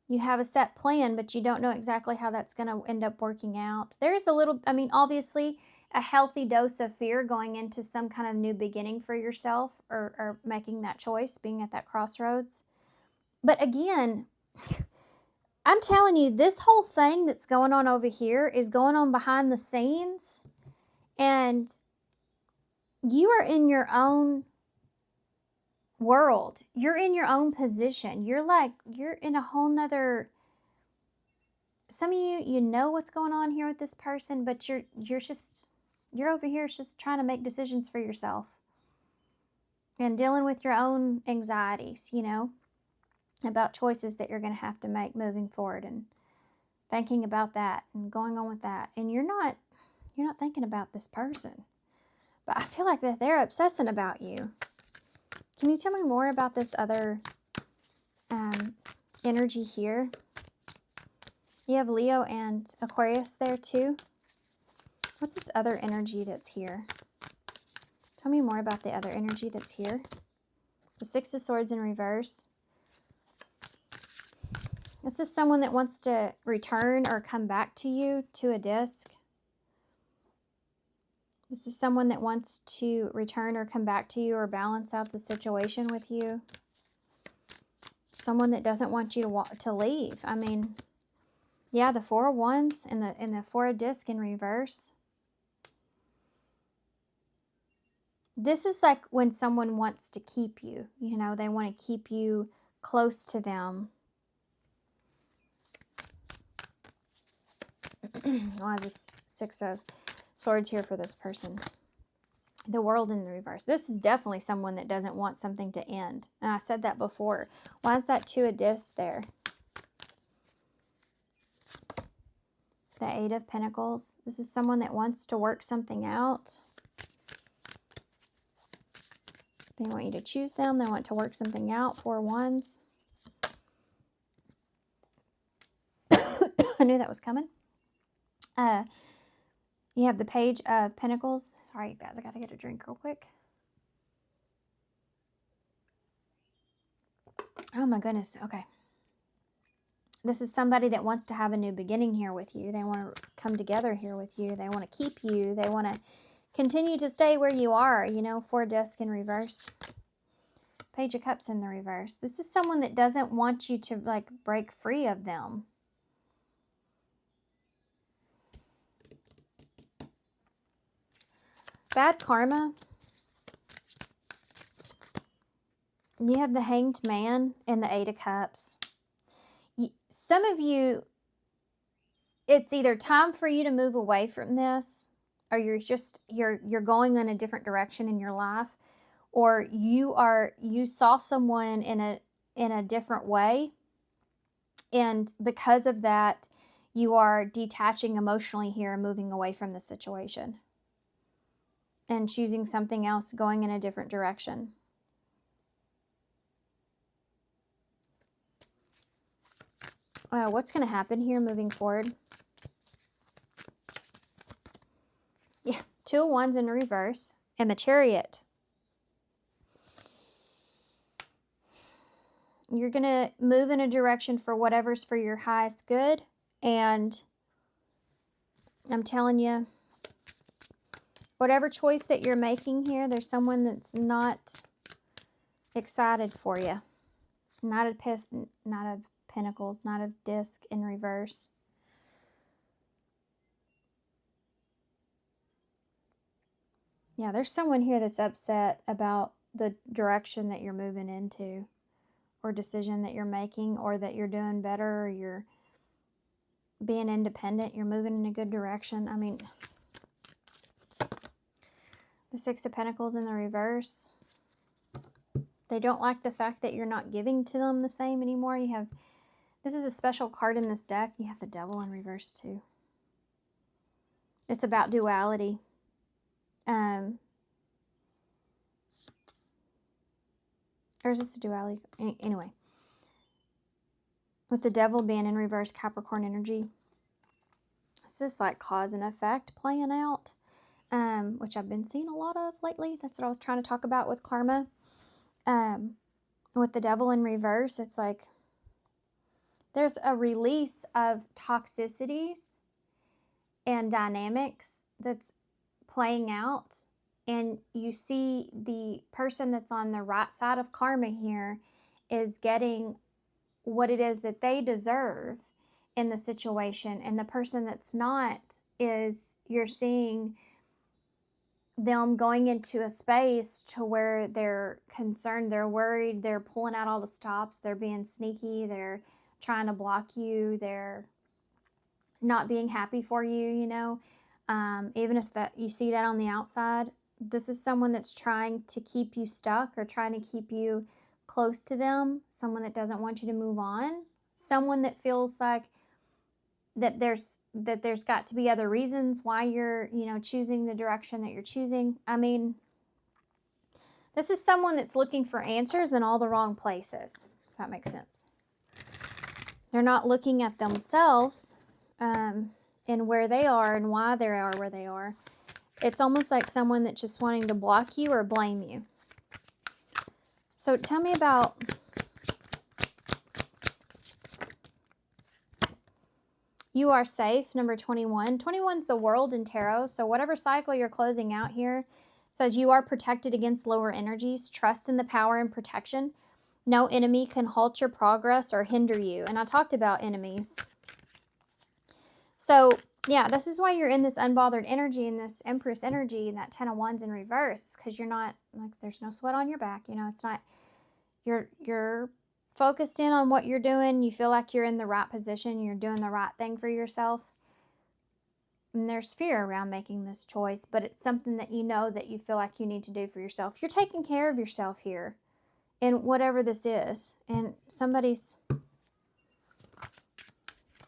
You have a set plan, but you don't know exactly how that's going to end up working out. There is a little, obviously, a healthy dose of fear going into some kind of new beginning for yourself, or making that choice, being at that crossroads. But again, I'm telling you, this whole thing that's going on over here is going on behind the scenes, and you are in your own world. You're in your own position. You're in a whole nother. Some of you know what's going on here with this person, but you're over here just trying to make decisions for yourself and dealing with your own anxieties, you know, about choices that you're going to have to make moving forward, and thinking about that and going on with that. And you're not thinking about this person, but I feel like that they're obsessing about you. Can you tell me more about this other energy here? You have Leo and Aquarius there too. What's this other energy that's here? Tell me more about the other energy that's here. The Six of Swords in reverse. This is someone that wants to return or come back to you, to a disc. This is someone that wants to return or come back to you or balance out the situation with you. Someone that doesn't want you to leave. I mean, yeah, the Four of Wands and the Four of Disc in reverse. This is like when someone wants to keep you. You know, they want to keep you close to them. Why is this Six of Swords here for this person? The World in the reverse. This is definitely someone that doesn't want something to end. And I said that before. Why is that Two of Discs there? The Eight of Pentacles. This is someone that wants to work something out. They want you to choose them. They want to work something out. Four of Wands. I knew that was coming. You have the Page of Pentacles. Sorry, guys, I got to get a drink real quick. Oh, my goodness. Okay. This is somebody that wants to have a new beginning here with you. They want to come together here with you. They want to keep you. They want to continue to stay where you are, you know, Four of Discs in reverse. Page of Cups in the reverse. This is someone that doesn't want you to, like, break free of them. Bad karma. You have the Hanged Man and the Eight of Cups. Some of you, it's either time for you to move away from this, or you're going in a different direction in your life, or you saw someone in a different way, and because of that, you are detaching emotionally here and moving away from the situation and choosing something else, going in a different direction. What's going to happen here moving forward? Yeah, Two of Wands in reverse and the Chariot. You're going to move in a direction for whatever's for your highest good. And I'm telling you, whatever choice that you're making here, there's someone that's not excited for you. Not of Pentacles, not of Disc in reverse. Yeah, there's someone here that's upset about the direction that you're moving into, or decision that you're making, or that you're doing better, or you're being independent, you're moving in a good direction. I mean, the Six of Pentacles in the reverse. They don't like the fact that you're not giving to them the same anymore. You have, this is a special card in this deck. You have the Devil in reverse too. It's about duality. Or is this a duality? Anyway. With the Devil being in reverse, Capricorn energy. This is like cause and effect playing out. Which I've been seeing a lot of lately. That's what I was trying to talk about with karma. With the Devil in reverse, it's like there's a release of toxicities and dynamics that's playing out, and you see the person that's on the right side of karma here is getting what it is that they deserve in the situation, and the person that's not is, you're seeing them going into a space to where they're concerned, they're worried, they're pulling out all the stops, they're being sneaky, they're trying to block you, they're not being happy for you, you know. Even if that you see that on the outside, this is someone that's trying to keep you stuck or trying to keep you close to them, someone that doesn't want you to move on, someone that feels like that there's got to be other reasons why you're, you know, choosing the direction that you're choosing. I mean, this is someone that's looking for answers in all the wrong places, if that makes sense. They're not looking at themselves, and and where they are and why they are where they are. It's almost like someone that's just wanting to block you or blame you. So tell me about you are safe, number 21. 21 is the world in tarot. So whatever cycle you're closing out here says you are protected against lower energies. Trust in the power and protection. No enemy can halt your progress or hinder you. And I talked about enemies. So yeah, this is why you're in this unbothered energy and this Empress energy and that 10 of Wands in reverse. It's because you're not, like, there's no sweat on your back. You know, it's not, you're focused in on what you're doing. You feel like you're in the right position. You're doing the right thing for yourself. And there's fear around making this choice, but it's something that you know that you feel like you need to do for yourself. You're taking care of yourself here in whatever this is. And somebody's,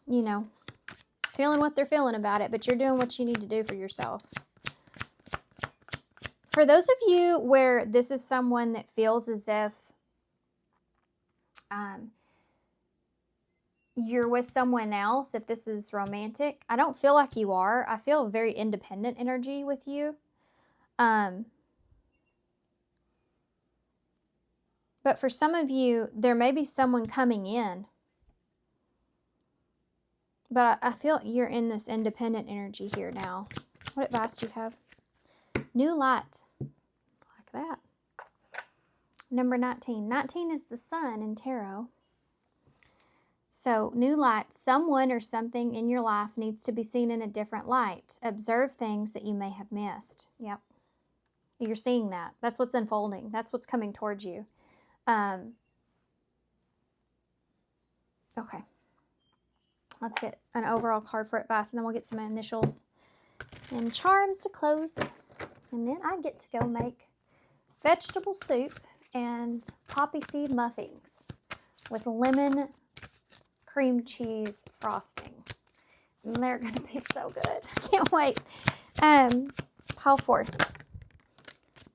you know, feeling what they're feeling about it, but you're doing what you need to do for yourself. For those of you where this is someone that feels as if you're with someone else, if this is romantic, I don't feel like you are. I feel a very independent energy with you. But for some of you, there may be someone coming in. But I feel you're in this independent energy here now. What advice do you have? New light. Like that. Number 19. 19 is the sun in tarot. So, new light. Someone or something in your life needs to be seen in a different light. Observe things that you may have missed. Yep. You're seeing that. That's what's unfolding. That's what's coming towards you. Okay. Let's get an overall card for advice, and then we'll get some initials and charms to close. And then I get to go make vegetable soup and poppy seed muffins with lemon cream cheese frosting. And they're going to be so good. I can't wait. Pile 4.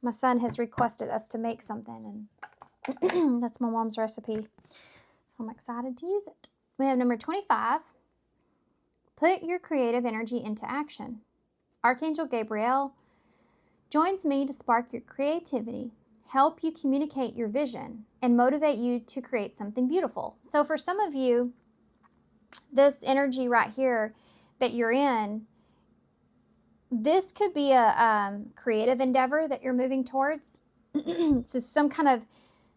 My son has requested us to make something, and that's my mom's recipe. So I'm excited to use it. We have number 25. Put your creative energy into action. Archangel Gabriel joins me to spark your creativity, help you communicate your vision, and motivate you to create something beautiful. So for some of you, this energy right here that you're in, this could be a creative endeavor that you're moving towards. So some kind of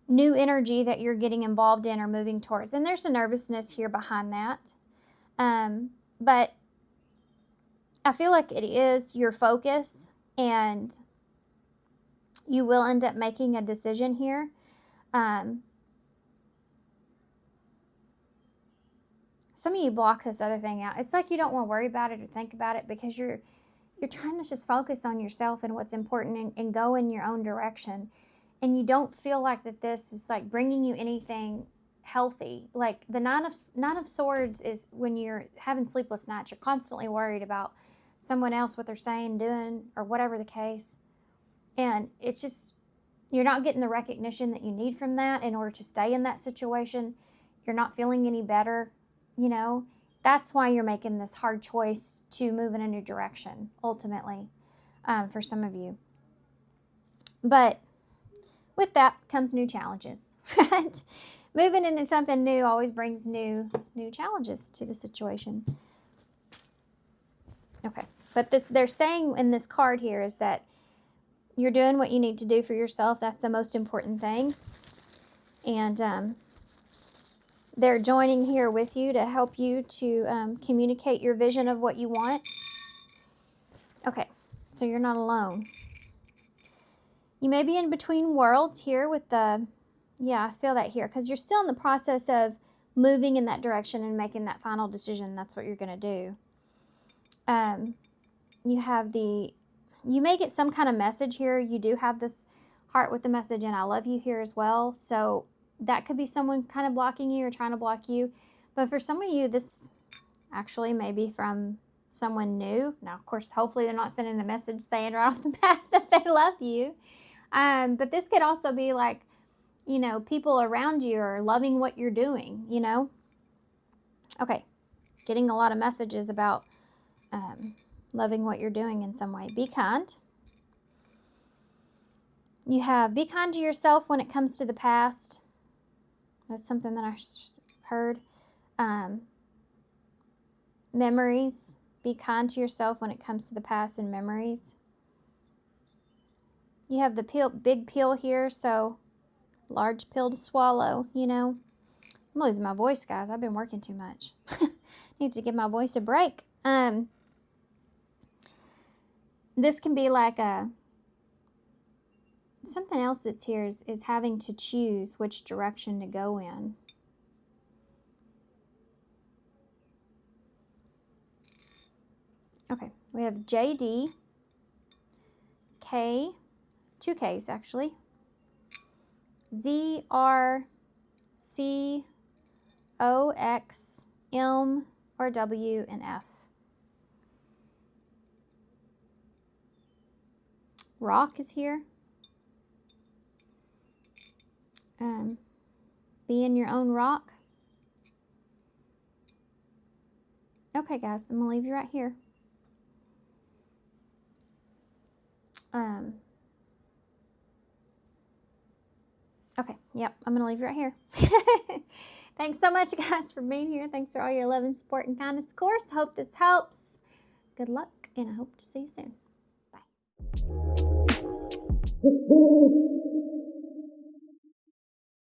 new energy that you're getting involved in or moving towards. And there's a nervousness here behind that. But I feel like it is your focus, and you will end up making a decision here. Some of you block this other thing out. It's like you don't want to worry about it or think about it because you're trying to just focus on yourself and what's important and go in your own direction. And you don't feel like that this is like bringing you anything healthy. Like the Nine of Swords is when you're having sleepless nights. You're constantly worried about someone else, what they're saying, doing, or whatever the case. And it's just, you're not getting the recognition that you need from that in order to stay in that situation. You're not feeling any better, you know. That's why you're making this hard choice to move in a new direction, ultimately, for some of you. But with that comes new challenges, right? Moving into something new always brings new challenges to the situation. Okay, but they're saying in this card here is that you're doing what you need to do for yourself. That's the most important thing. And they're joining here with you to help you to communicate your vision of what you want. Okay, so you're not alone. You may be in between worlds here with the, yeah, I feel that here, because you're still in the process of moving in that direction and making that final decision. That's what you're going to do. You have you may get some kind of message here. You do have this heart with the message, and I love you here as well. So that could be someone kind of blocking you or trying to block you. But for some of you, this actually may be from someone new. Now, of course, hopefully they're not sending a message saying right off the bat that they love you. But this could also be like, you know, people around you are loving what you're doing, you know. Okay, getting a lot of messages about loving what you're doing in some way. Be kind. You have be kind to yourself when it comes to the past. That's something that I heard. Memories. Be kind to yourself when it comes to the past and memories. You have the big pill here, so large pill to swallow, you know. I'm losing my voice, guys. I've been working too much. Need to give my voice a break. This can be like something else that's here is having to choose which direction to go in. Okay, we have JD, K, 2 Ks actually, Z, R, C, O, X, M, or W, and F. Rock is here. Be in your own rock. Okay, guys, I'm going to leave you right here. Okay, yep, I'm going to leave you right here. Thanks so much, guys, for being here. Thanks for all your love and support and kindness, of course. Hope this helps. Good luck, and I hope to see you soon. Bye.